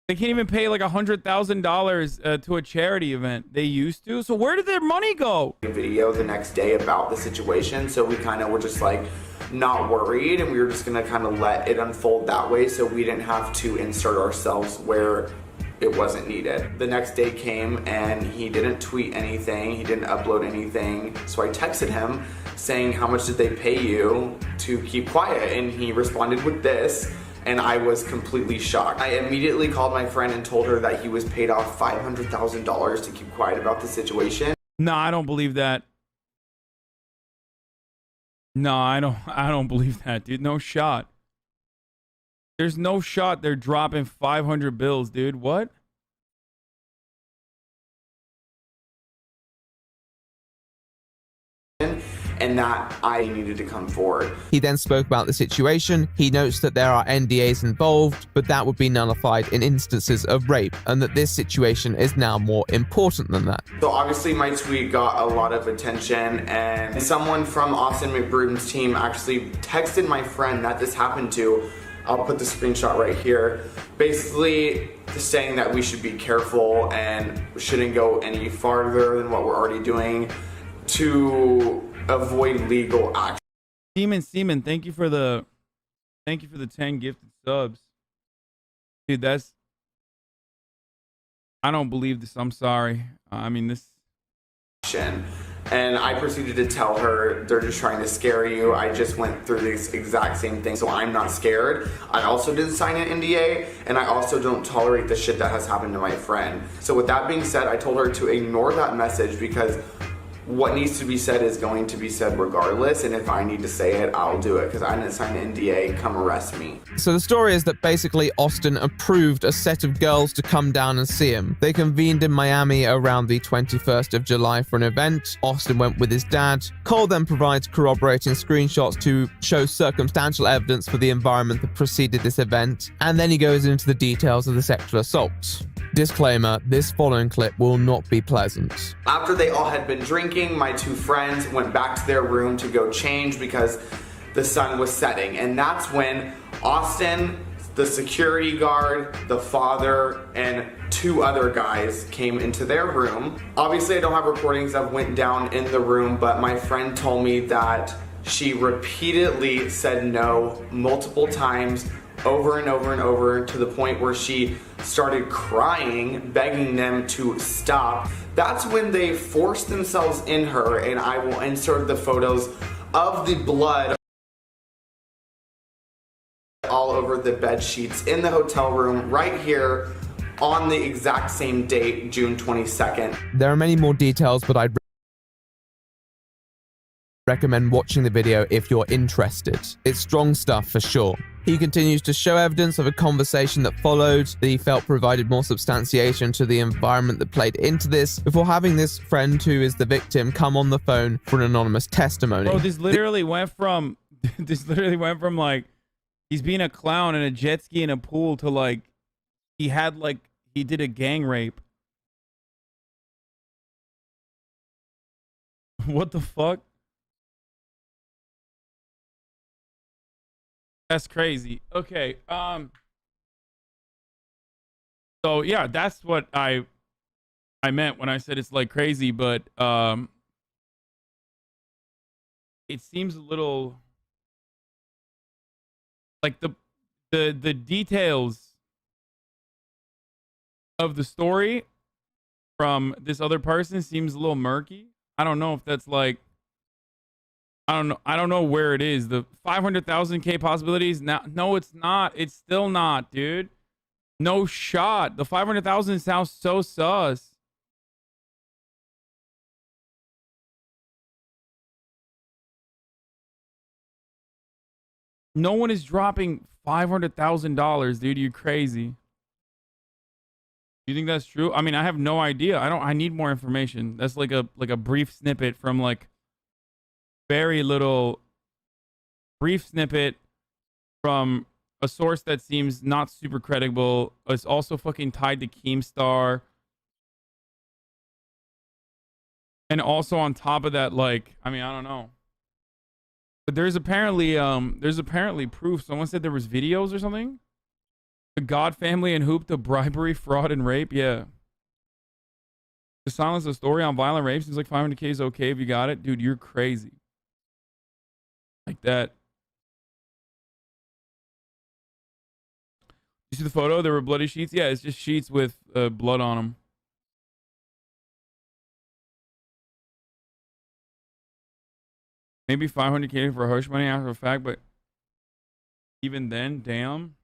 They can't even pay like $100,000 to a charity event. They used to. So where did their money go? Video the next day about the situation, so we kind of were just like not worried, and we were just gonna kind of let it unfold that way, so we didn't have to insert ourselves where it wasn't needed. The next day came and he didn't tweet anything, he didn't upload anything, so I texted him saying, how much did they pay you to keep quiet? And he responded with this, and I was completely shocked. I immediately called my friend and told her that he was paid off $500,000 to keep quiet about the situation. No, I don't believe that. No, I don't believe that, dude. No shot. There's no shot they're dropping 500 bills, dude. What? And that I needed to come forward. He then spoke about the situation. He notes that there are NDAs involved, but that would be nullified in instances of rape, and that this situation is now more important than that. So obviously my tweet got a lot of attention, and someone from Austin McBruden's team actually texted my friend that this happened to. I'll put the screenshot right here. Basically saying that we should be careful and shouldn't go any farther than what we're already doing to avoid legal action. Seaman, thank you for the 10 gifted subs. Dude, I don't believe this. I'm sorry. I mean, this. And I proceeded to tell her, they're just trying to scare you. I just went through this exact same thing, so I'm not scared. I also didn't sign an NDA, and I also don't tolerate the shit that has happened to my friend. So with that being said, I told her to ignore that message, because what needs to be said is going to be said regardless, and if I need to say it, I'll do it, because I didn't sign an NDA. Come arrest me. So the story is that basically Austin approved a set of girls to come down and see him. They convened in Miami around the 21st of July for an event. Austin went with his dad. Cole then provides corroborating screenshots to show circumstantial evidence for the environment that preceded this event, and then he goes into the details of the sexual assault. Disclaimer, this following clip will not be pleasant. After they all had been drinking, my two friends went back to their room to go change because the sun was setting. And that's when Austin, the security guard, the father, and two other guys came into their room. Obviously, I don't have recordings that went down in the room, but my friend told me that she repeatedly said no multiple times, over and over and over, to the point where she started crying, begging them to stop. That's when they forced themselves in her, and I will insert the photos of the blood all over the bed sheets in the hotel room right here on the exact same date, June 22nd. There are many more details, but I'd recommend watching the video if you're interested. It's strong stuff for sure. He continues to show evidence of a conversation that followed that he felt provided more substantiation to the environment that played into this, before having this friend who is the victim come on the phone for an anonymous testimony. Bro, this literally went from like he's being a clown in a jet ski in a pool to like he did a gang rape. What the fuck? That's crazy. Okay. So yeah, that's what I meant when I said it's like crazy, but it seems a little like the details of the story from this other person seems a little murky. I don't know if that's like I don't know where it is. The 500,000K possibilities. Now, no, it's not. It's still not, dude. No shot. The 500,000 sounds so sus. No one is dropping $500,000, dude. You crazy. You think that's true? I mean, I have no idea. I need more information. That's like a brief snippet from like very little brief snippet from a source that seems not super credible. It's also fucking tied to Keemstar. And also on top of that, like, I mean, I don't know. But there's apparently proof. Someone said there was videos or something. The God family and Hoop to bribery, fraud, and rape. Yeah. To silence a story on violent rape seems like 500K is okay if you got it. Dude, you're crazy. Like that. You see the photo? There were bloody sheets? Yeah, it's just sheets with blood on them. Maybe 500K for hush money after the fact, but even then, damn.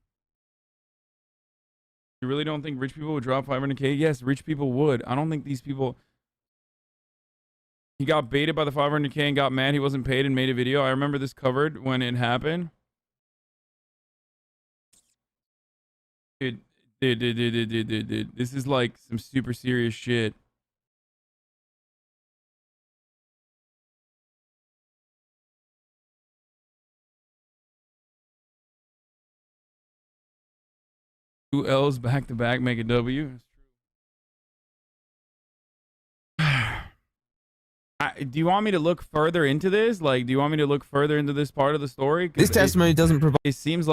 You really don't think rich people would drop 500K? Yes, rich people would. I don't think these people... He got baited by the 500K and got mad he wasn't paid and made a video. I remember this covered when it happened. Dude. This is like some super serious shit. Two L's back to back make a W. Do you want me to look further into this? Like, do you want me to look further into this part of the story? This testimony doesn't provide... It seems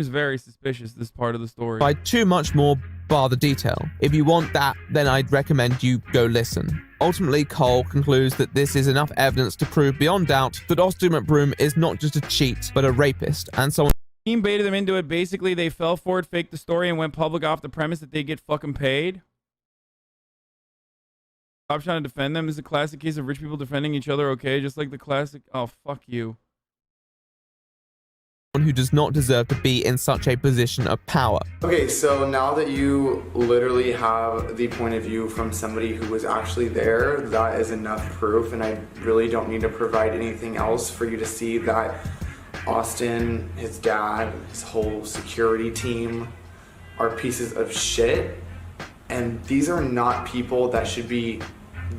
very suspicious, this part of the story. By too much more bar the detail. If you want that, then I'd recommend you go listen. Ultimately, Cole concludes that this is enough evidence to prove beyond doubt that Austin McBroom is not just a cheat, but a rapist, and someone... Team baited them into it. Basically, they fell for it, faked the story, and went public off the premise that they get fucking paid. Stop trying to defend them. This is a classic case of rich people defending each other, okay? Just like the classic... Oh, fuck you. Who does not deserve to be in such a position of power. Okay, so now that you literally have the point of view from somebody who was actually there, that is enough proof, and I really don't need to provide anything else for you to see that Austin, his dad, his whole security team are pieces of shit, and these are not people that should be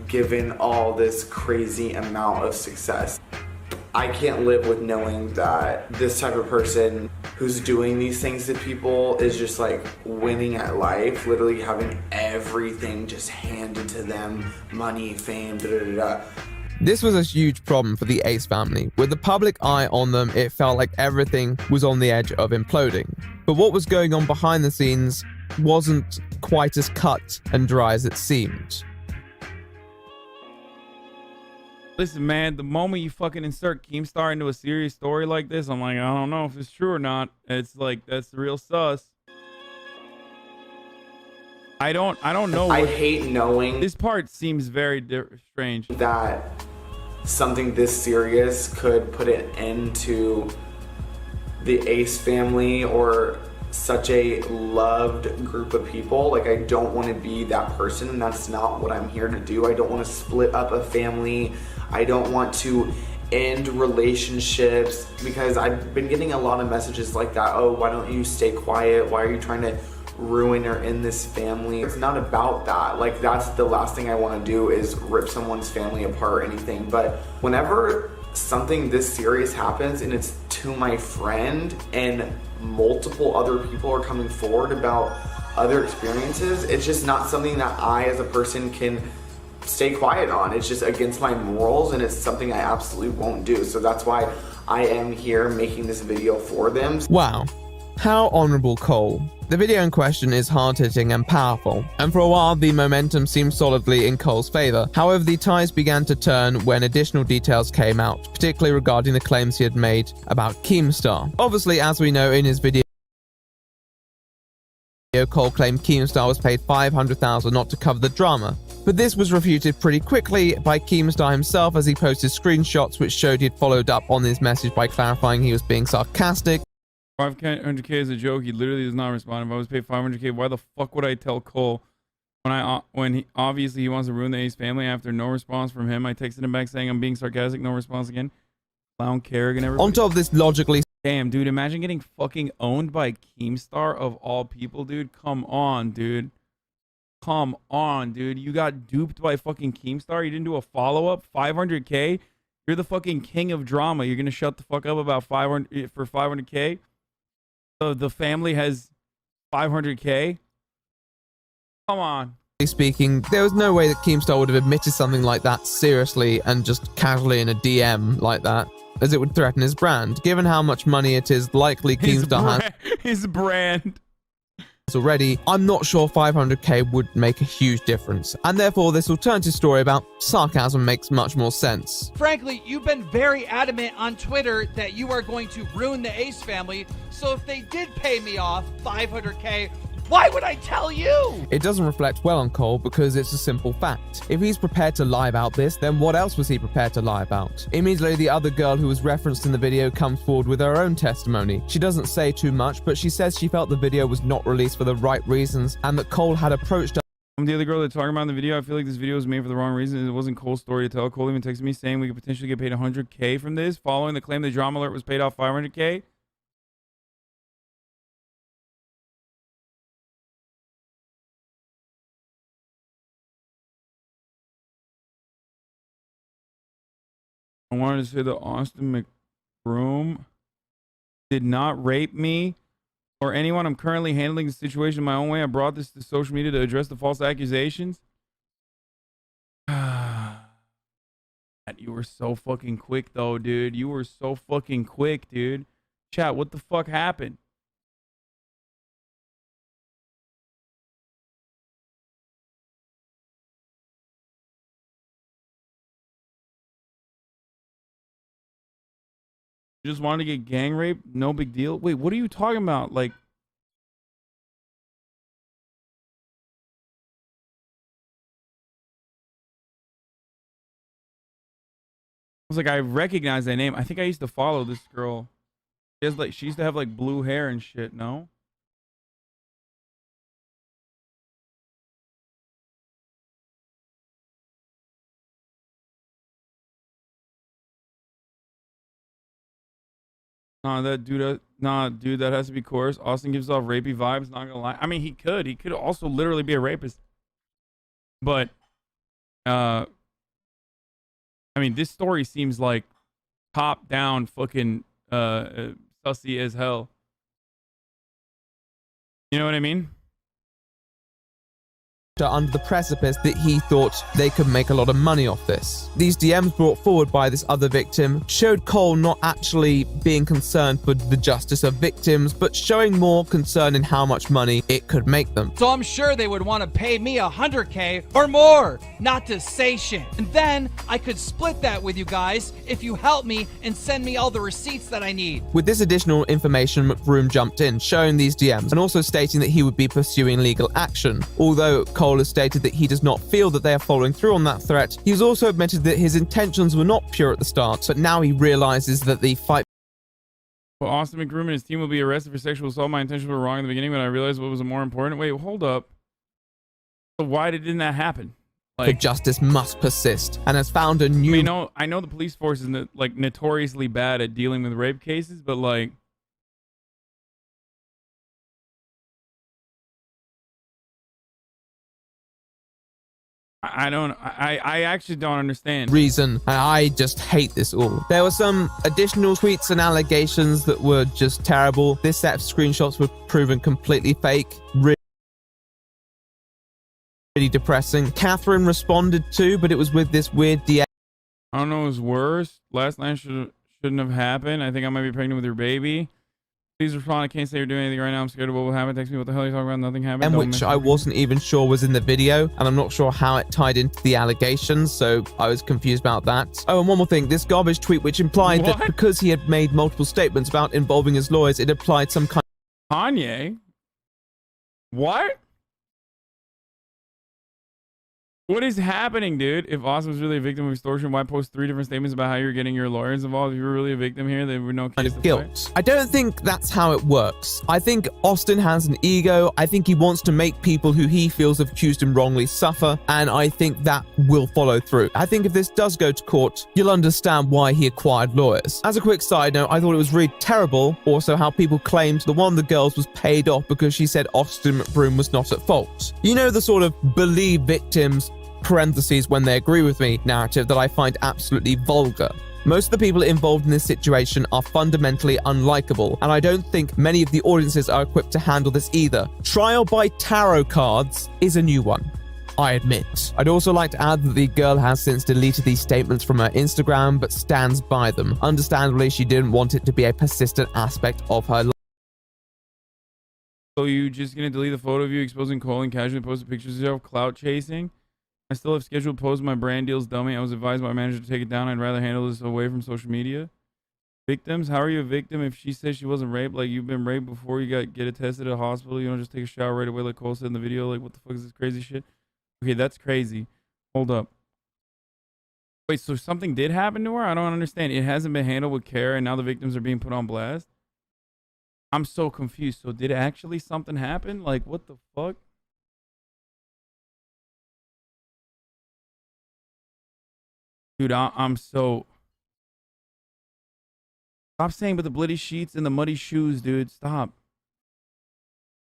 given all this crazy amount of success. I can't live with knowing that this type of person who's doing these things to people is just like winning at life, literally having everything just handed to them, money, fame, da-da-da-da. This was a huge problem for the Ace family. With the public eye on them, it felt like everything was on the edge of imploding. But what was going on behind the scenes wasn't quite as cut and dry as it seemed. Listen, man, the moment you fucking insert Keemstar into a serious story like this, I'm like, I don't know if it's true or not. It's like, that's real sus. I don't know. I hate knowing this part seems very strange. That something this serious could put an end to the Ace family or such a loved group of people. Like, I don't want to be that person, and that's not what I'm here to do. I don't want to split up a family. I don't want to end relationships, because I've been getting a lot of messages like that. Oh, why don't you stay quiet? Why are you trying to ruin or end this family? It's not about that. Like, that's the last thing I want to do, is rip someone's family apart or anything. But whenever something this serious happens and it's to my friend and multiple other people are coming forward about other experiences, it's just not something that I as a person can stay quiet on. It's just against my morals, and it's something I absolutely won't do. So that's why I am here making this video for them. Wow. How honorable, Cole. The video in question is hard-hitting and powerful, and for a while the momentum seemed solidly in Cole's favor. However, the tides began to turn when additional details came out, particularly regarding the claims he had made about Keemstar. Obviously, as we know in his video, Cole claimed Keemstar was paid $500,000 not to cover the drama. But this was refuted pretty quickly by Keemstar himself, as he posted screenshots which showed he'd followed up on his message by clarifying he was being sarcastic. 500K is a joke. He literally does not respond. If I was paid 500K, why the fuck would I tell Cole when he obviously he wants to ruin the Ace family? After no response from him, I texted him back saying I'm being sarcastic. No response again. Clown Kerrigan, everybody. On top of this, logically, damn, dude, imagine getting fucking owned by Keemstar of all people, dude. Come on, dude. Come on, dude. You got duped by fucking Keemstar. You didn't do a follow-up. 500K. You're the fucking king of drama. You're gonna shut the fuck up about 500K. So the family has 500K. Come on. Speaking, there was no way that Keemstar would have admitted something like that seriously and just casually in a DM like that, as it would threaten his brand. Given how much money it is likely Keemstar has. His brand. already, I'm not sure 500k would make a huge difference, and therefore this alternative story about sarcasm makes much more sense. Frankly, you've been very adamant on Twitter that you are going to ruin the Ace family, so if they did pay me off 500k, why would I tell you? It doesn't reflect well on Cole because it's a simple fact. If he's prepared to lie about this, then what else was he prepared to lie about? Immediately, the other girl who was referenced in the video comes forward with her own testimony. She doesn't say too much, but she says she felt the video was not released for the right reasons and that Cole had approached her. I'm the other girl that's talking about in the video. I feel like this video was made for the wrong reason. It wasn't Cole's story to tell. Cole even texted me saying we could potentially get paid 100k from this, following the claim the drama alert was paid off 500k. I wanted to say that Austin McBroom did not rape me or anyone. I'm currently handling the situation my own way. I brought this to social media to address the false accusations. You were so fucking quick, though, dude. You were so fucking quick, dude. Chat, what the fuck happened? You just wanted to get gang raped? No big deal. Wait, what are you talking about? Like, I was like, I recognize that name. I think I used to follow this girl. She used to have like blue hair and shit, no? Nah, dude, that has to be coerced. Austin gives off rapey vibes, not gonna lie. I mean, he could also literally be a rapist. But, I mean, this story seems like top down fucking, sussy as hell. You know what I mean? Under the precipice that he thought they could make a lot of money off this. These DMs brought forward by this other victim showed Cole not actually being concerned for the justice of victims, but showing more concern in how much money it could make them. So I'm sure they would want to pay me 100k or more, not to say shit. And then I could split that with you guys if you help me and send me all the receipts that I need. With this additional information, McBroom jumped in, showing these DMs and also stating that he would be pursuing legal action. Although Cole has stated that he does not feel that they are following through on that threat, he's also admitted that his intentions were not pure at the start, but now he realizes that the fight. Well, Austin McBroom and his team will be arrested for sexual assault. My intentions were wrong in the beginning, but I realized what was more important. Wait, hold up. So why didn't that happen? For justice must persist, and has found a new. I know the police force is like notoriously bad at dealing with rape cases, but like. I actually don't understand. Reason. I just hate this all. There were some additional tweets and allegations that were just terrible. This set of screenshots were proven completely fake. Really depressing. Catherine responded too, but it was with this weird DM. I don't know, it was worse. Last night shouldn't have happened. I think I might be pregnant with your baby. Please respond. I can't say you're doing anything right now. I'm scared of what will happen. Text me what the hell are you talking about. Nothing happened. And which I wasn't even sure was in the video, and I'm not sure how it tied into the allegations, so I was confused about that. Oh, and one more thing. This garbage tweet which implied that because he had made multiple statements about involving his lawyers, it implied some kind of... Kanye? What? What is happening, dude? If Austin was really a victim of extortion, why post 3 different statements about how you're getting your lawyers involved? If you were really a victim here, there were no kind of guilt. I don't think that's how it works. I think Austin has an ego. I think he wants to make people who he feels have accused him wrongly suffer, and I think that will follow through. I think if this does go to court, you'll understand why he acquired lawyers. As a quick side note, I thought it was really terrible also how people claimed that one of the girls was paid off because she said Austin McBroom was not at fault. You know, the sort of believe victims parentheses when they agree with me narrative that I find absolutely vulgar. Most of the people involved in this situation are fundamentally unlikable, and I don't think many of the audiences are equipped to handle this either. Trial by tarot cards is a new one, I admit. I'd also like to add that the girl has since deleted these statements from her Instagram, but stands by them. Understandably, she didn't want it to be a persistent aspect of her life. So you just gonna delete the photo of you exposing Cole and casually posting pictures of yourself clout chasing? I still have scheduled posts of my brand deals, dummy. I was advised by my manager to take it down. I'd rather handle this away from social media. Victims, how are you a victim if she says she wasn't raped? Like, you've been raped before you get attested at a hospital. You don't just take a shower right away like Cole said in the video. Like, what the fuck is this crazy shit? Okay, that's crazy. Hold up. Wait, so something did happen to her? I don't understand. It hasn't been handled with care and now the victims are being put on blast? I'm so confused. So did actually something happen? Like, what the fuck? Dude, I'm so... Stop saying with the bloody sheets and the muddy shoes, dude. Stop.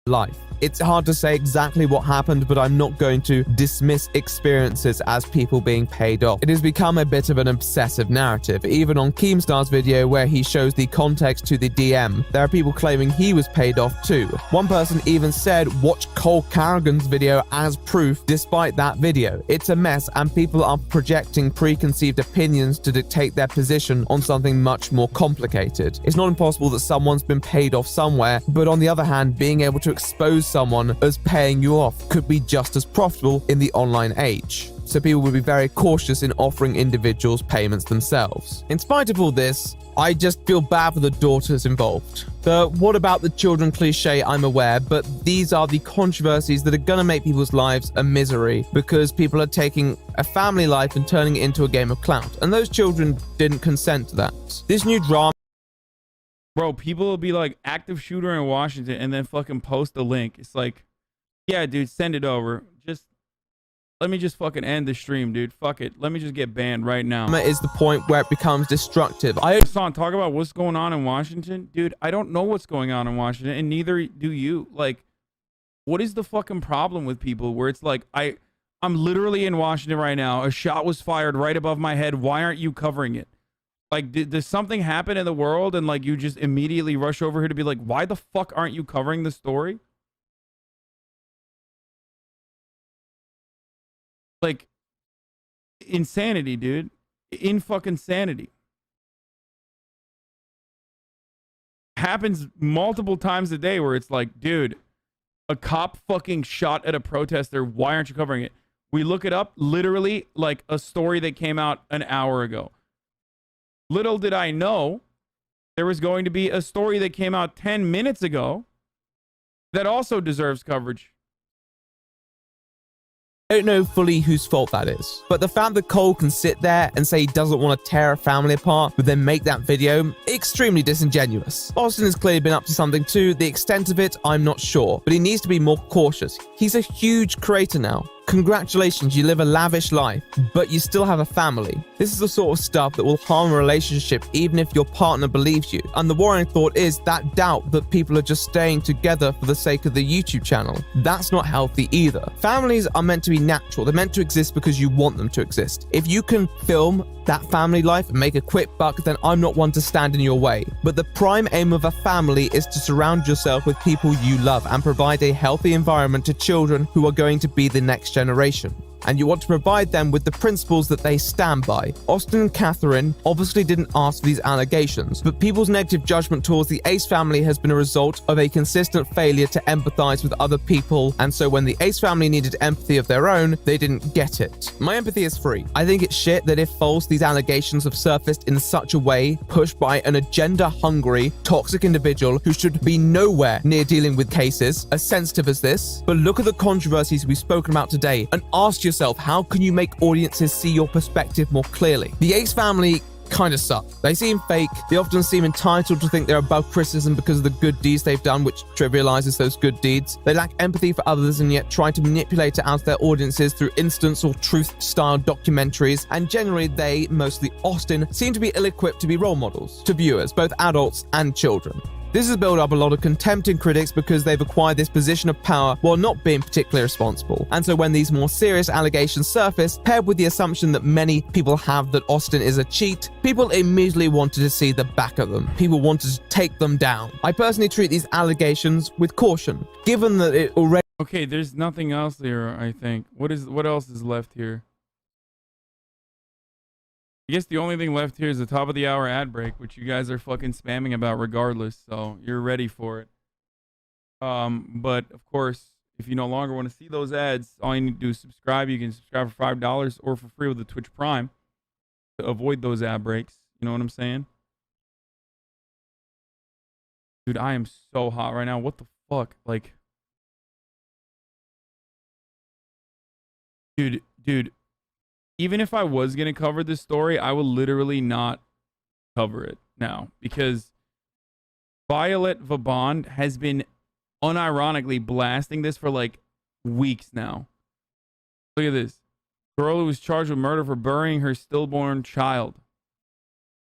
Life. It's hard to say exactly what happened, but I'm not going to dismiss experiences as people being paid off. It has become a bit of an obsessive narrative. Even on Keemstar's video where he shows the context to the DM, there are people claiming he was paid off too. One person even said, watch Cole Carrigan's video as proof despite that video. It's a mess and people are projecting preconceived opinions to dictate their position on something much more complicated. It's not impossible that someone's been paid off somewhere, but on the other hand, being able to expose someone as paying you off could be just as profitable in the online age. So people would be very cautious in offering individuals payments themselves. In spite of all this, I just feel bad for the daughters involved. The what about the children cliche, I'm aware, but these are the controversies that are gonna make people's lives a misery because people are taking a family life and turning it into a game of clout. And those children didn't consent to that. This new drama... Bro, people will be like, active shooter in Washington, and then fucking post the link. It's like, yeah, dude, send it over. Just, let me just fucking end the stream, dude. Fuck it. Let me just get banned right now. ...is the point where it becomes destructive. Hassan, talk about what's going on in Washington. Dude, I don't know what's going on in Washington, and neither do you. Like, what is the fucking problem with people where it's like, I'm literally in Washington right now. A shot was fired right above my head. Why aren't you covering it? Like, does something happen in the world and, like, you just immediately rush over here to be like, why the fuck aren't you covering the story? Like, insanity, dude. In fucking sanity. Happens multiple times a day where it's like, dude, a cop fucking shot at a protester. Why aren't you covering it? We look it up, literally, like a story that came out an hour ago. Little did I know there was going to be a story that came out 10 minutes ago that also deserves coverage. I don't know fully whose fault that is, but the fact that Cole can sit there and say he doesn't want to tear a family apart, but then make that video, extremely disingenuous. Austin has clearly been up to something too. The extent of it, I'm not sure, but he needs to be more cautious. He's a huge creator now. Congratulations, you live a lavish life, but you still have a family. This is the sort of stuff that will harm a relationship even if your partner believes you. And the worrying thought is that doubt that people are just staying together for the sake of the YouTube channel. That's not healthy either. Families are meant to be natural. They're meant to exist because you want them to exist. If you can film that family life and make a quick buck, then I'm not one to stand in your way. But the prime aim of a family is to surround yourself with people you love and provide a healthy environment to children who are going to be the next generation. And you want to provide them with the principles that they stand by. Austin and Catherine obviously didn't ask for these allegations, but people's negative judgment towards the Ace family has been a result of a consistent failure to empathize with other people, and so when the Ace family needed empathy of their own, they didn't get it. My empathy is free. I think it's shit that if false, these allegations have surfaced in such a way, pushed by an agenda-hungry, toxic individual who should be nowhere near dealing with cases as sensitive as this. But look at the controversies we've spoken about today and ask yourself, how can you make audiences see your perspective more clearly? The Ace family kind of suck. They seem fake. They often seem entitled to think they're above criticism because of the good deeds they've done, which trivializes those good deeds. They lack empathy for others and yet try to manipulate it out to their audiences through instance or truth-style documentaries. And generally they, mostly Austin, seem to be ill-equipped to be role models to viewers, both adults and children. This has built up a lot of contempt in critics because they've acquired this position of power while not being particularly responsible. And so when these more serious allegations surface, paired with the assumption that many people have that Austin is a cheat, people immediately wanted to see the back of them. People wanted to take them down. I personally treat these allegations with caution, given that it already... Okay, there's nothing else here, I think. What else is left here? I guess the only thing left here is the top of the hour ad break, which you guys are fucking spamming about regardless, so you're ready for it. But of course, if you no longer want to see those ads, all you need to do is subscribe. You can subscribe for $5 or for free with the Twitch Prime to avoid those ad breaks. You know what I'm saying? Dude, I am so hot right now. What the fuck? Like, dude, even if I was going to cover this story, I will literally not cover it now because Violet Vabond has been unironically blasting this for like weeks now. Look at this. Girl who was charged with murder for burying her stillborn child.